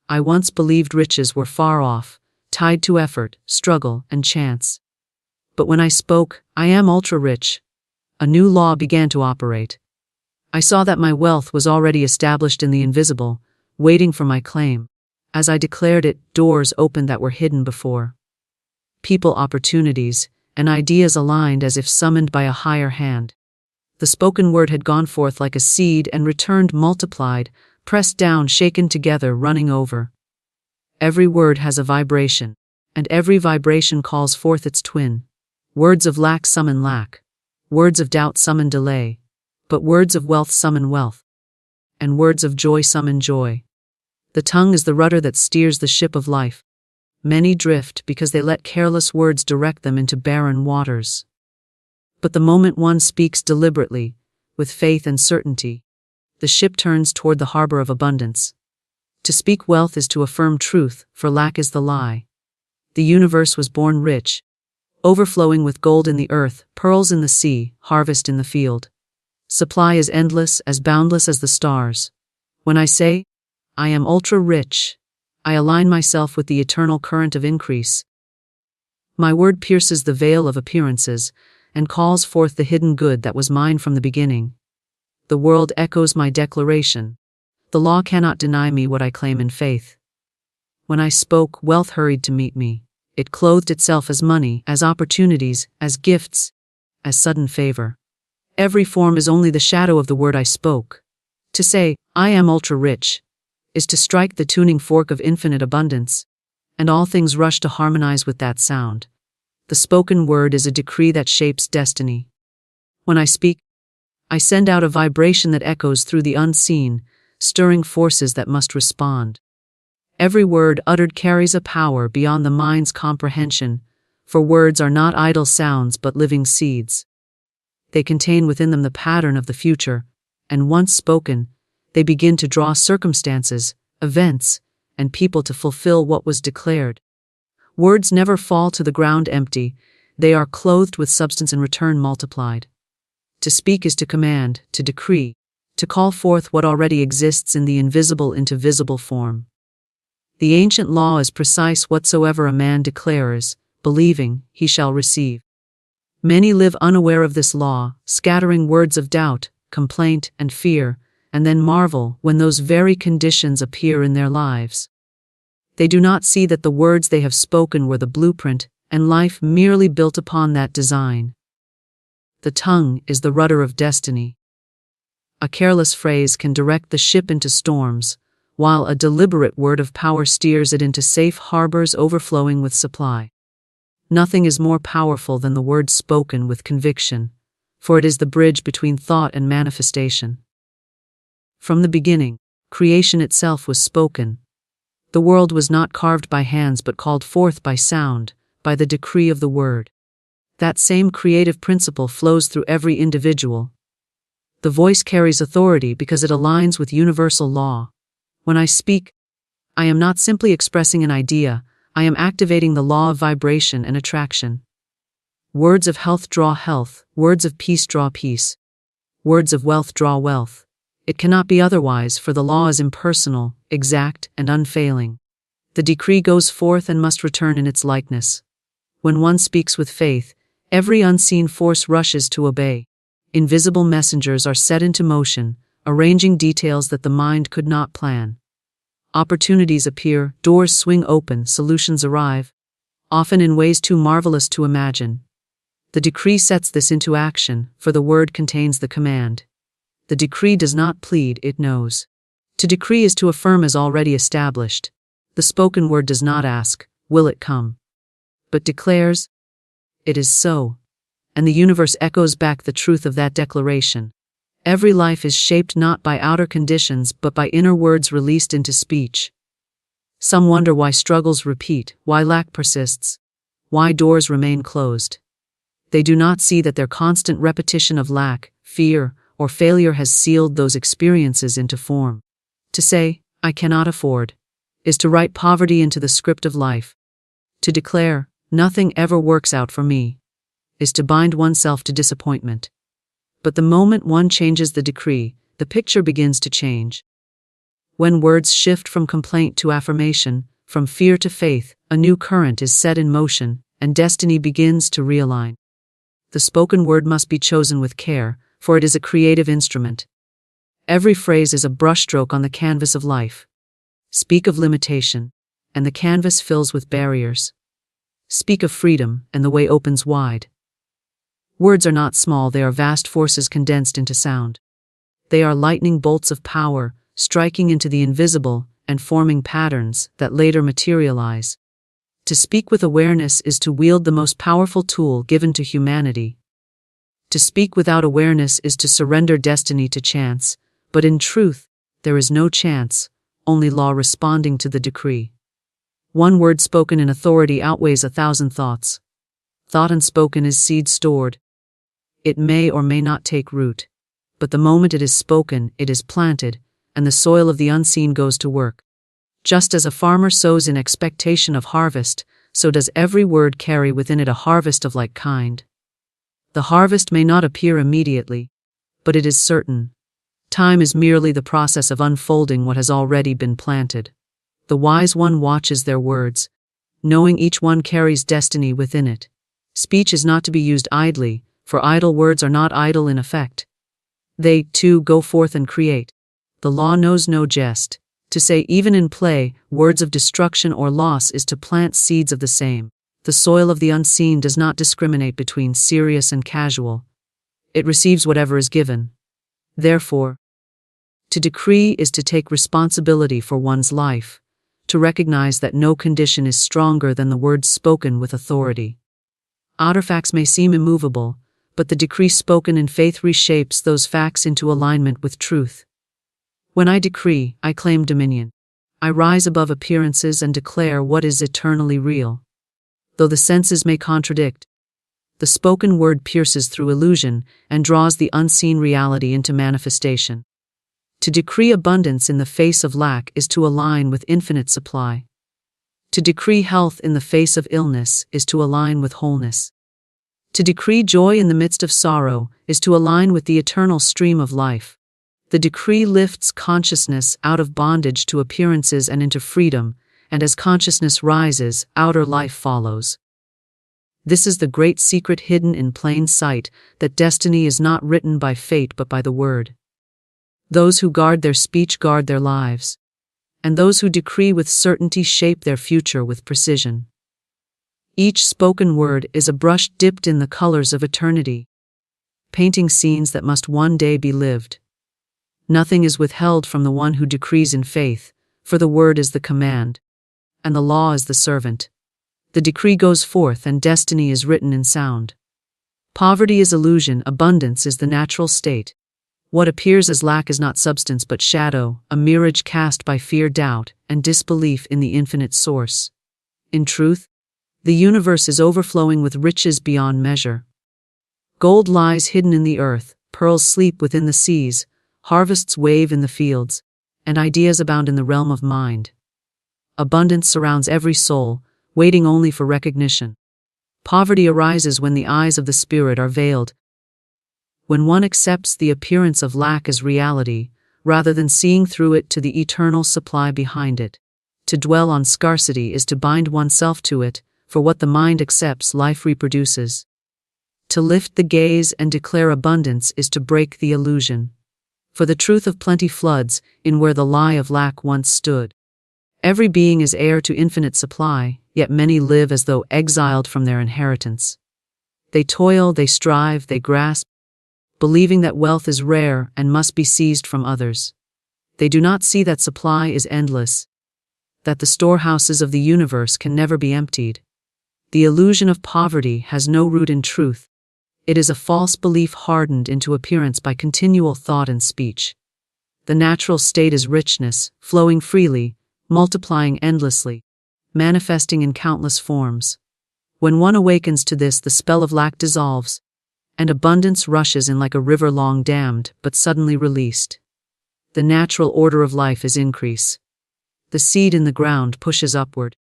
I once believed riches were far off, tied to effort, struggle, and chance. But when I spoke, I am ultra-rich, a new law began to operate. I saw that my wealth was already established in the invisible, waiting for my claim. As I declared it, doors opened that were hidden before. People, opportunities, and ideas aligned as if summoned by a higher hand. The spoken word had gone forth like a seed and returned multiplied, pressed down, shaken together, running over. Every word has a vibration, and every vibration calls forth its twin. Words of lack summon lack. Words of doubt summon delay. But words of wealth summon wealth. And words of joy summon joy. The tongue is the rudder that steers the ship of life. Many drift because they let careless words direct them into barren waters. But the moment one speaks deliberately, with faith and certainty, the ship turns toward the harbor of abundance. To speak wealth is to affirm truth, for lack is the lie. The universe was born rich, overflowing with gold in the earth, pearls in the sea, harvest in the field. Supply is endless, as boundless as the stars. When I say, I am ultra-rich, I align myself with the eternal current of increase. My word pierces the veil of appearances, and calls forth the hidden good that was mine from the beginning. The world echoes my declaration. The law cannot deny me what I claim in faith. When I spoke, wealth hurried to meet me. It clothed itself as money, as opportunities, as gifts, as sudden favor. Every form is only the shadow of the word I spoke. To say, I am ultra-rich, is to strike the tuning fork of infinite abundance, and all things rush to harmonize with that sound. The spoken word is a decree that shapes destiny. When I speak, I send out a vibration that echoes through the unseen, stirring forces that must respond. Every word uttered carries a power beyond the mind's comprehension, for words are not idle sounds but living seeds. They contain within them the pattern of the future, and once spoken, they begin to draw circumstances, events, and people to fulfill what was declared. Words never fall to the ground empty, they are clothed with substance and return multiplied. To speak is to command, to decree, to call forth what already exists in the invisible into visible form. The ancient law is precise: whatsoever a man declares, believing, he shall receive. Many live unaware of this law, scattering words of doubt, complaint, and fear, and then marvel when those very conditions appear in their lives. They do not see that the words they have spoken were the blueprint, and life merely built upon that design. The tongue is the rudder of destiny. A careless phrase can direct the ship into storms, while a deliberate word of power steers it into safe harbors overflowing with supply. Nothing is more powerful than the word spoken with conviction, for it is the bridge between thought and manifestation. From the beginning, creation itself was spoken. The world was not carved by hands but called forth by sound, by the decree of the word. That same creative principle flows through every individual. The voice carries authority because it aligns with universal law. When I speak, I am not simply expressing an idea, I am activating the law of vibration and attraction. Words of health draw health, words of peace draw peace. Words of wealth draw wealth. It cannot be otherwise, for the law is impersonal, exact, and unfailing. The decree goes forth and must return in its likeness. When one speaks with faith, every unseen force rushes to obey. Invisible messengers are set into motion, arranging details that the mind could not plan. Opportunities appear, doors swing open, solutions arrive, often in ways too marvelous to imagine. The decree sets this into action, for the word contains the command. The decree does not plead, it knows. To decree is to affirm as already established. The spoken word does not ask, will it come? But declares, it is so. And the universe echoes back the truth of that declaration. Every life is shaped not by outer conditions but by inner words released into speech. Some wonder why struggles repeat, why lack persists, why doors remain closed. They do not see that their constant repetition of lack, fear, or failure has sealed those experiences into form. To say, I cannot afford, is to write poverty into the script of life. To declare, nothing ever works out for me, is to bind oneself to disappointment. But the moment one changes the decree, the picture begins to change. When words shift from complaint to affirmation, from fear to faith, a new current is set in motion, and destiny begins to realign. The spoken word must be chosen with care, for it is a creative instrument. Every phrase is a brushstroke on the canvas of life. Speak of limitation, and the canvas fills with barriers. Speak of freedom, and the way opens wide. Words are not small, they are vast forces condensed into sound. They are lightning bolts of power, striking into the invisible and forming patterns that later materialize. To speak with awareness is to wield the most powerful tool given to humanity. To speak without awareness is to surrender destiny to chance, but in truth, there is no chance, only law responding to the decree. One word spoken in authority outweighs 1,000 thoughts. Thought unspoken is seed stored. It may or may not take root, but the moment it is spoken, it is planted, and the soil of the unseen goes to work. Just as a farmer sows in expectation of harvest, so does every word carry within it a harvest of like kind. The harvest may not appear immediately, but it is certain. Time is merely the process of unfolding what has already been planted. The wise one watches their words, knowing each one carries destiny within it. Speech is not to be used idly, for idle words are not idle in effect. They, too, go forth and create. The law knows no jest. To say even in play, words of destruction or loss is to plant seeds of the same. The soil of the unseen does not discriminate between serious and casual. It receives whatever is given. Therefore, to decree is to take responsibility for one's life, to recognize that no condition is stronger than the words spoken with authority. Outer facts may seem immovable, but the decree spoken in faith reshapes those facts into alignment with truth. When I decree, I claim dominion. I rise above appearances and declare what is eternally real. Though the senses may contradict, the spoken word pierces through illusion and draws the unseen reality into manifestation. To decree abundance in the face of lack is to align with infinite supply. To decree health in the face of illness is to align with wholeness. To decree joy in the midst of sorrow is to align with the eternal stream of life. The decree lifts consciousness out of bondage to appearances and into freedom, and as consciousness rises, outer life follows. This is the great secret hidden in plain sight, that destiny is not written by fate but by the word. Those who guard their speech guard their lives, and those who decree with certainty shape their future with precision. Each spoken word is a brush dipped in the colors of eternity, painting scenes that must one day be lived. Nothing is withheld from the one who decrees in faith, for the word is the command, and the law is the servant. The decree goes forth and destiny is written in sound. Poverty is illusion, abundance is the natural state. What appears as lack is not substance but shadow, a mirage cast by fear, doubt, and disbelief in the infinite source. In truth, the universe is overflowing with riches beyond measure. Gold lies hidden in the earth, pearls sleep within the seas, harvests wave in the fields, and ideas abound in the realm of mind. Abundance surrounds every soul, waiting only for recognition. Poverty arises when the eyes of the spirit are veiled. When one accepts the appearance of lack as reality, rather than seeing through it to the eternal supply behind it. To dwell on scarcity is to bind oneself to it, for what the mind accepts, life reproduces. To lift the gaze and declare abundance is to break the illusion. For the truth of plenty floods in where the lie of lack once stood. Every being is heir to infinite supply, yet many live as though exiled from their inheritance. They toil, they strive, they grasp, believing that wealth is rare and must be seized from others. They do not see that supply is endless, that the storehouses of the universe can never be emptied. The illusion of poverty has no root in truth. It is a false belief hardened into appearance by continual thought and speech. The natural state is richness, flowing freely, multiplying endlessly, manifesting in countless forms. When one awakens to this, the spell of lack dissolves, and abundance rushes in like a river long dammed, but suddenly released. The natural order of life is increase. The seed in the ground pushes upward.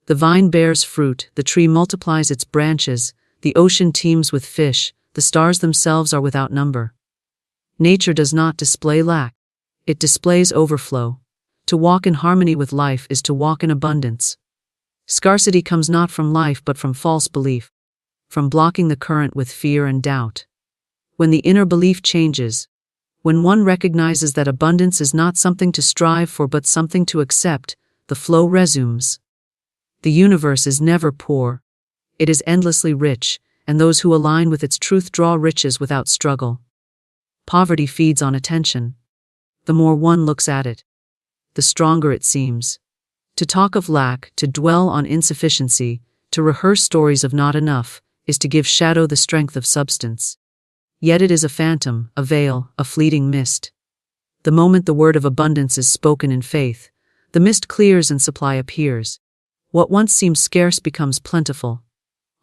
The vine bears fruit, the tree multiplies its branches, the ocean teems with fish, the stars themselves are without number. Nature does not display lack. It displays overflow. To walk in harmony with life is to walk in abundance. Scarcity comes not from life but from false belief, from blocking the current with fear and doubt. When the inner belief changes, when one recognizes that abundance is not something to strive for but something to accept, the flow resumes. The universe is never poor. It is endlessly rich, and those who align with its truth draw riches without struggle. Poverty feeds on attention. The more one looks at it, the stronger it seems. To talk of lack, to dwell on insufficiency, to rehearse stories of not enough, is to give shadow the strength of substance. Yet it is a phantom, a veil, a fleeting mist. The moment the word of abundance is spoken in faith, the mist clears and supply appears. What once seemed scarce becomes plentiful.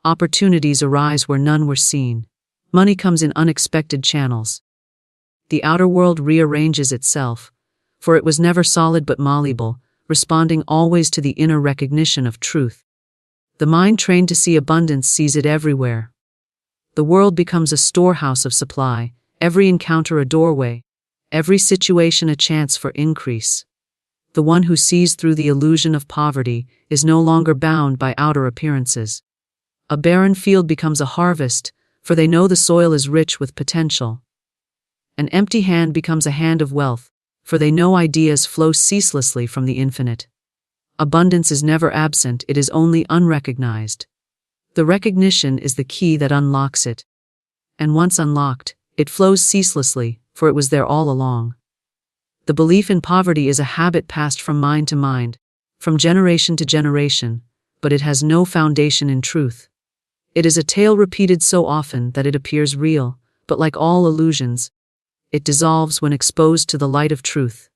Opportunities arise where none were seen. Money comes in unexpected channels. The outer world rearranges itself, for it was never solid but malleable, responding always to the inner recognition of truth. The mind trained to see abundance sees it everywhere. The world becomes a storehouse of supply, every encounter a doorway, every situation a chance for increase. The one who sees through the illusion of poverty is no longer bound by outer appearances. A barren field becomes a harvest, for they know the soil is rich with potential. An empty hand becomes a hand of wealth, for they know ideas flow ceaselessly from the infinite. Abundance is never absent, it is only unrecognized. The recognition is the key that unlocks it. And once unlocked, it flows ceaselessly, for it was there all along. The belief in poverty is a habit passed from mind to mind, from generation to generation, but it has no foundation in truth. It is a tale repeated so often that it appears real, but like all illusions, it dissolves when exposed to the light of truth.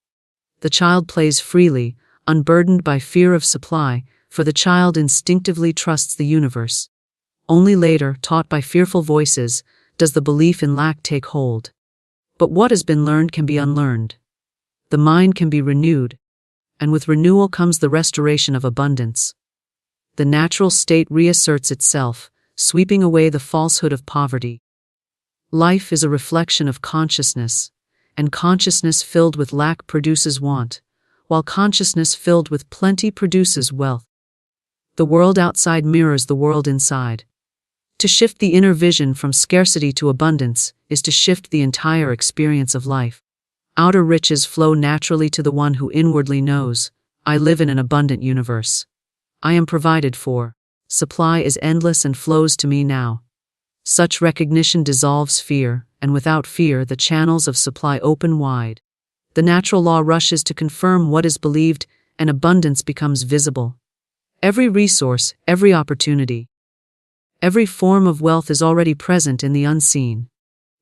The child plays freely, unburdened by fear of supply, for the child instinctively trusts the universe. Only later, taught by fearful voices, does the belief in lack take hold. But what has been learned can be unlearned. The mind can be renewed, and with renewal comes the restoration of abundance. The natural state reasserts itself, sweeping away the falsehood of poverty. Life is a reflection of consciousness, and consciousness filled with lack produces want, while consciousness filled with plenty produces wealth. The world outside mirrors the world inside. To shift the inner vision from scarcity to abundance is to shift the entire experience of life. Outer riches flow naturally to the one who inwardly knows, I live in an abundant universe. I am provided for. Supply is endless and flows to me now. Such recognition dissolves fear, and without fear the channels of supply open wide. The natural law rushes to confirm what is believed, and abundance becomes visible. Every resource, every opportunity, every form of wealth is already present in the unseen.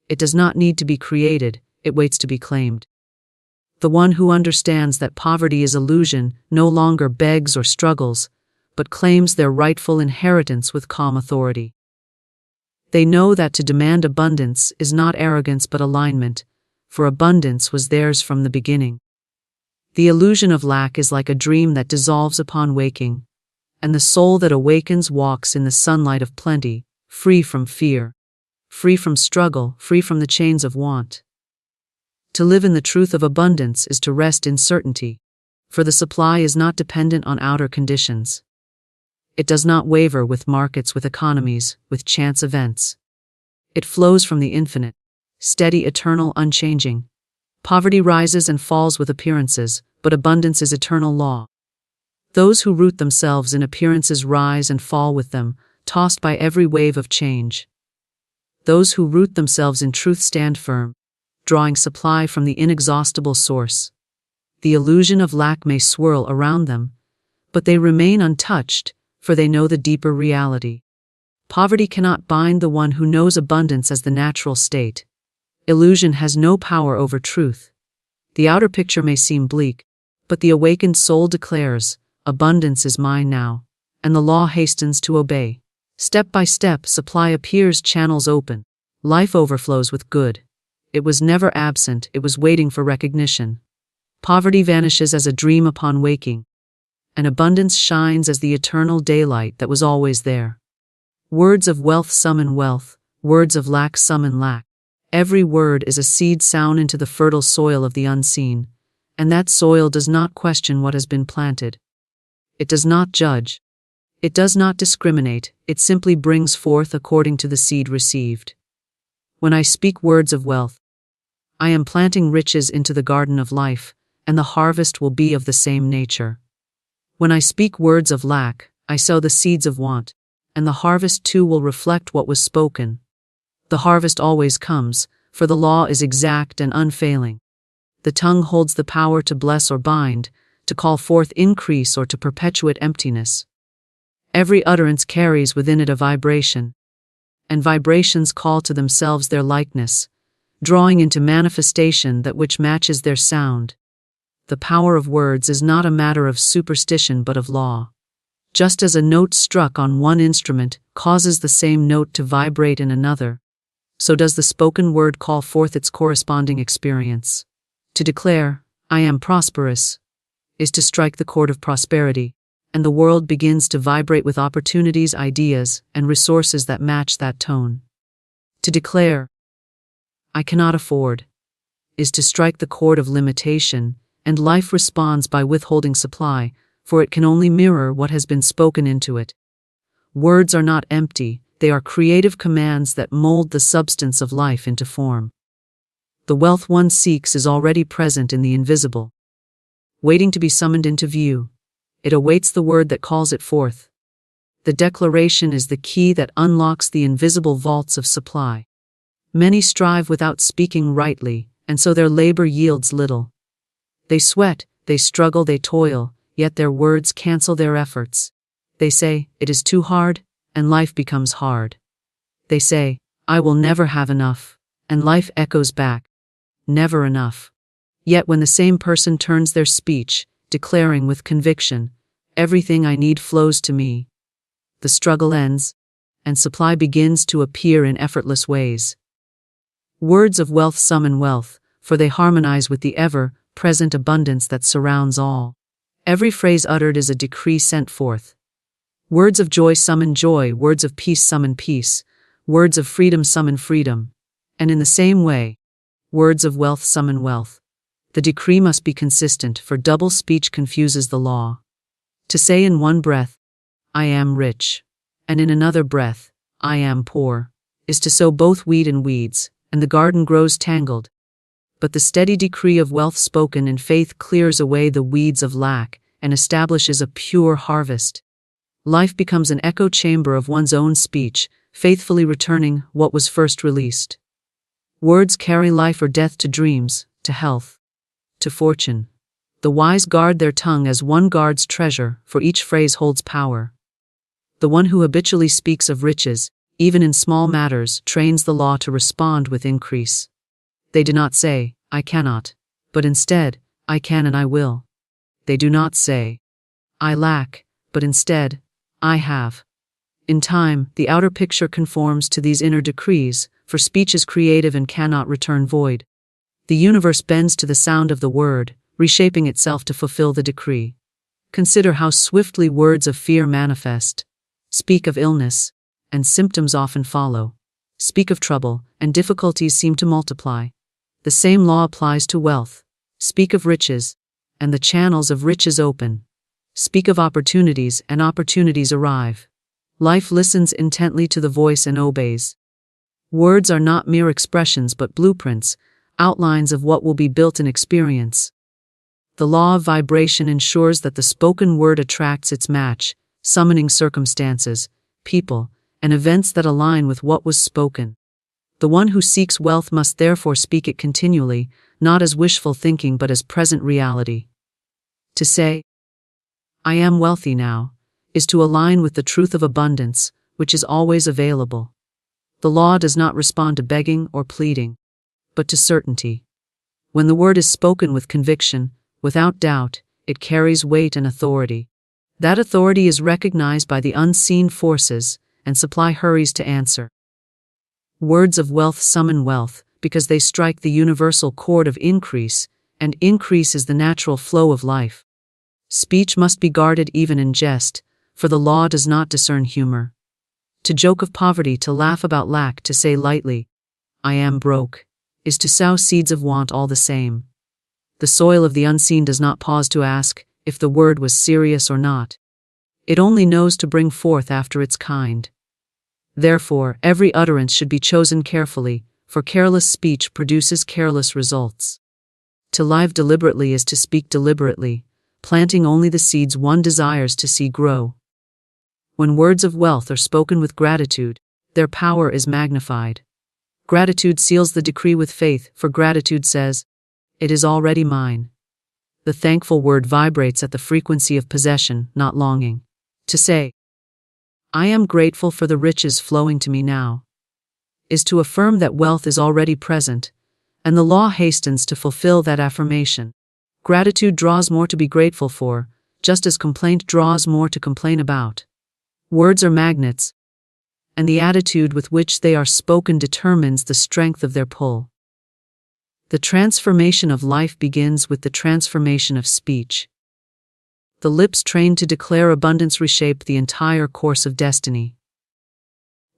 It does not need to be created, it waits to be claimed. The one who understands that poverty is illusion no longer begs or struggles, but claims their rightful inheritance with calm authority. They know that to demand abundance is not arrogance but alignment, for abundance was theirs from the beginning. The illusion of lack is like a dream that dissolves upon waking, and the soul that awakens walks in the sunlight of plenty, free from fear, free from struggle, free from the chains of want. To live in the truth of abundance is to rest in certainty, for the supply is not dependent on outer conditions. It does not waver with markets, with economies, with chance events. It flows from the infinite, steady, eternal, unchanging. Poverty rises and falls with appearances, but abundance is eternal law. Those who root themselves in appearances rise and fall with them, tossed by every wave of change. Those who root themselves in truth stand firm, drawing supply from the inexhaustible source. The illusion of lack may swirl around them, but they remain untouched, for they know the deeper reality. Poverty cannot bind the one who knows abundance as the natural state. Illusion has no power over truth. The outer picture may seem bleak, but the awakened soul declares, "Abundance is mine now," and the law hastens to obey. Step by step, supply appears, channels open. Life overflows with good. It was never absent, it was waiting for recognition. Poverty vanishes as a dream upon waking, and abundance shines as the eternal daylight that was always there. Words of wealth summon wealth, words of lack summon lack. Every word is a seed sown into the fertile soil of the unseen, and that soil does not question what has been planted. It does not judge. It does not discriminate, it simply brings forth according to the seed received. When I speak words of wealth, I am planting riches into the garden of life, and the harvest will be of the same nature. When I speak words of lack, I sow the seeds of want, and the harvest too will reflect what was spoken. The harvest always comes, for the law is exact and unfailing. The tongue holds the power to bless or bind, to call forth increase or to perpetuate emptiness. Every utterance carries within it a vibration, and vibrations call to themselves their likeness, drawing into manifestation that which matches their sound. The power of words is not a matter of superstition but of law. Just as a note struck on one instrument causes the same note to vibrate in another, so does the spoken word call forth its corresponding experience. To declare, "I am prosperous," is to strike the chord of prosperity, and the world begins to vibrate with opportunities, ideas, and resources that match that tone. To declare, "I cannot afford," is to strike the chord of limitation, and life responds by withholding supply, for it can only mirror what has been spoken into it. Words are not empty, they are creative commands that mold the substance of life into form. The wealth one seeks is already present in the invisible, waiting to be summoned into view. It awaits the word that calls it forth. The declaration is the key that unlocks the invisible vaults of supply. Many strive without speaking rightly, and so their labor yields little. They sweat, they struggle, they toil, yet their words cancel their efforts. They say, "It is too hard," and life becomes hard. They say, "I will never have enough," and life echoes back, "Never enough." Yet when the same person turns their speech, declaring with conviction, "Everything I need flows to me," the struggle ends, and supply begins to appear in effortless ways. Words of wealth summon wealth, for they harmonize with the ever-present abundance that surrounds all. Every phrase uttered is a decree sent forth. Words of joy summon joy, words of peace summon peace, words of freedom summon freedom. And in the same way, words of wealth summon wealth. The decree must be consistent, for double speech confuses the law. To say in one breath, "I am rich," and in another breath, "I am poor," is to sow both weed and weeds, and the garden grows tangled. But the steady decree of wealth spoken in faith clears away the weeds of lack and establishes a pure harvest. Life becomes an echo chamber of one's own speech, faithfully returning what was first released. Words carry life or death to dreams, to health, to fortune. The wise guard their tongue as one guards treasure, for each phrase holds power. The one who habitually speaks of riches, even in small matters, trains the law to respond with increase. They do not say, I cannot, but instead, I can and I will. They do not say, I lack, but instead, I have. In time, the outer picture conforms to these inner decrees, for speech is creative and cannot return void. The universe bends to the sound of the word, reshaping itself to fulfill the decree. Consider how swiftly words of fear manifest. Speak of illness, and symptoms often follow. Speak of trouble, and difficulties seem to multiply. The same law applies to wealth. Speak of riches, and the channels of riches open. Speak of opportunities, and opportunities arrive. Life listens intently to the voice and obeys. Words are not mere expressions but blueprints, outlines of what will be built in experience. The law of vibration ensures that the spoken word attracts its match, summoning circumstances, people, and events that align with what was spoken. The one who seeks wealth must therefore speak it continually, not as wishful thinking but as present reality. To say, I am wealthy now, is to align with the truth of abundance, which is always available. The law does not respond to begging or pleading, but to certainty. When the word is spoken with conviction, without doubt, it carries weight and authority. That authority is recognized by the unseen forces, and supply hurries to answer. Words of wealth summon wealth, because they strike the universal chord of increase, and increase is the natural flow of life. Speech must be guarded even in jest, for the law does not discern humor. To joke of poverty, to laugh about lack, to say lightly, I am broke, is to sow seeds of want all the same. The soil of the unseen does not pause to ask if the word was serious or not. It only knows to bring forth after its kind. Therefore, every utterance should be chosen carefully, for careless speech produces careless results. To live deliberately is to speak deliberately, planting only the seeds one desires to see grow. When words of wealth are spoken with gratitude, their power is magnified. Gratitude seals the decree with faith, for gratitude says, it is already mine. The thankful word vibrates at the frequency of possession, not longing. To say, I am grateful for the riches flowing to me now, is to affirm that wealth is already present, and the law hastens to fulfill that affirmation. Gratitude draws more to be grateful for, just as complaint draws more to complain about. Words are magnets, and the attitude with which they are spoken determines the strength of their pull. The transformation of life begins with the transformation of speech. The lips trained to declare abundance reshape the entire course of destiny.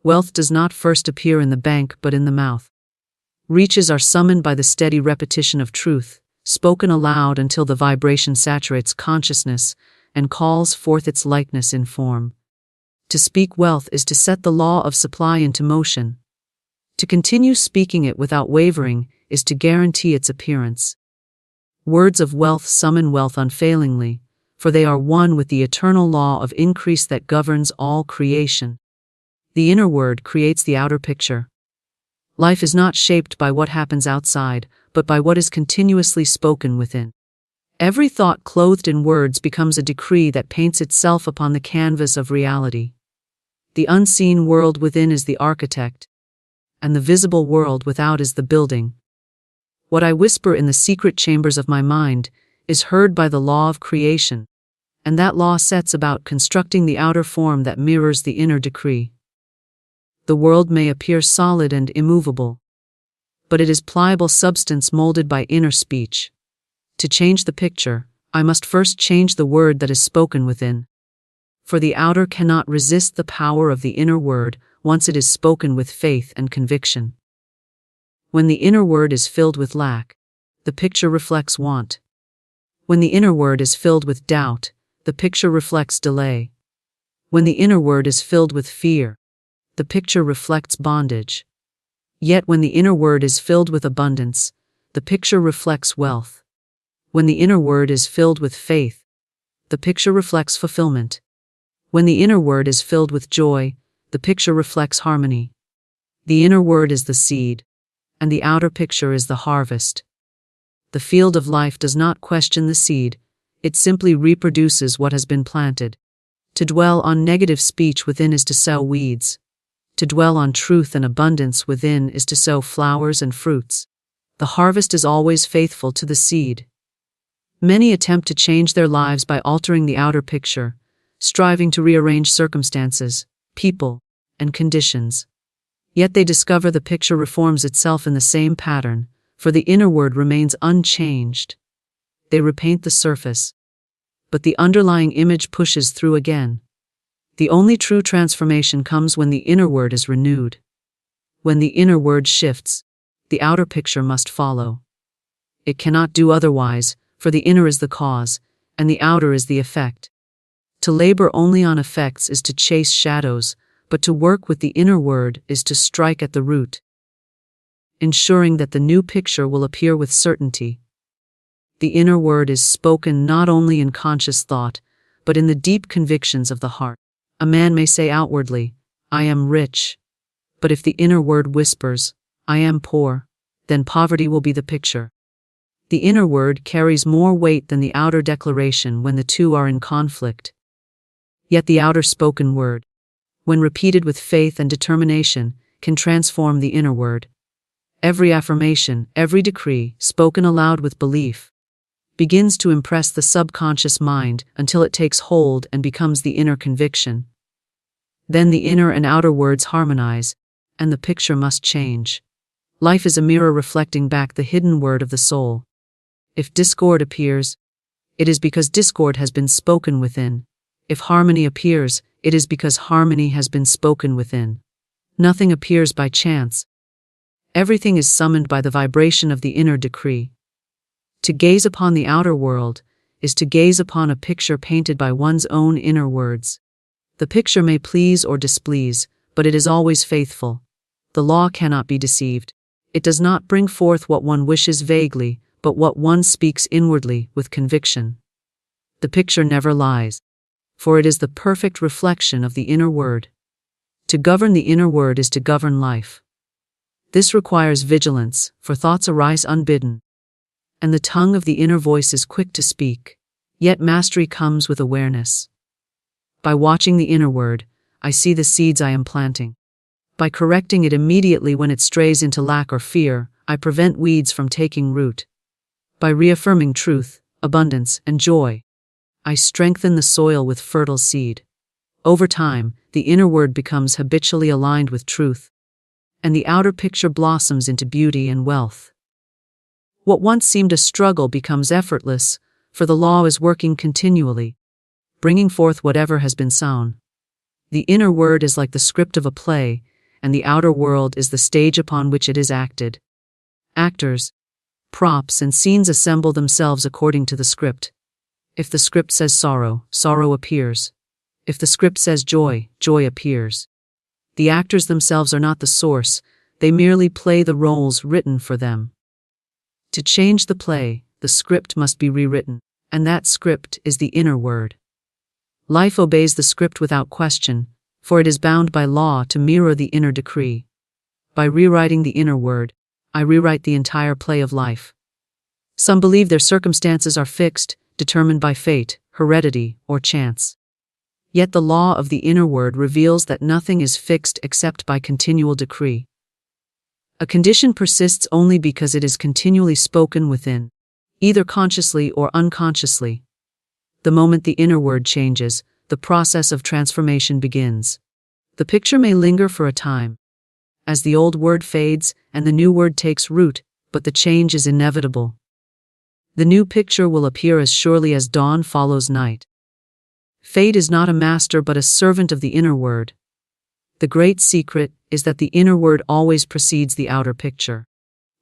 Wealth does not first appear in the bank but in the mouth. Riches are summoned by the steady repetition of truth, spoken aloud until the vibration saturates consciousness and calls forth its likeness in form. To speak wealth is to set the law of supply into motion. To continue speaking it without wavering is to guarantee its appearance. Words of wealth summon wealth unfailingly, for they are one with the eternal law of increase that governs all creation. The inner word creates the outer picture. Life is not shaped by what happens outside, but by what is continuously spoken within. Every thought clothed in words becomes a decree that paints itself upon the canvas of reality. The unseen world within is the architect, and the visible world without is the building. What I whisper in the secret chambers of my mind is heard by the law of creation, and that law sets about constructing the outer form that mirrors the inner decree. The world may appear solid and immovable, but it is pliable substance molded by inner speech. To change the picture, I must first change the word that is spoken within. For the outer cannot resist the power of the inner word once it is spoken with faith and conviction. When the inner word is filled with lack, the picture reflects want. When the inner word is filled with doubt, the picture reflects delay. When the inner word is filled with fear, the picture reflects bondage. Yet when the inner word is filled with abundance, the picture reflects wealth. When the inner word is filled with faith, the picture reflects fulfillment. When the inner word is filled with joy, the picture reflects harmony. The inner word is the seed, and the outer picture is the harvest. The field of life does not question the seed, it simply reproduces what has been planted. To dwell on negative speech within is to sow weeds. To dwell on truth and abundance within is to sow flowers and fruits. The harvest is always faithful to the seed. Many attempt to change their lives by altering the outer picture, striving to rearrange circumstances, people, and conditions. Yet they discover the picture reforms itself in the same pattern, for the inner word remains unchanged. They repaint the surface, but the underlying image pushes through again. The only true transformation comes when the inner word is renewed. When the inner word shifts, the outer picture must follow. It cannot do otherwise, for the inner is the cause, and the outer is the effect. To labor only on effects is to chase shadows, but to work with the inner word is to strike at the root, ensuring that the new picture will appear with certainty. The inner word is spoken not only in conscious thought, but in the deep convictions of the heart. A man may say outwardly, "I am rich," but if the inner word whispers, "I am poor," then poverty will be the picture. The inner word carries more weight than the outer declaration when the two are in conflict. Yet the outer spoken word, when repeated with faith and determination, can transform the inner word. Every affirmation, every decree, spoken aloud with belief, begins to impress the subconscious mind until it takes hold and becomes the inner conviction. Then the inner and outer words harmonize, and the picture must change. Life is a mirror reflecting back the hidden word of the soul. If discord appears, it is because discord has been spoken within. If harmony appears, it is because harmony has been spoken within. Nothing appears by chance. Everything is summoned by the vibration of the inner decree. To gaze upon the outer world is to gaze upon a picture painted by one's own inner words. The picture may please or displease, but it is always faithful. The law cannot be deceived. It does not bring forth what one wishes vaguely, but what one speaks inwardly with conviction. The picture never lies, for it is the perfect reflection of the inner word. To govern the inner word is to govern life. This requires vigilance, for thoughts arise unbidden, and the tongue of the inner voice is quick to speak. Yet mastery comes with awareness. By watching the inner word, I see the seeds I am planting. By correcting it immediately when it strays into lack or fear, I prevent weeds from taking root. By reaffirming truth, abundance, and joy, I strengthen the soil with fertile seed. Over time, the inner word becomes habitually aligned with truth, and the outer picture blossoms into beauty and wealth. What once seemed a struggle becomes effortless, for the law is working continually, bringing forth whatever has been sown. The inner word is like the script of a play, and the outer world is the stage upon which it is acted. Actors, props, and scenes assemble themselves according to the script. If the script says sorrow, sorrow appears. If the script says joy, joy appears. The actors themselves are not the source, they merely play the roles written for them. To change the play, the script must be rewritten, and that script is the inner word. Life obeys the script without question, for it is bound by law to mirror the inner decree. By rewriting the inner word, I rewrite the entire play of life. Some believe their circumstances are fixed, determined by fate, heredity, or chance. Yet the law of the inner word reveals that nothing is fixed except by continual decree. A condition persists only because it is continually spoken within, either consciously or unconsciously. The moment the inner word changes, the process of transformation begins. The picture may linger for a time, as the old word fades and the new word takes root, but the change is inevitable. The new picture will appear as surely as dawn follows night. Fate is not a master but a servant of the inner word. The great secret is that the inner word always precedes the outer picture.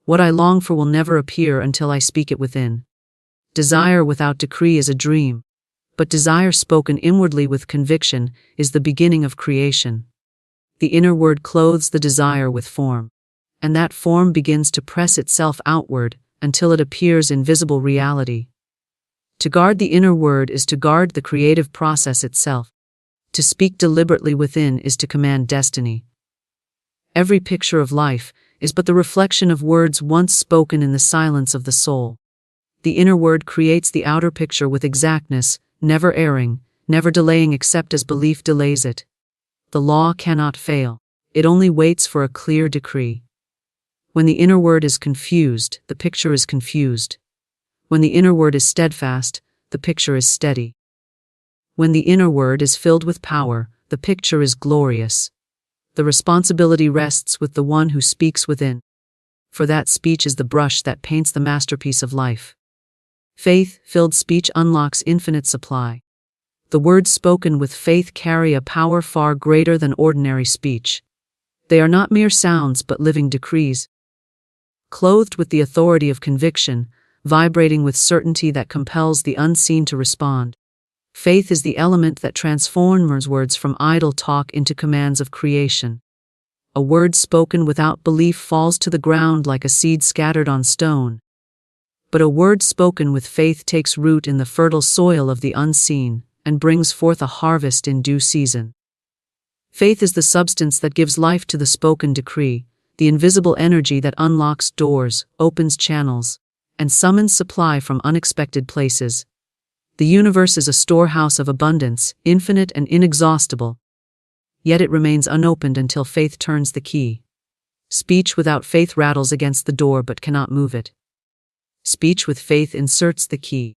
What I long for will never appear until I speak it within. Desire without decree is a dream, but desire spoken inwardly with conviction is the beginning of creation. The inner word clothes the desire with form, and that form begins to press itself outward until it appears in visible reality. To guard the inner word is to guard the creative process itself. To speak deliberately within is to command destiny. Every picture of life is but the reflection of words once spoken in the silence of the soul. The inner word creates the outer picture with exactness, never erring, never delaying except as belief delays it. The law cannot fail. It only waits for a clear decree. When the inner word is confused, the picture is confused. When the inner word is steadfast, the picture is steady. When the inner word is filled with power, the picture is glorious. The responsibility rests with the one who speaks within. For that speech is the brush that paints the masterpiece of life. Faith-filled speech unlocks infinite supply. The words spoken with faith carry a power far greater than ordinary speech. They are not mere sounds but living decrees. Clothed with the authority of conviction, vibrating with certainty that compels the unseen to respond. Faith is the element that transforms words from idle talk into commands of creation. A word spoken without belief falls to the ground like a seed scattered on stone. But a word spoken with faith takes root in the fertile soil of the unseen and brings forth a harvest in due season. Faith is the substance that gives life to the spoken decree, the invisible energy that unlocks doors, opens channels, and summons supply from unexpected places. The universe is a storehouse of abundance, infinite and inexhaustible. Yet it remains unopened until faith turns the key. Speech without faith rattles against the door but cannot move it. Speech with faith inserts the key,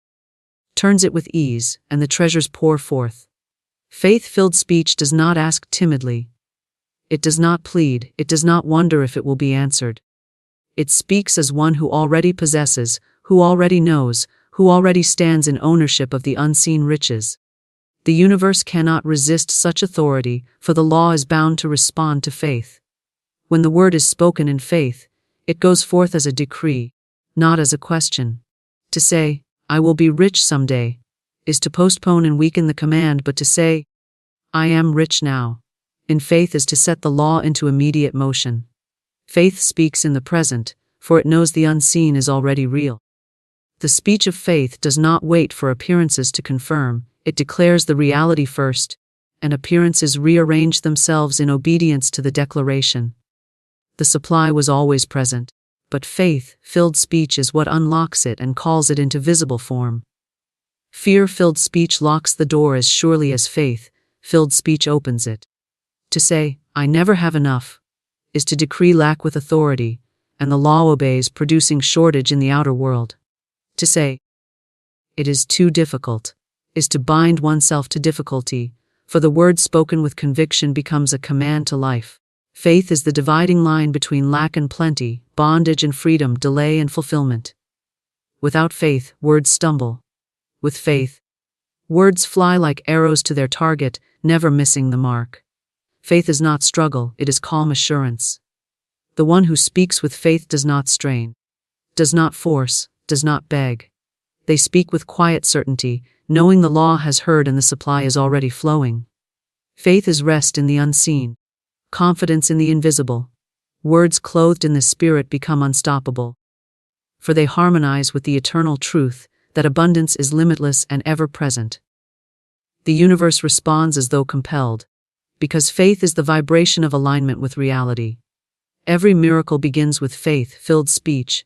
turns it with ease, and the treasures pour forth. Faith-filled speech does not ask timidly. It does not plead, it does not wonder if it will be answered. It speaks as one who already possesses, who already knows, who already stands in ownership of the unseen riches. The universe cannot resist such authority, for the law is bound to respond to faith. When the word is spoken in faith, it goes forth as a decree, not as a question. To say, "I will be rich someday," is to postpone and weaken the command, but to say, "I am rich now," in faith is to set the law into immediate motion. Faith speaks in the present, for it knows the unseen is already real. The speech of faith does not wait for appearances to confirm, it declares the reality first, and appearances rearrange themselves in obedience to the declaration. The supply was always present, but faith-filled speech is what unlocks it and calls it into visible form. Fear-filled speech locks the door as surely as faith-filled speech opens it. To say, "I never have enough," is to decree lack with authority, and the law obeys, producing shortage in the outer world. To say, "It is too difficult," is to bind oneself to difficulty, for the word spoken with conviction becomes a command to life. Faith is the dividing line between lack and plenty, bondage and freedom, delay and fulfillment. Without faith, words stumble. With faith, words fly like arrows to their target, never missing the mark. Faith is not struggle, it is calm assurance. The one who speaks with faith does not strain, does not force, does not beg. They speak with quiet certainty, knowing the law has heard and the supply is already flowing. Faith is rest in the unseen, confidence in the invisible. Words clothed in the Spirit become unstoppable, for they harmonize with the eternal truth that abundance is limitless and ever-present. The universe responds as though compelled, because faith is the vibration of alignment with reality. Every miracle begins with faith-filled speech.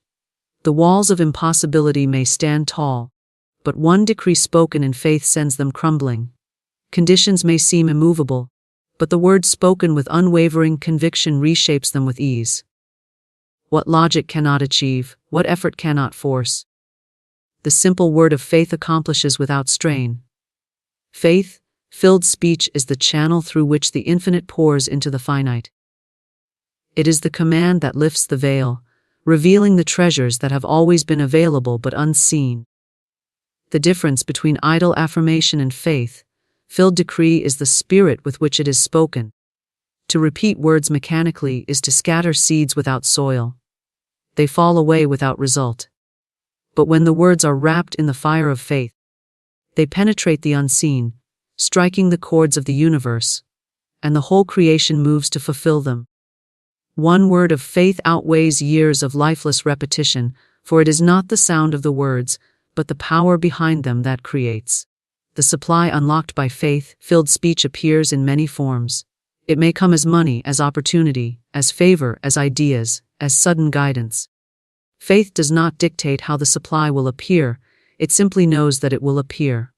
The walls of impossibility may stand tall, but one decree spoken in faith sends them crumbling. Conditions may seem immovable, but the word spoken with unwavering conviction reshapes them with ease. What logic cannot achieve, what effort cannot force, the simple word of faith accomplishes without strain. Faith-filled speech is the channel through which the infinite pours into the finite. It is the command that lifts the veil, revealing the treasures that have always been available but unseen. The difference between idle affirmation and faith-filled decree is the spirit with which it is spoken. To repeat words mechanically is to scatter seeds without soil. They fall away without result. But when the words are wrapped in the fire of faith, they penetrate the unseen, striking the chords of the universe, and the whole creation moves to fulfill them. One word of faith outweighs years of lifeless repetition, for it is not the sound of the words, but the power behind them that creates. The supply unlocked by faith-filled speech appears in many forms. It may come as money, as opportunity, as favor, as ideas, as sudden guidance. Faith does not dictate how the supply will appear, it simply knows that it will appear.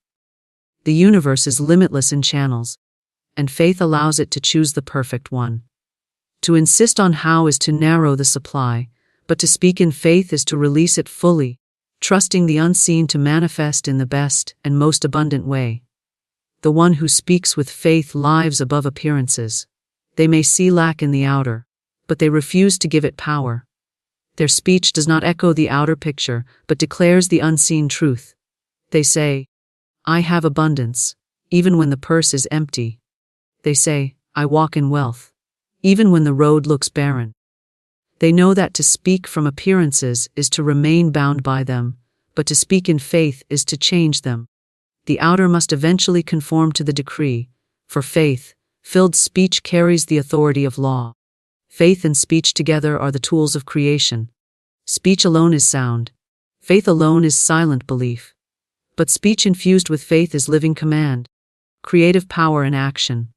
The universe is limitless in channels, and faith allows it to choose the perfect one. To insist on how is to narrow the supply, But to speak in faith is to release it fully, trusting the unseen to manifest in the best and most abundant way. The one who speaks with faith lives above appearances. They may see lack in the outer, but they refuse to give it power. Their speech does not echo the outer picture, but declares the unseen truth. They say, I have abundance, even when the purse is empty. They say, I walk in wealth, even when the road looks barren. They know that to speak from appearances is to remain bound by them, but to speak in faith is to change them. The outer must eventually conform to the decree, for faith-filled speech carries the authority of law. Faith and speech together are the tools of creation. Speech alone is sound. Faith alone is silent belief. But speech infused with faith is living command, creative power in action.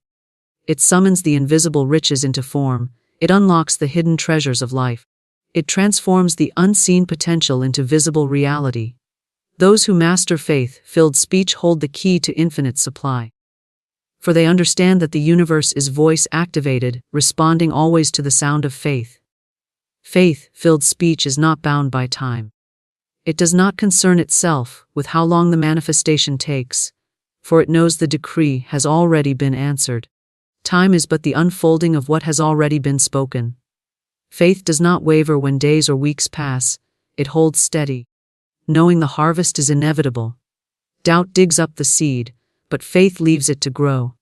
It summons the invisible riches into form. It unlocks the hidden treasures of life. It transforms the unseen potential into visible reality. Those who master faith-filled speech hold the key to infinite supply. For they understand that the universe is voice-activated, responding always to the sound of faith. Faith-filled speech is not bound by time. It does not concern itself with how long the manifestation takes, for it knows the decree has already been answered. Time is but the unfolding of what has already been spoken. Faith does not waver when days or weeks pass, it holds steady, knowing the harvest is inevitable. Doubt digs up the seed, but faith leaves it to grow.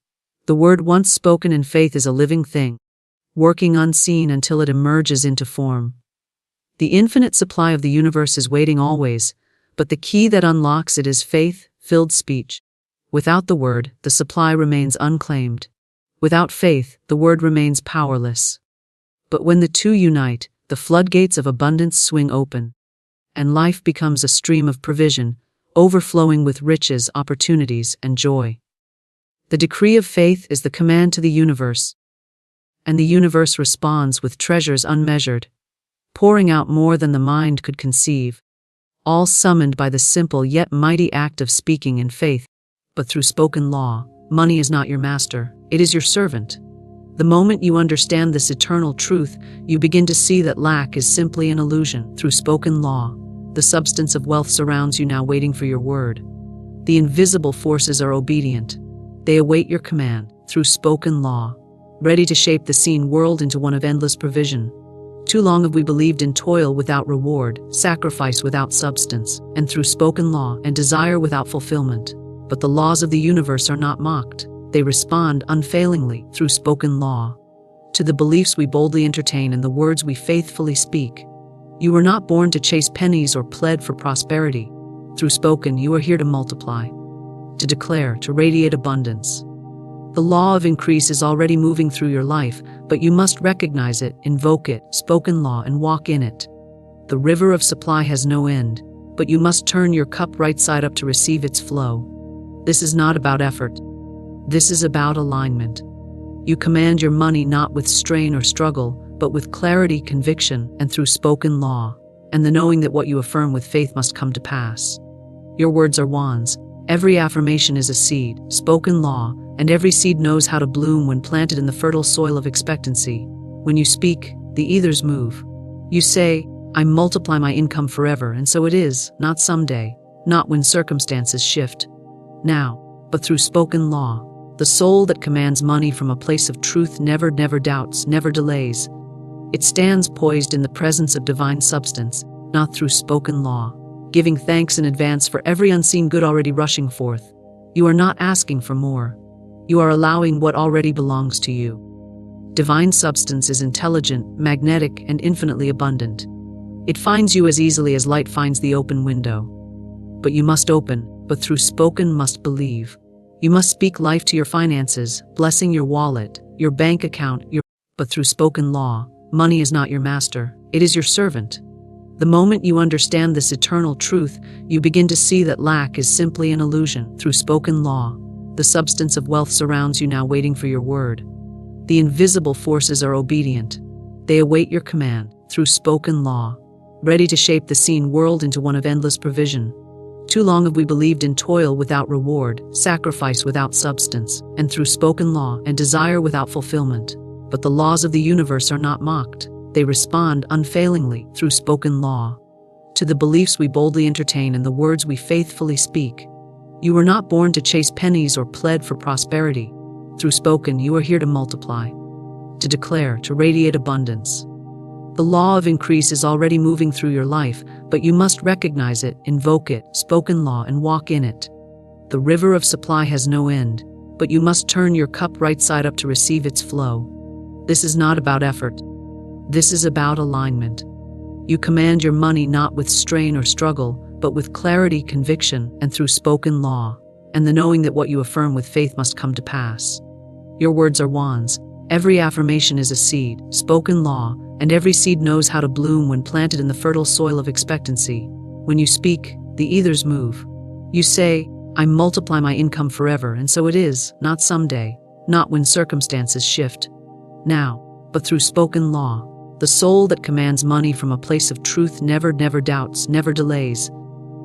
The word once spoken in faith is a living thing, working unseen until it emerges into form. The infinite supply of the universe is waiting always, but the key that unlocks it is faith-filled speech. Without the word, the supply remains unclaimed. Without faith, the word remains powerless. But when the two unite, the floodgates of abundance swing open, and life becomes a stream of provision, overflowing with riches, opportunities, and joy. The decree of faith is the command to the universe, and the universe responds with treasures unmeasured, pouring out more than the mind could conceive, all summoned by the simple yet mighty act of speaking in faith. But through spoken law, money is not your master, it is your servant. The moment you understand this eternal truth, you begin to see that lack is simply an illusion. Through spoken law, the substance of wealth surrounds you now, waiting for your word. The invisible forces are obedient. They await your command. Through spoken law, ready to shape the seen world into one of endless provision. Too long have we believed in toil without reward, sacrifice without substance, and through spoken law and desire without fulfillment. But the laws of the universe are not mocked. They respond unfailingly through spoken law to the beliefs we boldly entertain and the words we faithfully speak. You were not born to chase pennies or pled for prosperity. Through spoken, you are here to multiply, to declare, to radiate abundance. The law of increase is already moving through your life, but you must recognize it, invoke it, spoken law, and walk in it. The river of supply has no end, but you must turn your cup right side up to receive its flow. This is not about effort. This is about alignment. You command your money not with strain or struggle, but with clarity, conviction, and through spoken law, and the knowing that what you affirm with faith must come to pass. Your words are wands. Every affirmation is a seed, spoken law, and every seed knows how to bloom when planted in the fertile soil of expectancy. When you speak, the ethers move. You say, I multiply my income forever, and so it is, not someday, not when circumstances shift. Now, but through spoken law, the soul that commands money from a place of truth never doubts, never delays. It stands poised in the presence of divine substance, not through spoken law, giving thanks in advance for every unseen good already rushing forth. You are not asking for more. You are allowing what already belongs to you. Divine substance is intelligent, magnetic, and infinitely abundant. It finds you as easily as light finds the open window. But you must open, but through spoken must believe. You must speak life to your finances, blessing your wallet, your bank account, but through spoken law, money is not your master, it is your servant. The moment you understand this eternal truth, you begin to see that lack is simply an illusion. Through spoken law, the substance of wealth surrounds you now, waiting for your word. The invisible forces are obedient. They await your command. Through spoken law, ready to shape the seen world into one of endless provision. Too long have we believed in toil without reward, sacrifice without substance, and through spoken law and desire without fulfillment. But the laws of the universe are not mocked. They respond unfailingly through spoken law to the beliefs we boldly entertain and the words we faithfully speak. You were not born to chase pennies or pled for prosperity. Through spoken, you are here to multiply, to declare, to radiate abundance. The law of increase is already moving through your life, but you must recognize it, invoke it, spoken law, and walk in it. The river of supply has no end, but you must turn your cup right side up to receive its flow. This is not about effort. This is about alignment. You command your money not with strain or struggle, but with clarity, conviction, and through spoken law, and the knowing that what you affirm with faith must come to pass. Your words are wands. Every affirmation is a seed, spoken law, and every seed knows how to bloom when planted in the fertile soil of expectancy. When you speak, the ethers move. You say, I multiply my income forever, and so it is, not someday, not when circumstances shift. Now, but through spoken law. The soul that commands money from a place of truth never doubts, never delays.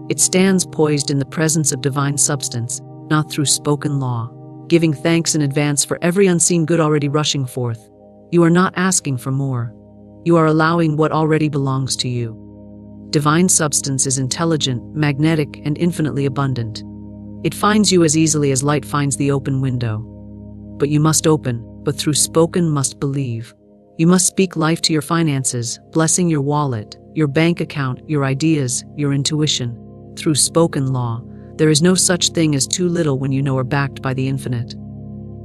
It stands poised in the presence of divine substance, not through spoken law, giving thanks in advance for every unseen good already rushing forth. You are not asking for more. You are allowing what already belongs to you. Divine substance is intelligent, magnetic, and infinitely abundant. It finds you as easily as light finds the open window. But you must open, but through spoken must believe. You must speak life to your finances, blessing your wallet, your bank account, your ideas, your intuition. Through spoken law, there is no such thing as too little when you know are backed by the infinite.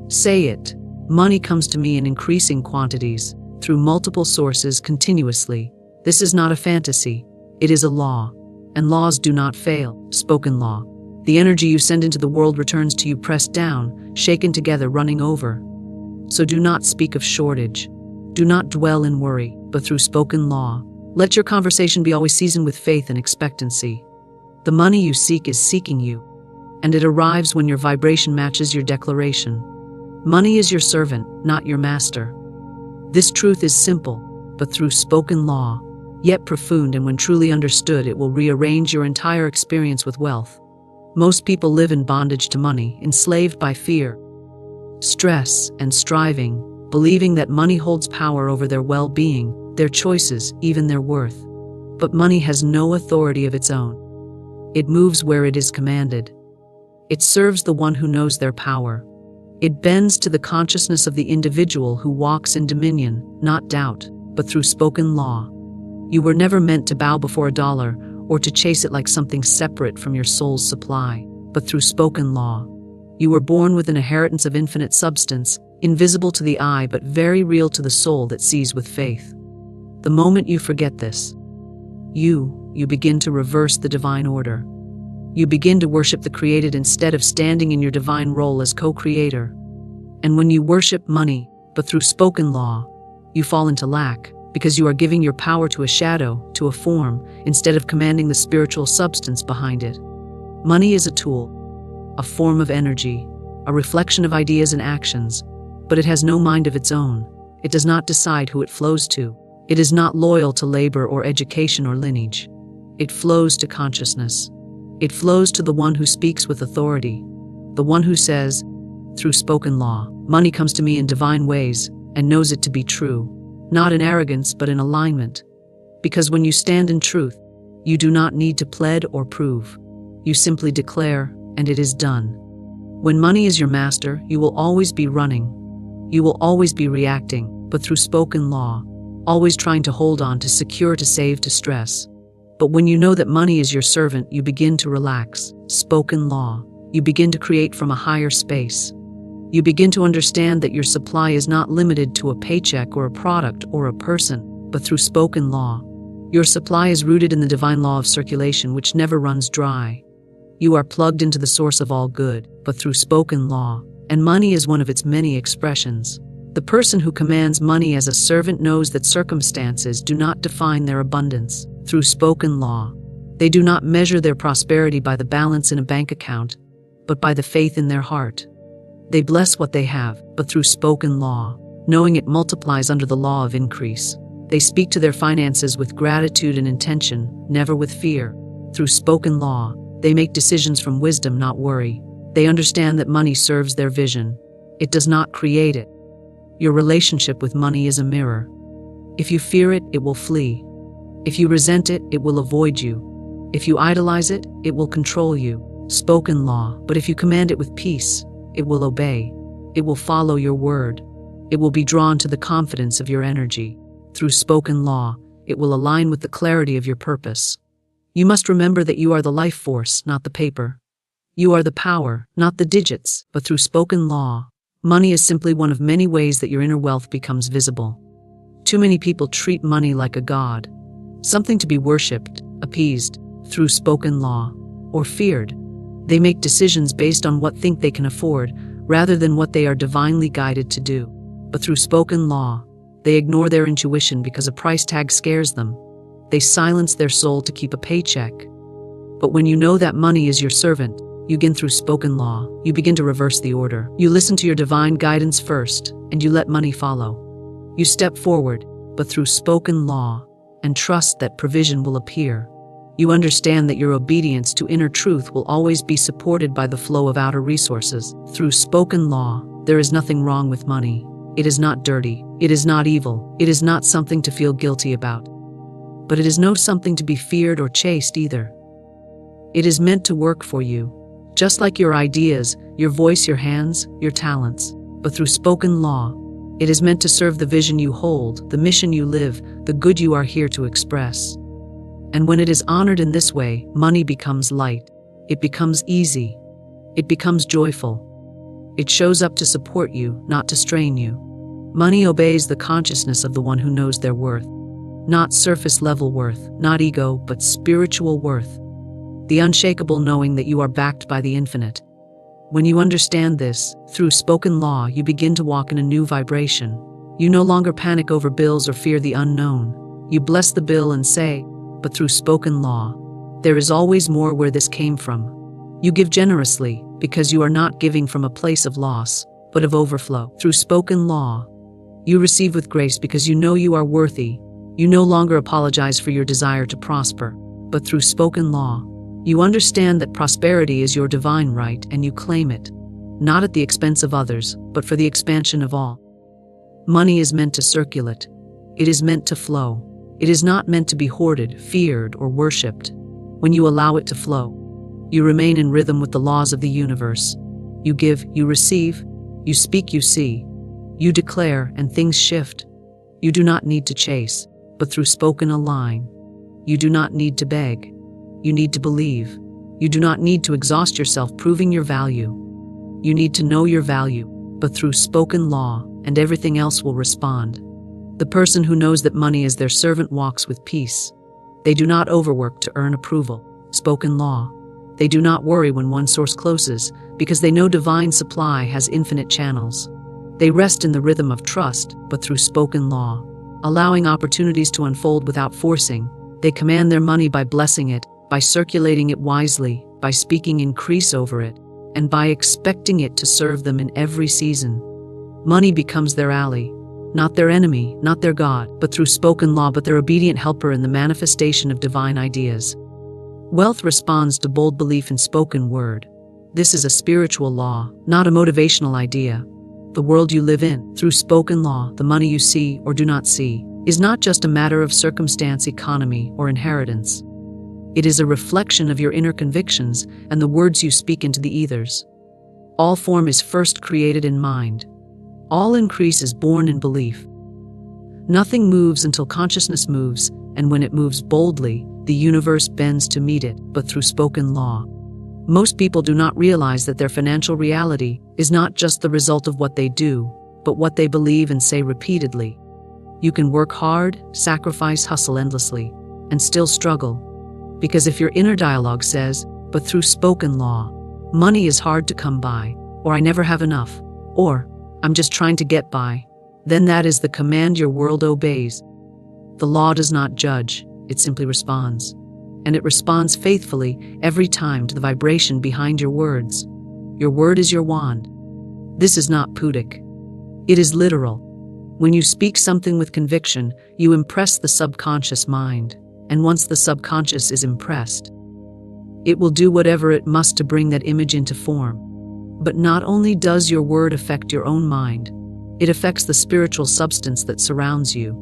Say it. Money comes to me in increasing quantities, through multiple sources continuously. This is not a fantasy. It is a law. And laws do not fail. Spoken law. The energy you send into the world returns to you pressed down, shaken together, running over. So do not speak of shortage. Do not dwell in worry, but through spoken law, let your conversation be always seasoned with faith and expectancy. The money you seek is seeking you, and it arrives when your vibration matches your declaration. Money is your servant, not your master. This truth is simple, but through spoken law, yet profound, and when truly understood, it will rearrange your entire experience with wealth. Most people live in bondage to money, enslaved by fear, stress, and striving, believing that money holds power over their well-being, their choices, even their worth. But money has no authority of its own. It moves where it is commanded. It serves the one who knows their power. It bends to the consciousness of the individual who walks in dominion, not doubt, but through spoken law. You were never meant to bow before a dollar or to chase it like something separate from your soul's supply, but through spoken law. You were born with an inheritance of infinite substance, invisible to the eye but very real to the soul that sees with faith. The moment you forget this, you begin to reverse the divine order. You begin to worship the created instead of standing in your divine role as co-creator. And when you worship money, but through spoken law, you fall into lack, because you are giving your power to a shadow, to a form, instead of commanding the spiritual substance behind it. Money is a tool, a form of energy, a reflection of ideas and actions, but it has no mind of its own. It does not decide who it flows to. It is not loyal to labor or education or lineage. It flows to consciousness. It flows to the one who speaks with authority, the one who says, through spoken law, money comes to me in divine ways and knows it to be true, not in arrogance but in alignment. Because when you stand in truth, you do not need to plead or prove. You simply declare, and it is done. When money is your master, you will always be running. You will always be reacting, but through spoken law, always trying to hold on, to secure, to save, to stress. But when you know that money is your servant, you begin to relax. Spoken law. You begin to create from a higher space. You begin to understand that your supply is not limited to a paycheck or a product or a person, but through spoken law. Your supply is rooted in the divine law of circulation, which never runs dry. You are plugged into the source of all good, but through spoken law, and money is one of its many expressions. The person who commands money as a servant knows that circumstances do not define their abundance. Through spoken law, they do not measure their prosperity by the balance in a bank account, but by the faith in their heart. They bless what they have, but through spoken law, knowing it multiplies under the law of increase. They speak to their finances with gratitude and intention, never with fear. Through spoken law, they make decisions from wisdom, not worry. They understand that money serves their vision. It does not create it. Your relationship with money is a mirror. If you fear it, it will flee. If you resent it, it will avoid you. If you idolize it, it will control you. Spoken law. But if you command it with peace, it will obey. It will follow your word. It will be drawn to the confidence of your energy. Through spoken law, it will align with the clarity of your purpose. You must remember that you are the life force, not the paper. You are the power, not the digits. But through spoken law, money is simply one of many ways that your inner wealth becomes visible. Too many people treat money like a god, something to be worshipped, appeased, through spoken law, or feared. They make decisions based on what think they can afford, rather than what they are divinely guided to do. But through spoken law, they ignore their intuition because a price tag scares them. They silence their soul to keep a paycheck. But when you know that money is your servant, you begin through spoken law, you begin to reverse the order. You listen to your divine guidance first, and you let money follow. You step forward, but through spoken law, and trust that provision will appear. You understand that your obedience to inner truth will always be supported by the flow of outer resources. Through spoken law, there is nothing wrong with money. It is not dirty. It is not evil. It is not something to feel guilty about. But it is no something to be feared or chased either. It is meant to work for you, just like your ideas, your voice, your hands, your talents. But through spoken law, it is meant to serve the vision you hold, the mission you live, the good you are here to express. And when it is honored in this way, money becomes light. It becomes easy. It becomes joyful. It shows up to support you, not to strain you. Money obeys the consciousness of the one who knows their worth. Not surface-level worth, not ego, but spiritual worth. The unshakable knowing that you are backed by the infinite. When you understand this, through spoken law, you begin to walk in a new vibration. You no longer panic over bills or fear the unknown. You bless the bill and say, but through spoken law, there is always more where this came from. You give generously, because you are not giving from a place of loss, but of overflow. Through spoken law, you receive with grace because you know you are worthy. You no longer apologize for your desire to prosper, but through spoken law, you understand that prosperity is your divine right and you claim it, not at the expense of others, but for the expansion of all. Money is meant to circulate. It is meant to flow. It is not meant to be hoarded, feared, or worshipped. When you allow it to flow, you remain in rhythm with the laws of the universe. You give, you receive, you speak, you see, you declare, and things shift. You do not need to chase, but through spoken align. You do not need to beg. You need to believe. You do not need to exhaust yourself proving your value. You need to know your value, but through spoken law, and everything else will respond. The person who knows that money is their servant walks with peace. They do not overwork to earn approval. Spoken law. They do not worry when one source closes, because they know divine supply has infinite channels. They rest in the rhythm of trust, but through spoken law, allowing opportunities to unfold without forcing. They command their money by blessing it, by circulating it wisely, by speaking increase over it, and by expecting it to serve them in every season. Money becomes their ally, not their enemy, not their god, but through spoken law, but their obedient helper in the manifestation of divine ideas. Wealth responds to bold belief in spoken word. This is a spiritual law, not a motivational idea. The world you live in, through spoken law, the money you see or do not see, is not just a matter of circumstance, economy, or inheritance. It is a reflection of your inner convictions and the words you speak into the ethers. All form is first created in mind. All increase is born in belief. Nothing moves until consciousness moves, and when it moves boldly, the universe bends to meet it, but through spoken law. Most people do not realize that their financial reality is not just the result of what they do, but what they believe and say repeatedly. You can work hard, sacrifice, hustle endlessly, and still struggle. Because if your inner dialogue says, but through spoken law, money is hard to come by, or I never have enough, or I'm just trying to get by, then that is the command your world obeys. The law does not judge, it simply responds. And it responds faithfully every time to the vibration behind your words. Your word is your wand. This is not pudic. It is literal. When you speak something with conviction, you impress the subconscious mind. And once the subconscious is impressed, it will do whatever it must to bring that image into form. But not only does your word affect your own mind, it affects the spiritual substance that surrounds you.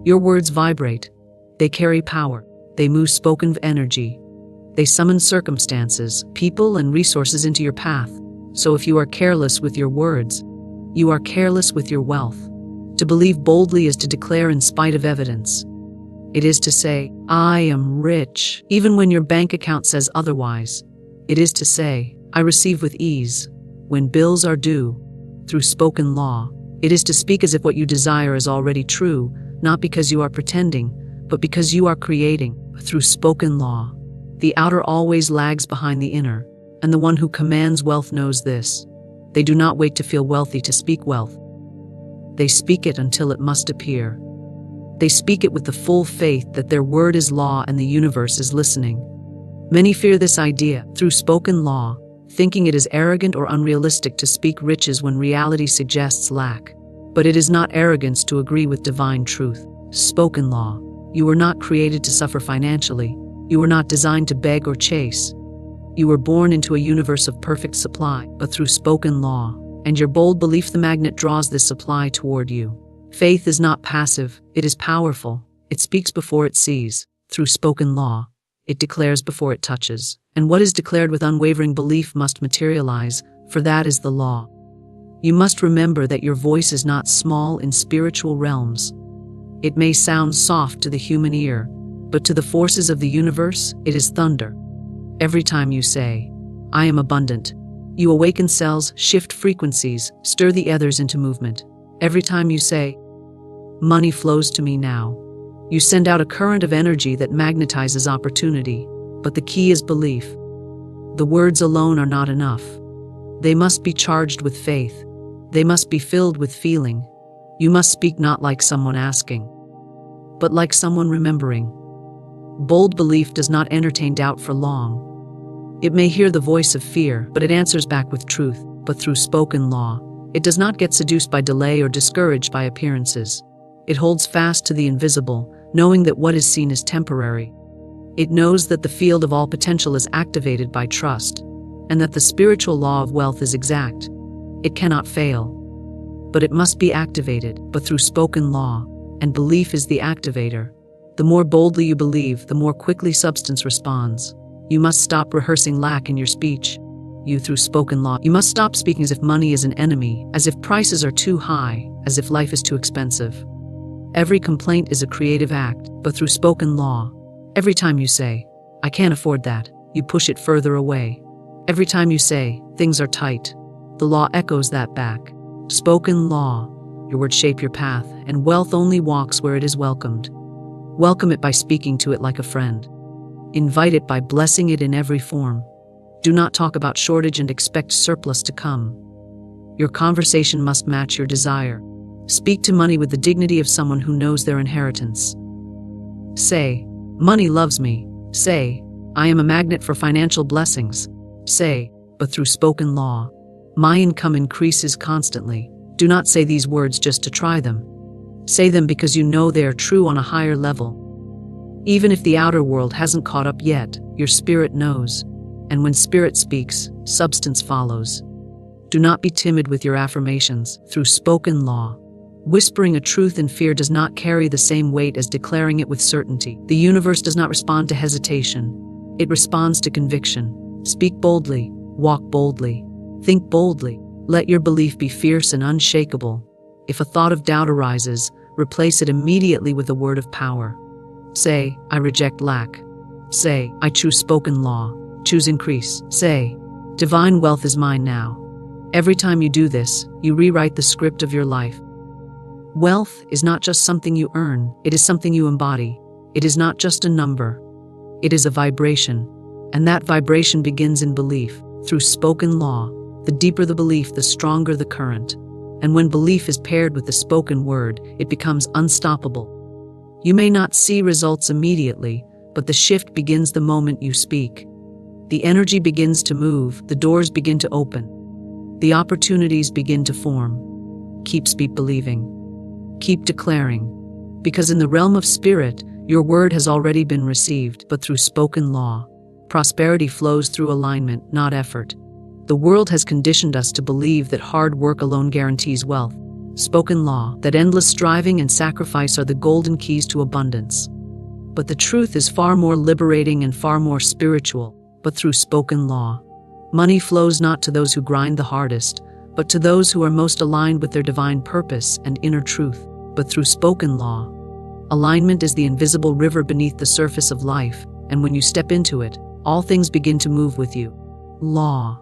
Your words vibrate. They carry power. They move spoken energy. They summon circumstances, people, and resources into your path. So if you are careless with your words, you are careless with your wealth. To believe boldly is to declare in spite of evidence. It is to say, I am rich, even when your bank account says otherwise. It is to say, I receive with ease, when bills are due, through spoken law. It is to speak as if what you desire is already true, not because you are pretending, but because you are creating, through spoken law. The outer always lags behind the inner, and the one who commands wealth knows this. They do not wait to feel wealthy to speak wealth. They speak it until it must appear. They speak it with the full faith that their word is law and the universe is listening. Many fear this idea, through spoken law, thinking it is arrogant or unrealistic to speak riches when reality suggests lack. But it is not arrogance to agree with divine truth. Spoken law. You were not created to suffer financially. You were not designed to beg or chase. You were born into a universe of perfect supply, but through spoken law, and your bold belief the magnet draws this supply toward you. Faith is not passive, it is powerful. It speaks before it sees. Through spoken law, it declares before it touches. And what is declared with unwavering belief must materialize, for that is the law. You must remember that your voice is not small in spiritual realms. It may sound soft to the human ear, but to the forces of the universe, it is thunder. Every time you say, I am abundant, you awaken cells, shift frequencies, stir the ethers into movement. Every time you say, money flows to me now, you send out a current of energy that magnetizes opportunity. But the key is belief. The words alone are not enough. They must be charged with faith. They must be filled with feeling. You must speak not like someone asking, but like someone remembering. Bold belief does not entertain doubt for long. It may hear the voice of fear, but it answers back with truth. But through spoken law, it does not get seduced by delay or discouraged by appearances. It holds fast to the invisible, knowing that what is seen is temporary. It knows that the field of all potential is activated by trust, and that the spiritual law of wealth is exact. It cannot fail, but it must be activated, but through spoken law, and belief is the activator. The more boldly you believe, the more quickly substance responds. You must stop rehearsing lack in your speech. You through spoken law, you must stop speaking as if money is an enemy, as if prices are too high, as if life is too expensive. Every complaint is a creative act, but through spoken law, every time you say, I can't afford that, you push it further away. Every time you say, things are tight, the law echoes that back. Spoken law, your words shape your path, and wealth only walks where it is welcomed. Welcome it by speaking to it like a friend. Invite it by blessing it in every form. Do not talk about shortage and expect surplus to come. Your conversation must match your desire. Speak to money with the dignity of someone who knows their inheritance. Say, money loves me. Say, I am a magnet for financial blessings. Say, but through spoken law, my income increases constantly. Do not say these words just to try them. Say them because you know they are true on a higher level. Even if the outer world hasn't caught up yet, your spirit knows. And when spirit speaks, substance follows. Do not be timid with your affirmations through spoken law. Whispering a truth in fear does not carry the same weight as declaring it with certainty. The universe does not respond to hesitation. It responds to conviction. Speak boldly, walk boldly, think boldly. Let your belief be fierce and unshakable. If a thought of doubt arises, replace it immediately with a word of power. Say, I reject lack. Say, I choose spoken law. Choose increase. Say, divine wealth is mine now. Every time you do this, you rewrite the script of your life. Wealth is not just something you earn, it is something you embody. It is not just a number. It is a vibration. And that vibration begins in belief. Through spoken law, the deeper the belief, the stronger the current. And when belief is paired with the spoken word, it becomes unstoppable. You may not see results immediately, but the shift begins the moment you speak. The energy begins to move, the doors begin to open. The opportunities begin to form. Keep believing. Keep declaring. Because in the realm of spirit, your word has already been received, but through spoken law, prosperity flows through alignment, not effort. The world has conditioned us to believe that hard work alone guarantees wealth. Spoken law, that endless striving and sacrifice are the golden keys to abundance. But the truth is far more liberating and far more spiritual, but through spoken law. Money flows not to those who grind the hardest, but to those who are most aligned with their divine purpose and inner truth, but through spoken law. Alignment is the invisible river beneath the surface of life, and when you step into it, all things begin to move with you. Law.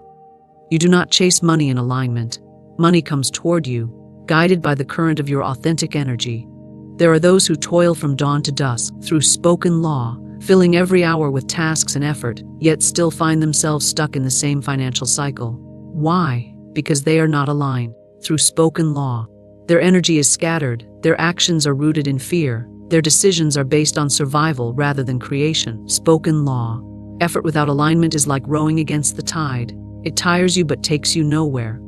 You do not chase money in alignment. Money comes toward you, guided by the current of your authentic energy. There are those who toil from dawn to dusk through spoken law, filling every hour with tasks and effort, yet still find themselves stuck in the same financial cycle. Why? Because they are not aligned. Through spoken law, their energy is scattered, their actions are rooted in fear, their decisions are based on survival rather than creation. Spoken law. Effort without alignment is like rowing against the tide. It tires you but takes you nowhere.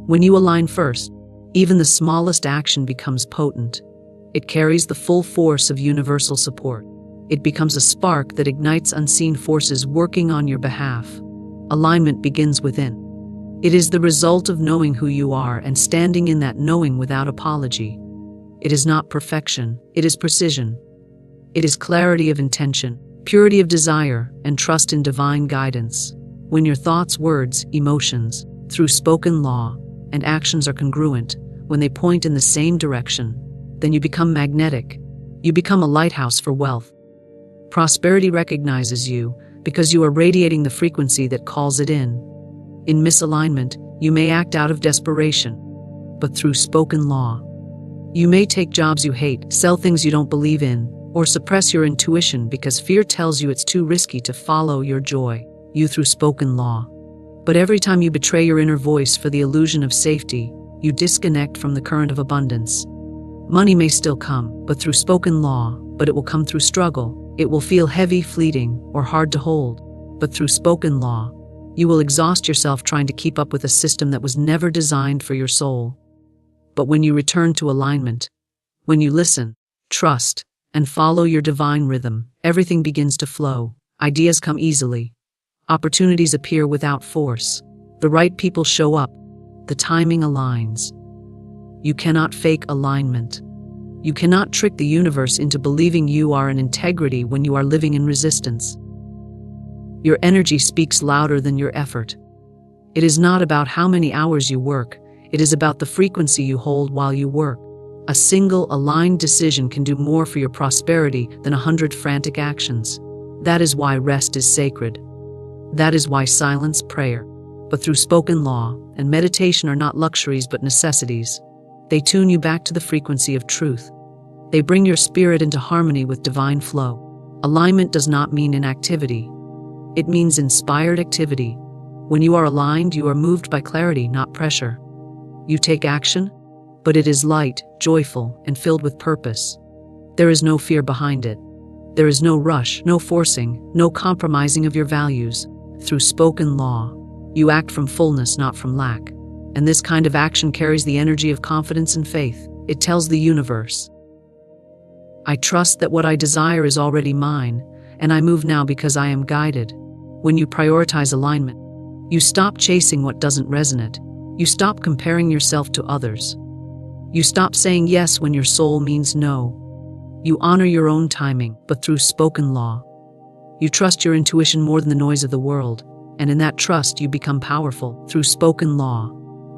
When you align first, even the smallest action becomes potent. It carries the full force of universal support. It becomes a spark that ignites unseen forces working on your behalf. Alignment begins within. It is the result of knowing who you are and standing in that knowing without apology. It is not perfection, it is precision. It is clarity of intention, purity of desire, and trust in divine guidance. When your thoughts, words, emotions, through spoken law, and actions are congruent, when they point in the same direction, then you become magnetic. You become a lighthouse for wealth. Prosperity recognizes you because you are radiating the frequency that calls it in. In misalignment, you may act out of desperation, but through spoken law. You may take jobs you hate, sell things you don't believe in, or suppress your intuition because fear tells you it's too risky to follow your joy, you through spoken law. But every time you betray your inner voice for the illusion of safety, you disconnect from the current of abundance. Money may still come, but through spoken law, but it will come through struggle. It will feel heavy, fleeting, or hard to hold. But through spoken law, you will exhaust yourself trying to keep up with a system that was never designed for your soul. But when you return to alignment, when you listen, trust, and follow your divine rhythm, everything begins to flow. Ideas come easily. Opportunities appear without force. The right people show up. The timing aligns. You cannot fake alignment. You cannot trick the universe into believing you are in integrity when you are living in resistance. Your energy speaks louder than your effort. It is not about how many hours you work. It is about the frequency you hold while you work. A single aligned decision can do more for your prosperity than 100 frantic actions. That is why rest is sacred. That is why silence, prayer, but through spoken law, and meditation are not luxuries but necessities. They tune you back to the frequency of truth. They bring your spirit into harmony with divine flow. Alignment does not mean inactivity. It means inspired activity. When you are aligned, you are moved by clarity, not pressure. You take action, but it is light, joyful, and filled with purpose. There is no fear behind it. There is no rush, no forcing, no compromising of your values. Through spoken law, you act from fullness, not from lack. And this kind of action carries the energy of confidence and faith. It tells the universe, I trust that what I desire is already mine, and I move now because I am guided. When you prioritize alignment, you stop chasing what doesn't resonate. You stop comparing yourself to others. You stop saying yes when your soul means no. You honor your own timing, but through spoken law. You trust your intuition more than the noise of the world, and in that trust you become powerful. Through spoken law,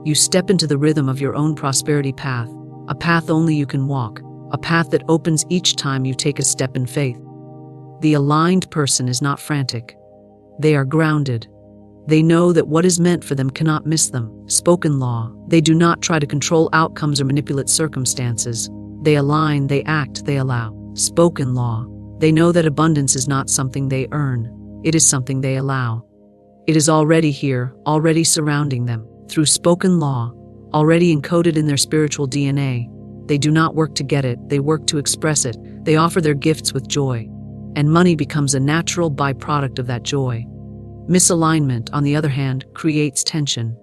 you step into the rhythm of your own prosperity path, a path only you can walk, a path that opens each time you take a step in faith. The aligned person is not frantic. They are grounded. They know that what is meant for them cannot miss them. Spoken law. They do not try to control outcomes or manipulate circumstances. They align, they act, they allow. Spoken law. They know that abundance is not something they earn. It is something they allow. It is already here, already surrounding them. Through spoken law, already encoded in their spiritual DNA. They do not work to get it, they work to express it. They offer their gifts with joy. And money becomes a natural byproduct of that joy. Misalignment, on the other hand, creates tension.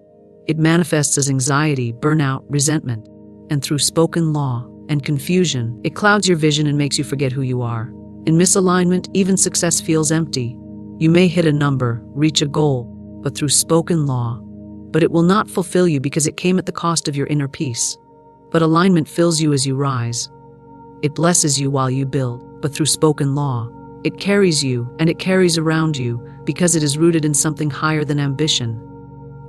It manifests as anxiety, burnout, resentment. And through spoken law and confusion, it clouds your vision and makes you forget who you are. In misalignment, even success feels empty. You may hit a number, reach a goal, but through spoken law. But it will not fulfill you because it came at the cost of your inner peace. but alignment fills you as you rise. It blesses you while you build, but through spoken law, it carries you and it carries around you because it is rooted in something higher than ambition.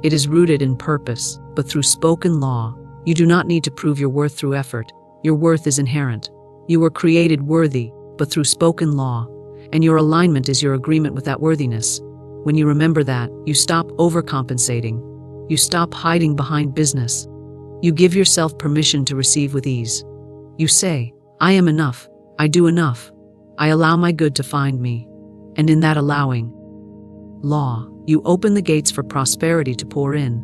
It is rooted in purpose, but through spoken law, you do not need to prove your worth through effort. Your worth is inherent. You were created worthy, but through spoken law, and your alignment is your agreement with that worthiness. When you remember that, you stop overcompensating. You stop hiding behind business. You give yourself permission to receive with ease. You say, I am enough. I do enough. I allow my good to find me. And in that allowing law, you open the gates for prosperity to pour in.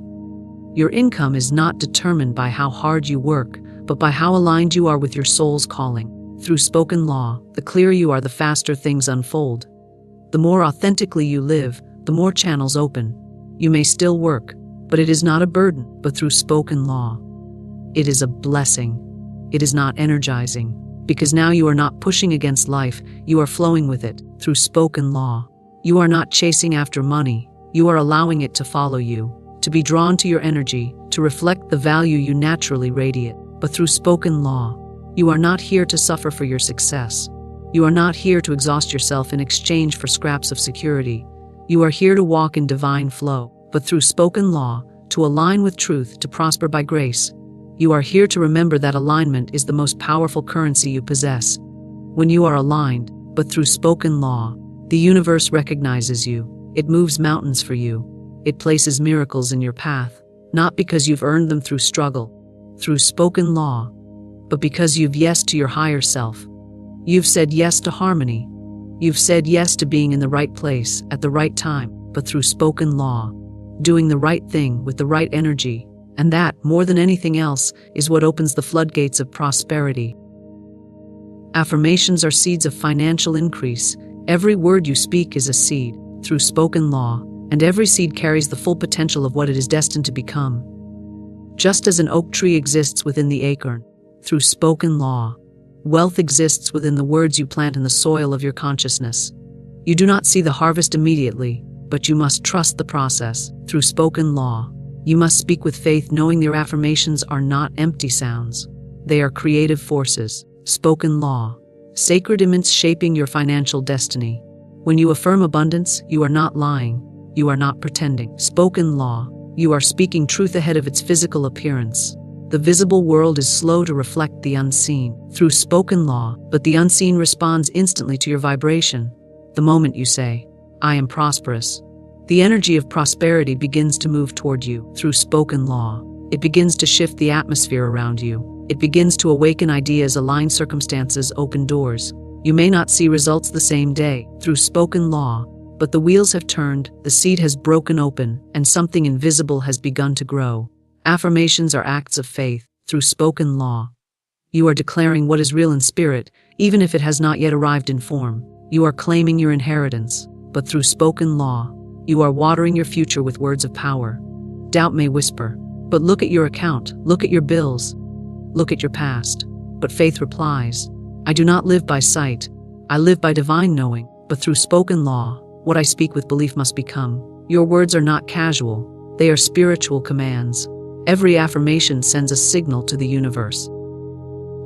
Your income is not determined by how hard you work, but by how aligned you are with your soul's calling. Through spoken law, the clearer you are, the faster things unfold. The more authentically you live, the more channels open. You may still work, but it is not a burden, but through spoken law, it is a blessing. It is not energizing, because now you are not pushing against life, you are flowing with it. Through spoken law, you are not chasing after money, you are allowing it to follow you, to be drawn to your energy, to reflect the value you naturally radiate. But through spoken law, you are not here to suffer for your success. You are not here to exhaust yourself in exchange for scraps of security. You are here to walk in divine flow, but through spoken law, to align with truth, to prosper by grace. You are here to remember that alignment is the most powerful currency you possess. When you are aligned, but through spoken law, the universe recognizes you. It moves mountains for you. It places miracles in your path, not because you've earned them through struggle, through spoken law, but because you've yes to your higher self. You've said yes to harmony. You've said yes to being in the right place at the right time, but through spoken law, doing the right thing with the right energy. And that, more than anything else, is what opens the floodgates of prosperity. Affirmations are seeds of financial increase. Every word you speak is a seed, through spoken law, and every seed carries the full potential of what it is destined to become. Just as an oak tree exists within the acorn, through spoken law, wealth exists within the words you plant in the soil of your consciousness. You do not see the harvest immediately, but you must trust the process. Through spoken law, you must speak with faith, knowing your affirmations are not empty sounds. They are creative forces. Spoken law, sacred immense shaping your financial destiny. When you affirm abundance, you are not lying. You are not pretending. Spoken law, you are speaking truth ahead of its physical appearance. The visible world is slow to reflect the unseen through spoken law, but the unseen responds instantly to your vibration. The moment you say, I am prosperous, the energy of prosperity begins to move toward you. Through spoken law, it begins to shift the atmosphere around you. It begins to awaken ideas, align circumstances, open doors. You may not see results the same day through spoken law, but the wheels have turned, the seed has broken open, and something invisible has begun to grow. Affirmations are acts of faith. Through spoken law, you are declaring what is real in spirit, even if it has not yet arrived in form. You are claiming your inheritance, but through spoken law, you are watering your future with words of power. Doubt may whisper, but look at your account, look at your bills, look at your past. But faith replies, I do not live by sight, I live by divine knowing. But through spoken law, what I speak with belief must become. Your words are not casual, they are spiritual commands. Every affirmation sends a signal to the universe,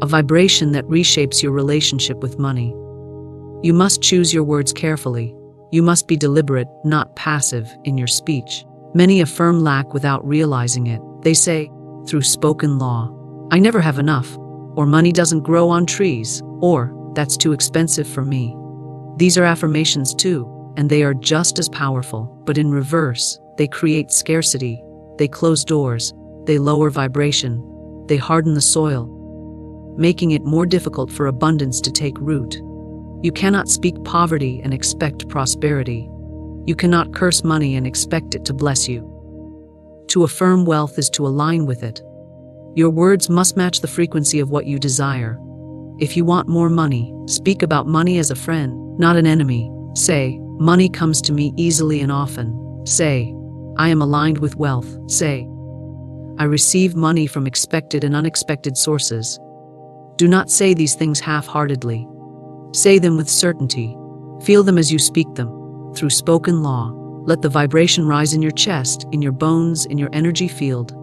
a vibration that reshapes your relationship with money. You must choose your words carefully. You must be deliberate, not passive, in your speech. Many affirm lack without realizing it. They say, through spoken law, I never have enough, or money doesn't grow on trees, or that's too expensive for me. These are affirmations too, and they are just as powerful, but in reverse. They create scarcity, they close doors, they lower vibration, they harden the soil, making it more difficult for abundance to take root. You cannot speak poverty and expect prosperity. You cannot curse money and expect it to bless you. To affirm wealth is to align with it. Your words must match the frequency of what you desire. If you want more money, speak about money as a friend, not an enemy. Say, money comes to me easily and often. Say, I am aligned with wealth. Say, I receive money from expected and unexpected sources. Do not say these things half-heartedly. Say them with certainty. Feel them as you speak them. Through spoken law, let the vibration rise in your chest, in your bones, in your energy field.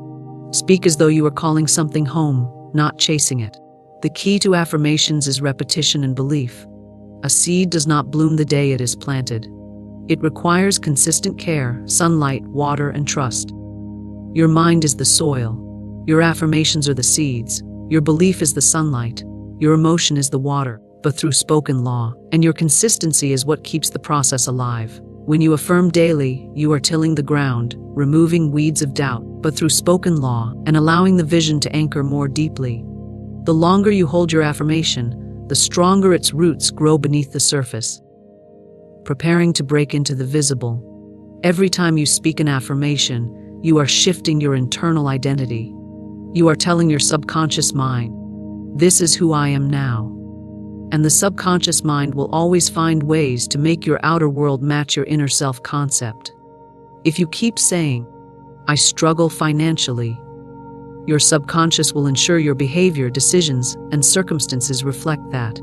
Speak as though you are calling something home. not chasing it. The key to affirmations is repetition and belief. A seed does not bloom the day it is planted. It requires consistent care, sunlight, water, and trust. Your mind is the soil. Your affirmations are the seeds. Your belief is the sunlight. Your emotion is the water, but through spoken law. And your consistency is what keeps the process alive. When you affirm daily, you are tilling the ground, removing weeds of doubt, but through spoken law and allowing the vision to anchor more deeply. The longer you hold your affirmation, the stronger its roots grow beneath the surface. Preparing to break into the visible. Every time you speak an affirmation, you are shifting your internal identity. You are telling your subconscious mind, "This is who I am now." And the subconscious mind will always find ways to make your outer world match your inner self concept. If you keep saying, "I struggle financially," your subconscious will ensure your behavior, decisions, and circumstances reflect that.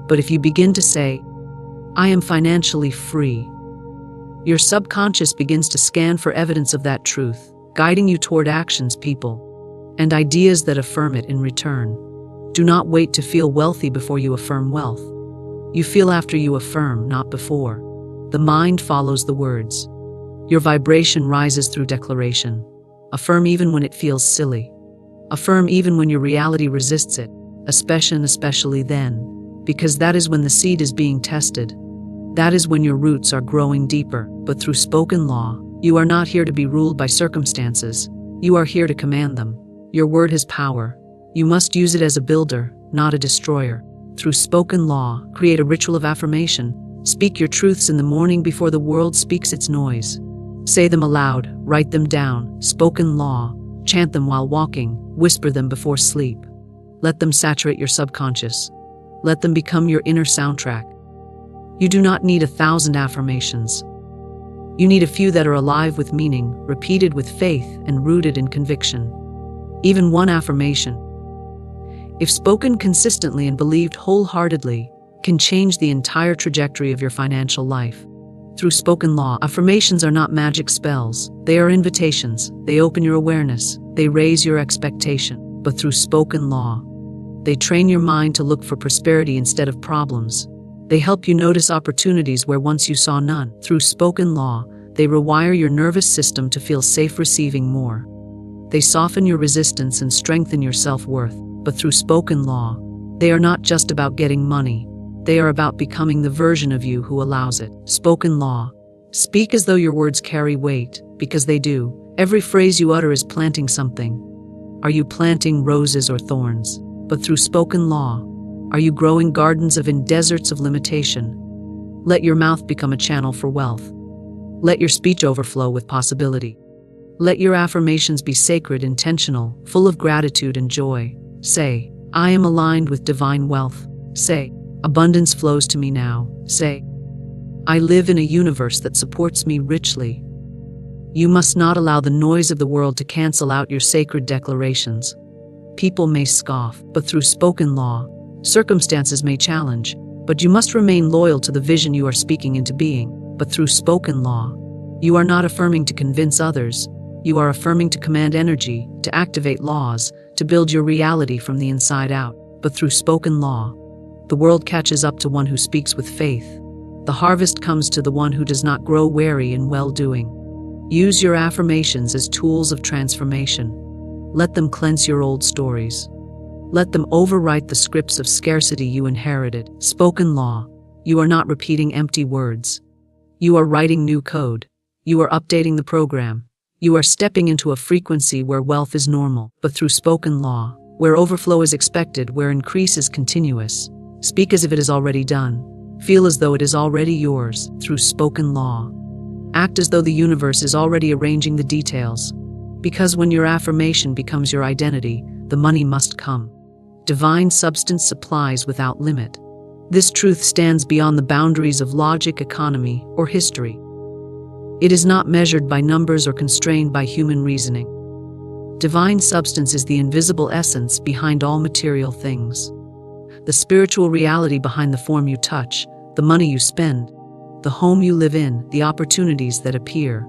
But if you begin to say, "I am financially free," your subconscious begins to scan for evidence of that truth, guiding you toward actions, people, and ideas that affirm it in return. Do not wait to feel wealthy before you affirm wealth. You feel after you affirm, not before. The mind follows the words. Your vibration rises through declaration. Affirm even when it feels silly. Affirm even when your reality resists it, especially then, because that is when the seed is being tested. That is when your roots are growing deeper. But through spoken law, you are not here to be ruled by circumstances. You are here to command them. Your word has power. You must use it as a builder, not a destroyer. Through spoken law, create a ritual of affirmation. Speak your truths in the morning before the world speaks its noise. Say them aloud, write them down, spoken law, chant them while walking, whisper them before sleep. Let them saturate your subconscious. Let them become your inner soundtrack. You do not need 1,000 affirmations. You need a few that are alive with meaning, repeated with faith, and rooted in conviction. Even one affirmation, if spoken consistently and believed wholeheartedly, can change the entire trajectory of your financial life. Through spoken law, affirmations are not magic spells. They are invitations. They open your awareness. They raise your expectation. But through spoken law, they train your mind to look for prosperity instead of problems. They help you notice opportunities where once you saw none. Through spoken law, they rewire your nervous system to feel safe receiving more. They soften your resistance and strengthen your self-worth. But through spoken law, they are not just about getting money. They are about becoming the version of you who allows it. Spoken law. Speak as though your words carry weight, because they do. Every phrase you utter is planting something. Are you planting roses or thorns? But through spoken law, are you growing gardens in deserts of limitation? Let your mouth become a channel for wealth. Let your speech overflow with possibility. Let your affirmations be sacred, intentional, full of gratitude and joy. Say, "I am aligned with divine wealth." Say, "Abundance flows to me now." Say, "I live in a universe that supports me richly." You must not allow the noise of the world to cancel out your sacred declarations. People may scoff, but through spoken law, circumstances may challenge, but you must remain loyal to the vision you are speaking into being. But through spoken law, you are not affirming to convince others. You are affirming to command energy, to activate laws, to build your reality from the inside out. But through spoken law, the world catches up to one who speaks with faith. The harvest comes to the one who does not grow weary in well-doing. Use your affirmations as tools of transformation. Let them cleanse your old stories. Let them overwrite the scripts of scarcity you inherited. Spoken law. You are not repeating empty words. You are writing new code. You are updating the program. You are stepping into a frequency where wealth is normal. But through spoken law, where overflow is expected, where increase is continuous, speak as if it is already done. Feel as though it is already yours. Through spoken law, act as though the universe is already arranging the details. Because when your affirmation becomes your identity, the money must come. Divine substance supplies without limit. This truth stands beyond the boundaries of logic, economy, or history. It is not measured by numbers or constrained by human reasoning. Divine substance is the invisible essence behind all material things. The spiritual reality behind the form you touch, the money you spend, the home you live in, the opportunities that appear.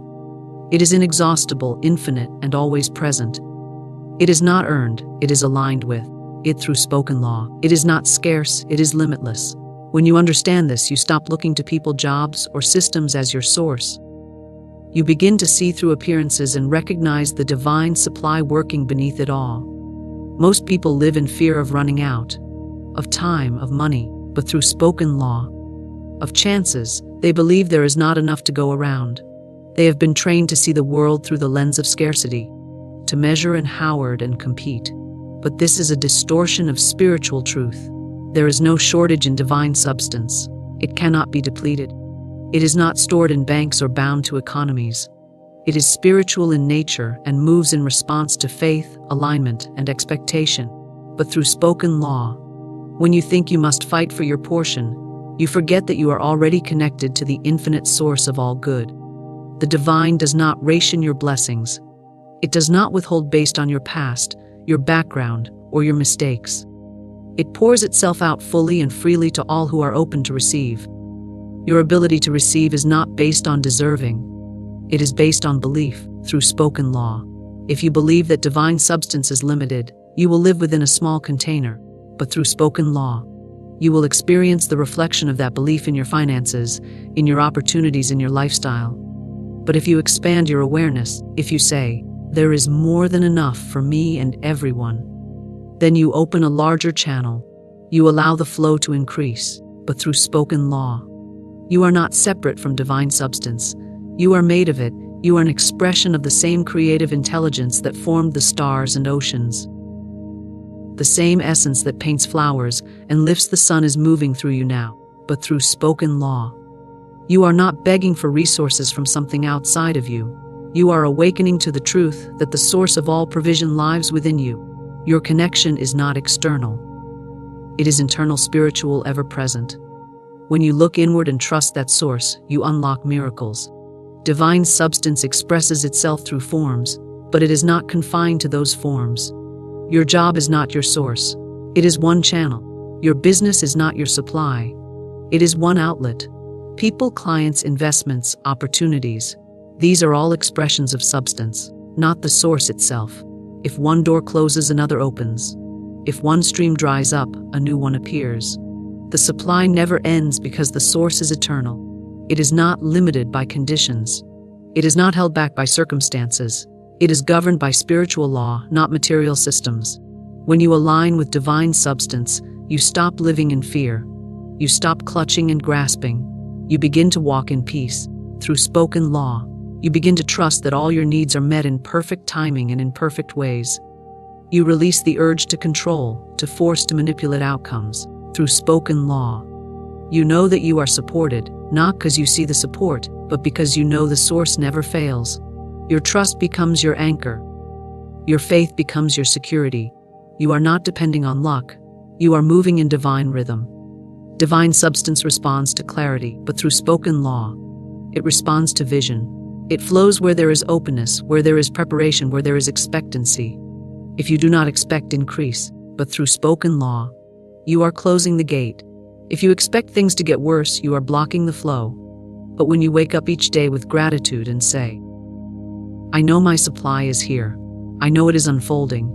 It is inexhaustible, infinite, and always present. It is not earned, it is aligned with it through spoken law. It is not scarce, it is limitless. When you understand this, you stop looking to people, jobs, or systems as your source. You begin to see through appearances and recognize the divine supply working beneath it all. Most people live in fear of running out, of time, of money, but through spoken law, of chances, they believe there is not enough to go around. They have been trained to see the world through the lens of scarcity, to measure and hoard and compete. But this is a distortion of spiritual truth. There is no shortage in divine substance. It cannot be depleted. It is not stored in banks or bound to economies. It is spiritual in nature and moves in response to faith, alignment, and expectation, but through spoken law. When you think you must fight for your portion, you forget that you are already connected to the infinite source of all good. The divine does not ration your blessings. It does not withhold based on your past, your background, or your mistakes. It pours itself out fully and freely to all who are open to receive. Your ability to receive is not based on deserving. It is based on belief, through spoken law. If you believe that divine substance is limited, you will live within a small container, but through spoken law, you will experience the reflection of that belief in your finances, in your opportunities, in your lifestyle. But if you expand your awareness, if you say, "There is more than enough for me and everyone," then you open a larger channel. You allow the flow to increase, but through spoken law. You are not separate from divine substance. You are made of it. You are an expression of the same creative intelligence that formed the stars and oceans. The same essence that paints flowers and lifts the sun is moving through you now, but through spoken law. You are not begging for resources from something outside of you. You are awakening to the truth that the source of all provision lies within you. Your connection is not external. It is internal, spiritual, ever present. When you look inward and trust that source, you unlock miracles. Divine substance expresses itself through forms, but it is not confined to those forms. Your job is not your source. It is one channel. Your business is not your supply. It is one outlet. People, clients, investments, opportunities. These are all expressions of substance, not the source itself. If one door closes, another opens. If one stream dries up, a new one appears. The supply never ends because the source is eternal. It is not limited by conditions. It is not held back by circumstances. It is governed by spiritual law, not material systems. When you align with divine substance, you stop living in fear. You stop clutching and grasping. You begin to walk in peace. Through spoken law, you begin to trust that all your needs are met in perfect timing and in perfect ways. You release the urge to control, to force, to manipulate outcomes. Through spoken law, you know that you are supported, not because you see the support, but because you know the source never fails. Your trust becomes your anchor. Your faith becomes your security. You are not depending on luck. You are moving in divine rhythm. Divine substance responds to clarity, but through spoken law, it responds to vision. It flows where there is openness, where there is preparation, where there is expectancy. If you do not expect increase, but through spoken law, you are closing the gate. If you expect things to get worse, you are blocking the flow. But when you wake up each day with gratitude and say, "I know my supply is here. I know it is unfolding,"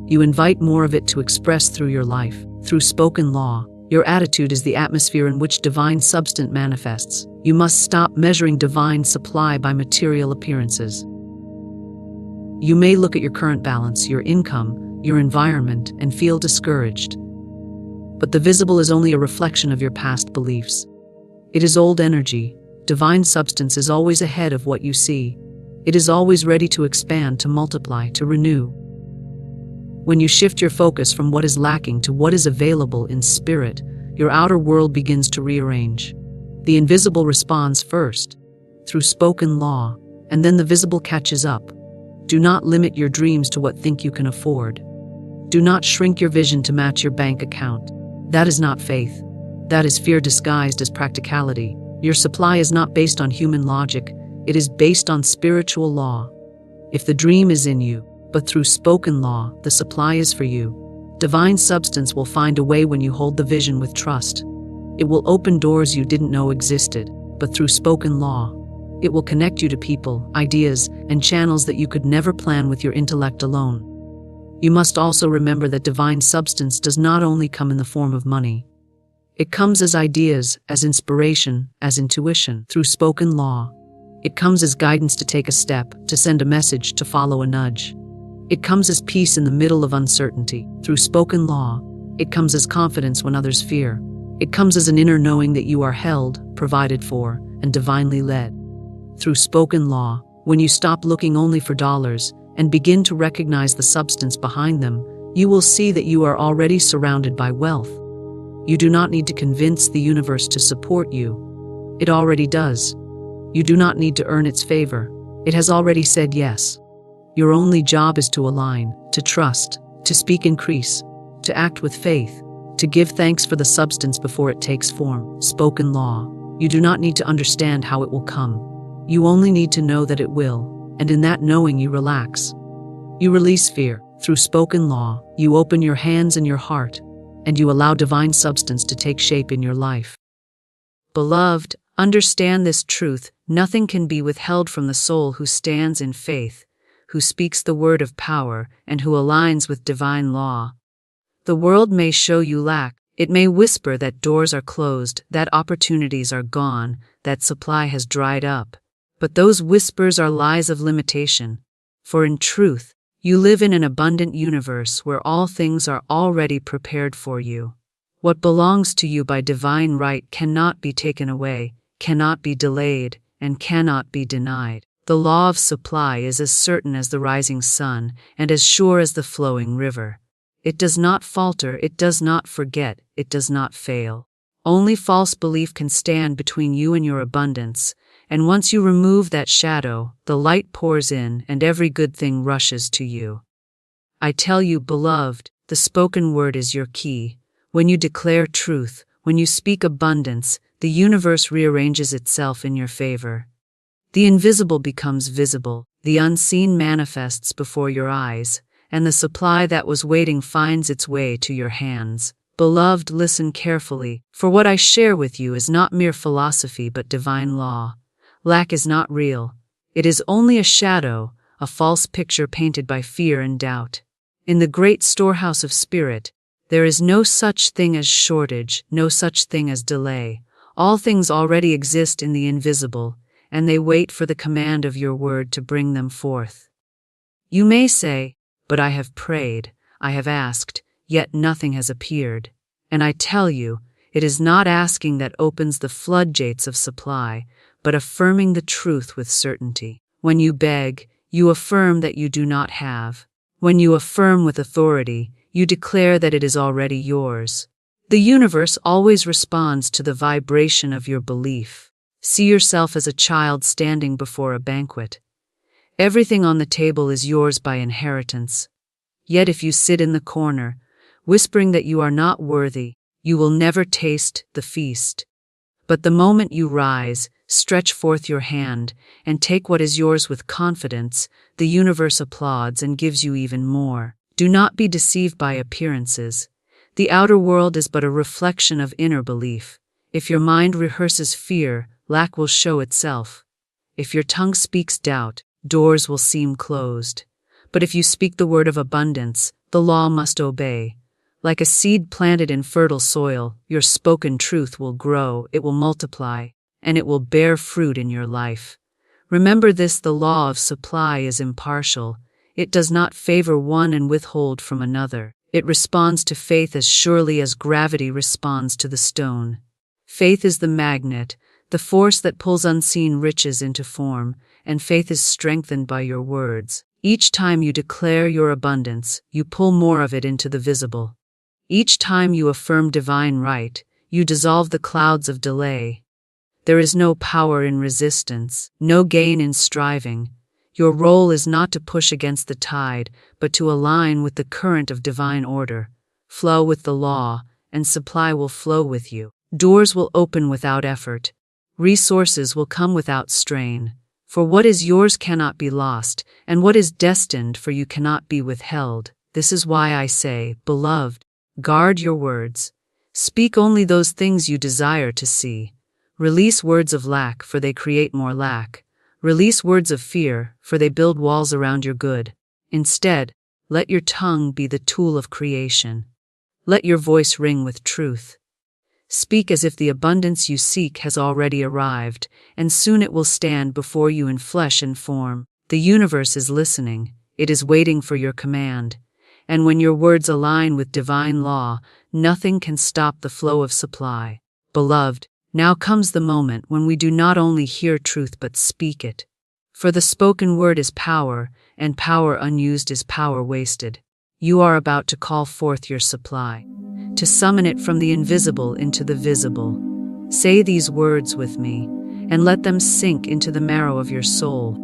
you invite more of it to express through your life. Through spoken law, your attitude is the atmosphere in which divine substance manifests. You must stop measuring divine supply by material appearances. You may look at your current balance, your income, your environment, and feel discouraged. But the visible is only a reflection of your past beliefs. It is old energy. Divine substance is always ahead of what you see. It is always ready to expand, to multiply, to renew. When you shift your focus from what is lacking to what is available in spirit, your outer world begins to rearrange. The invisible responds first, through spoken law, and then the visible catches up. Do not limit your dreams to what think you can afford. Do not shrink your vision to match your bank account. That is not faith. That is fear disguised as practicality. Your supply is not based on human logic. It is based on spiritual law. If the dream is in you, but through spoken law, the supply is for you. Divine substance will find a way when you hold the vision with trust. It will open doors you didn't know existed, but through spoken law, it will connect you to people, ideas, and channels that you could never plan with your intellect alone. You must also remember that divine substance does not only come in the form of money. It comes as ideas, as inspiration, as intuition, through spoken law. It comes as guidance to take a step, to send a message, to follow a nudge. It comes as peace in the middle of uncertainty, through spoken law. It comes as confidence when others fear. It comes as an inner knowing that you are held, provided for, and divinely led. Through spoken law, when you stop looking only for dollars and begin to recognize the substance behind them, you will see that you are already surrounded by wealth. You do not need to convince the universe to support you. It already does. You do not need to earn its favor. It has already said yes. Your only job is to align, to trust, to speak increase, to act with faith, to give thanks for the substance before it takes form. Spoken law. You do not need to understand how it will come. You only need to know that it will, and in that knowing you relax. You release fear. Through spoken law, you open your hands and your heart, and you allow divine substance to take shape in your life. Beloved, understand this truth: nothing can be withheld from the soul who stands in faith, who speaks the word of power, and who aligns with divine law. The world may show you lack. It may whisper that doors are closed, that opportunities are gone, that supply has dried up. But those whispers are lies of limitation. For in truth, you live in an abundant universe where all things are already prepared for you. What belongs to you by divine right cannot be taken away, cannot be delayed, and cannot be denied. The law of supply is as certain as the rising sun and as sure as the flowing river. It does not falter, it does not forget, it does not fail. Only false belief can stand between you and your abundance, and once you remove that shadow, the light pours in and every good thing rushes to you. I tell you, beloved, the spoken word is your key. When you declare truth, when you speak abundance, the universe rearranges itself in your favor. The invisible becomes visible, the unseen manifests before your eyes, and the supply that was waiting finds its way to your hands. Beloved, listen carefully, for what I share with you is not mere philosophy but divine law. Lack is not real. It is only a shadow, a false picture painted by fear and doubt. In the great storehouse of spirit, there is no such thing as shortage, no such thing as delay. All things already exist in the invisible, and they wait for the command of your word to bring them forth. You may say, "But I have prayed, I have asked, yet nothing has appeared." And I tell you, it is not asking that opens the floodgates of supply, but affirming the truth with certainty. When you beg, you affirm that you do not have. When you affirm with authority, you declare that it is already yours. The universe always responds to the vibration of your belief. See yourself as a child standing before a banquet. Everything on the table is yours by inheritance. Yet if you sit in the corner, whispering that you are not worthy, you will never taste the feast. But the moment you rise, stretch forth your hand, and take what is yours with confidence, the universe applauds and gives you even more. Do not be deceived by appearances. The outer world is but a reflection of inner belief. If your mind rehearses fear, lack will show itself. If your tongue speaks doubt, doors will seem closed. But if you speak the word of abundance, the law must obey. Like a seed planted in fertile soil, your spoken truth will grow, it will multiply, and it will bear fruit in your life. Remember this: the law of supply is impartial. It does not favor one and withhold from another. It responds to faith as surely as gravity responds to the stone. Faith is the magnet, the force that pulls unseen riches into form, and faith is strengthened by your words. Each time you declare your abundance, you pull more of it into the visible. Each time you affirm divine right, you dissolve the clouds of delay. There is no power in resistance, no gain in striving. Your role is not to push against the tide, but to align with the current of divine order. Flow with the law, and supply will flow with you. Doors will open without effort. Resources will come without strain. For what is yours cannot be lost, and what is destined for you cannot be withheld. This is why I say, beloved, guard your words. Speak only those things you desire to see. Release words of lack, for they create more lack. Release words of fear, for they build walls around your good. Instead, Let your tongue be the tool of creation. Let your voice ring with truth. Speak as if the abundance you seek has already arrived, and soon it will stand before you in flesh and form. The universe is listening. It is waiting for your command. And when your words align with divine law, nothing can stop the flow of supply. Beloved, now comes the moment when we do not only hear truth but speak it. For the spoken word is power, and power unused is power wasted. You are about to call forth your supply, to summon it from the invisible into the visible. Say these words with me, and let them sink into the marrow of your soul.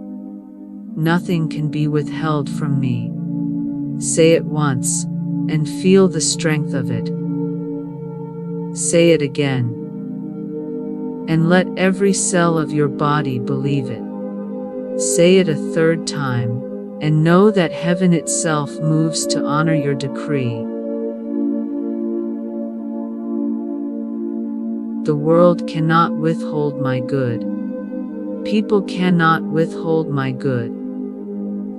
Nothing can be withheld from me. Say it once, and feel the strength of it. Say it again, and let every cell of your body believe it. Say it a third time, and know that heaven itself moves to honor your decree. The world cannot withhold my good. People cannot withhold my good.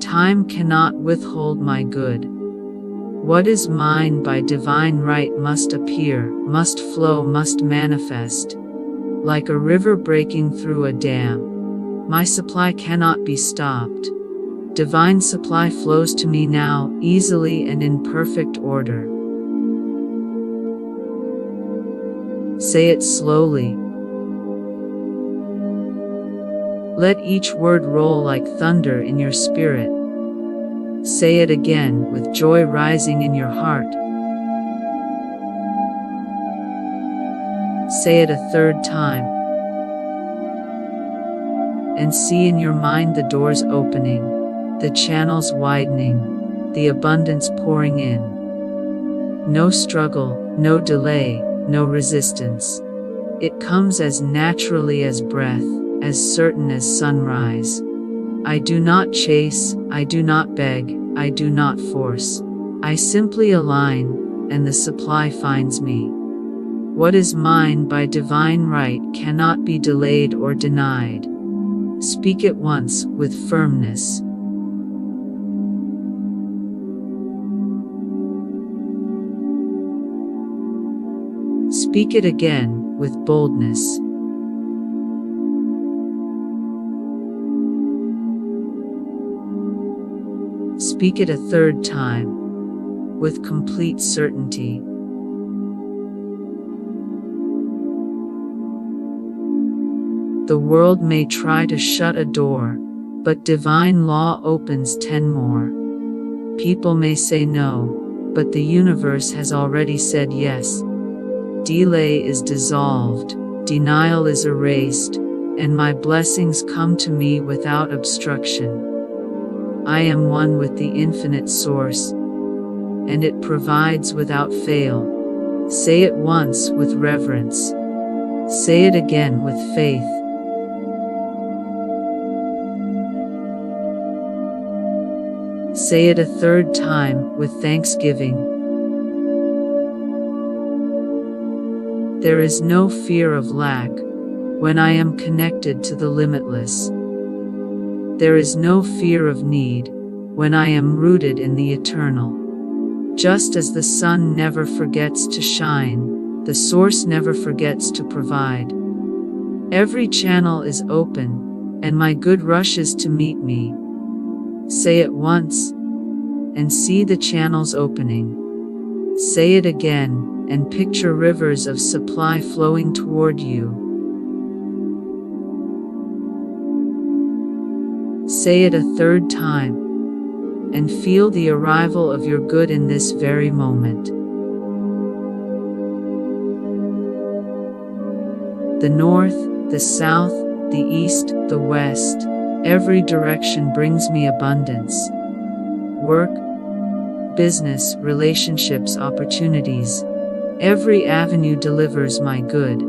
Time cannot withhold my good. What is mine by divine right must appear, must flow, must manifest. Like a river breaking through a dam, my supply cannot be stopped. Divine supply flows to me now, easily and in perfect order. Say it slowly. Let each word roll like thunder in your spirit. Say it again with joy rising in your heart. Say it a third time, and see in your mind the doors opening, the channels widening, the abundance pouring in. No struggle, no delay, no resistance. It comes as naturally as breath, as certain as sunrise. I do not chase, I do not beg, I do not force. I simply align, and the supply finds me. What is mine by divine right cannot be delayed or denied. Speak it once with firmness. Speak it again with boldness. Speak it a third time, with complete certainty. The world may try to shut a door, but divine law opens 10 more. People may say no, but the universe has already said yes. Delay is dissolved, denial is erased, and my blessings come to me without obstruction. I am one with the infinite source, and it provides without fail. Say it once with reverence. Say it again with faith. Say it a third time with thanksgiving. There is no fear of lack when I am connected to the limitless. There is no fear of need when I am rooted in the eternal. Just as the sun never forgets to shine, the source never forgets to provide. Every channel is open, and my good rushes to meet me. Say it once, and see the channels opening. Say it again, and picture rivers of supply flowing toward you. Say it a third time, and feel the arrival of your good in this very moment. The north, the south, the east, the west, every direction brings me abundance. Work, business, relationships, opportunities. Every avenue delivers my good.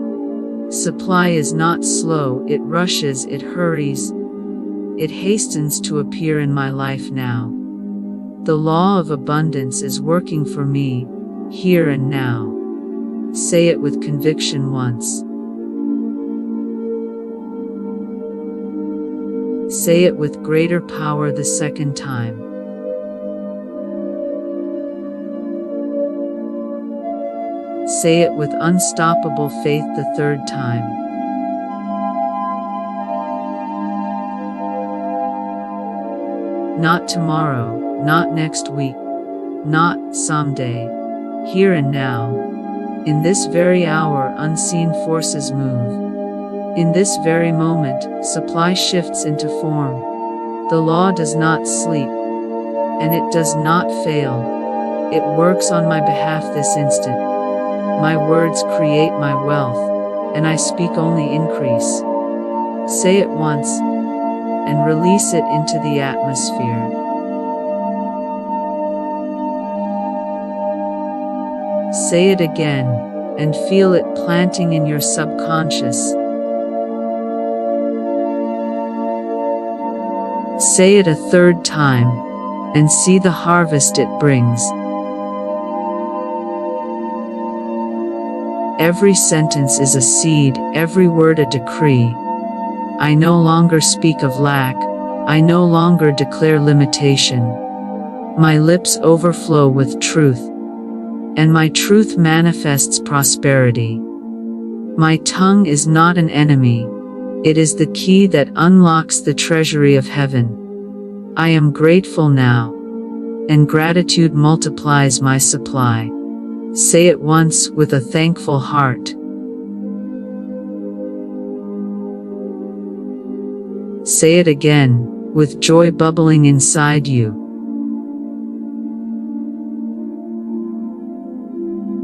Supply is not slow, it rushes, it hurries. It hastens to appear in my life now. The law of abundance is working for me, here and now. Say it with conviction once. Say it with greater power the second time. Say it with unstoppable faith the third time. Not tomorrow, not next week, not someday. Here and now. In this very hour, unseen forces move. In this very moment, supply shifts into form. The law does not sleep, and it does not fail. It works on my behalf this instant. My words create my wealth, and I speak only increase. Say it once, and release it into the atmosphere. Say it again, and feel it planting in your subconscious. Say it a third time, and see the harvest it brings. Every sentence is a seed, every word a decree. I no longer speak of lack, I no longer declare limitation. My lips overflow with truth, and my truth manifests prosperity. My tongue is not an enemy, it is the key that unlocks the treasury of heaven. I am grateful now, and gratitude multiplies my supply. Say it once with a thankful heart. Say it again, with joy bubbling inside you.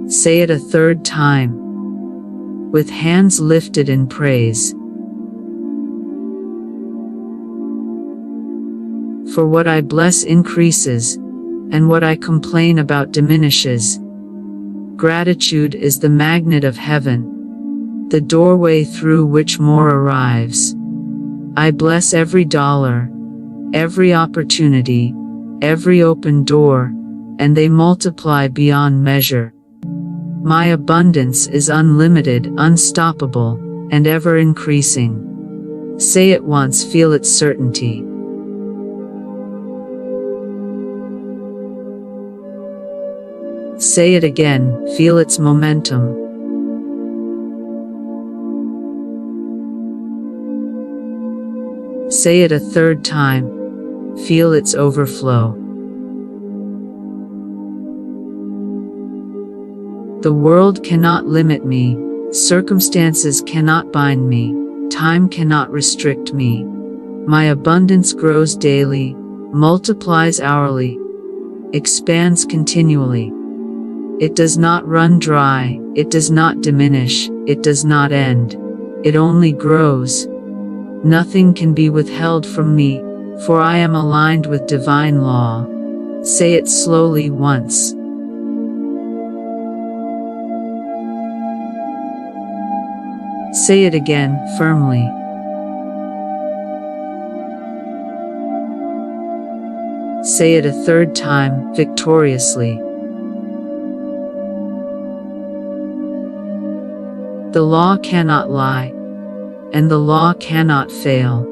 Say it a third time, with hands lifted in praise. For what I bless increases, and what I complain about diminishes. Gratitude is the magnet of heaven, the doorway through which more arrives. I bless every dollar, every opportunity, every open door, and they multiply beyond measure. My abundance is unlimited, unstoppable, and ever increasing. Say it once, feel its certainty. Say it again, feel its momentum. Say it a third time, feel its overflow. The world cannot limit me, circumstances cannot bind me, time cannot restrict me. My abundance grows daily, multiplies hourly, expands continually. It does not run dry, it does not diminish, it does not end. It only grows. Nothing can be withheld from me, for I am aligned with divine law. Say it slowly once. Say it again, firmly. Say it a third time, victoriously. The law cannot lie, and the law cannot fail.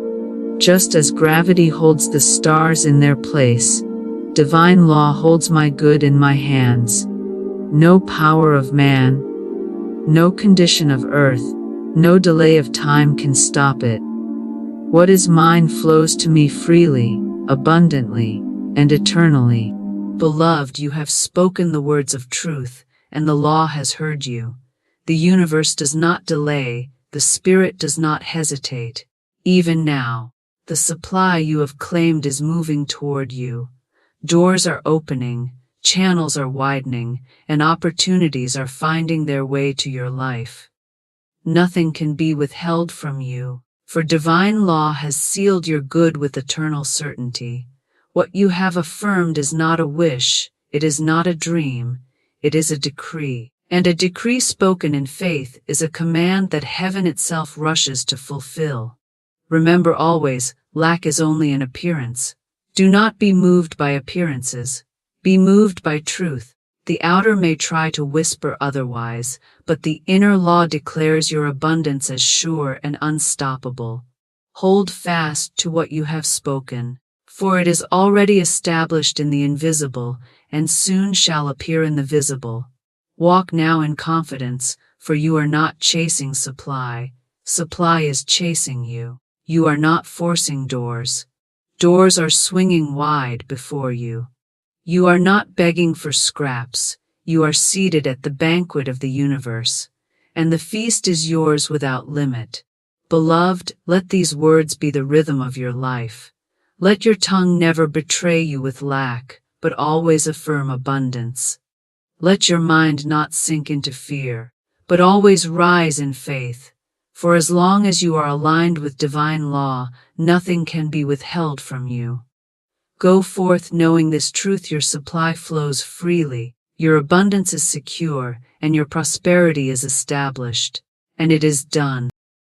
Just as gravity holds the stars in their place, divine law holds my good in my hands. No power of man, no condition of earth, no delay of time can stop it. What is mine flows to me freely, abundantly, and eternally. Beloved, you have spoken the words of truth, and the law has heard you. The universe does not delay, the spirit does not hesitate. Even now, the supply you have claimed is moving toward you. Doors are opening, channels are widening, and opportunities are finding their way to your life. Nothing can be withheld from you, for divine law has sealed your good with eternal certainty. What you have affirmed is not a wish, it is not a dream, it is a decree. And a decree spoken in faith is a command that heaven itself rushes to fulfill. Remember always, lack is only an appearance. Do not be moved by appearances. Be moved by truth. The outer may try to whisper otherwise, but the inner law declares your abundance as sure and unstoppable. Hold fast to what you have spoken, for it is already established in the invisible, and soon shall appear in the visible. Walk now in confidence, for you are not chasing supply. Supply is chasing you. You are not forcing doors. Doors are swinging wide before you. You are not begging for scraps. You are seated at the banquet of the universe, and the feast is yours without limit. Beloved, let these words be the rhythm of your life. Let your tongue never betray you with lack, but always affirm abundance. Let your mind not sink into fear, but always rise in faith. For as long as you are aligned with divine law, nothing can be withheld from you. Go forth knowing this truth: your supply flows freely, your abundance is secure, and your prosperity is established. And it is done.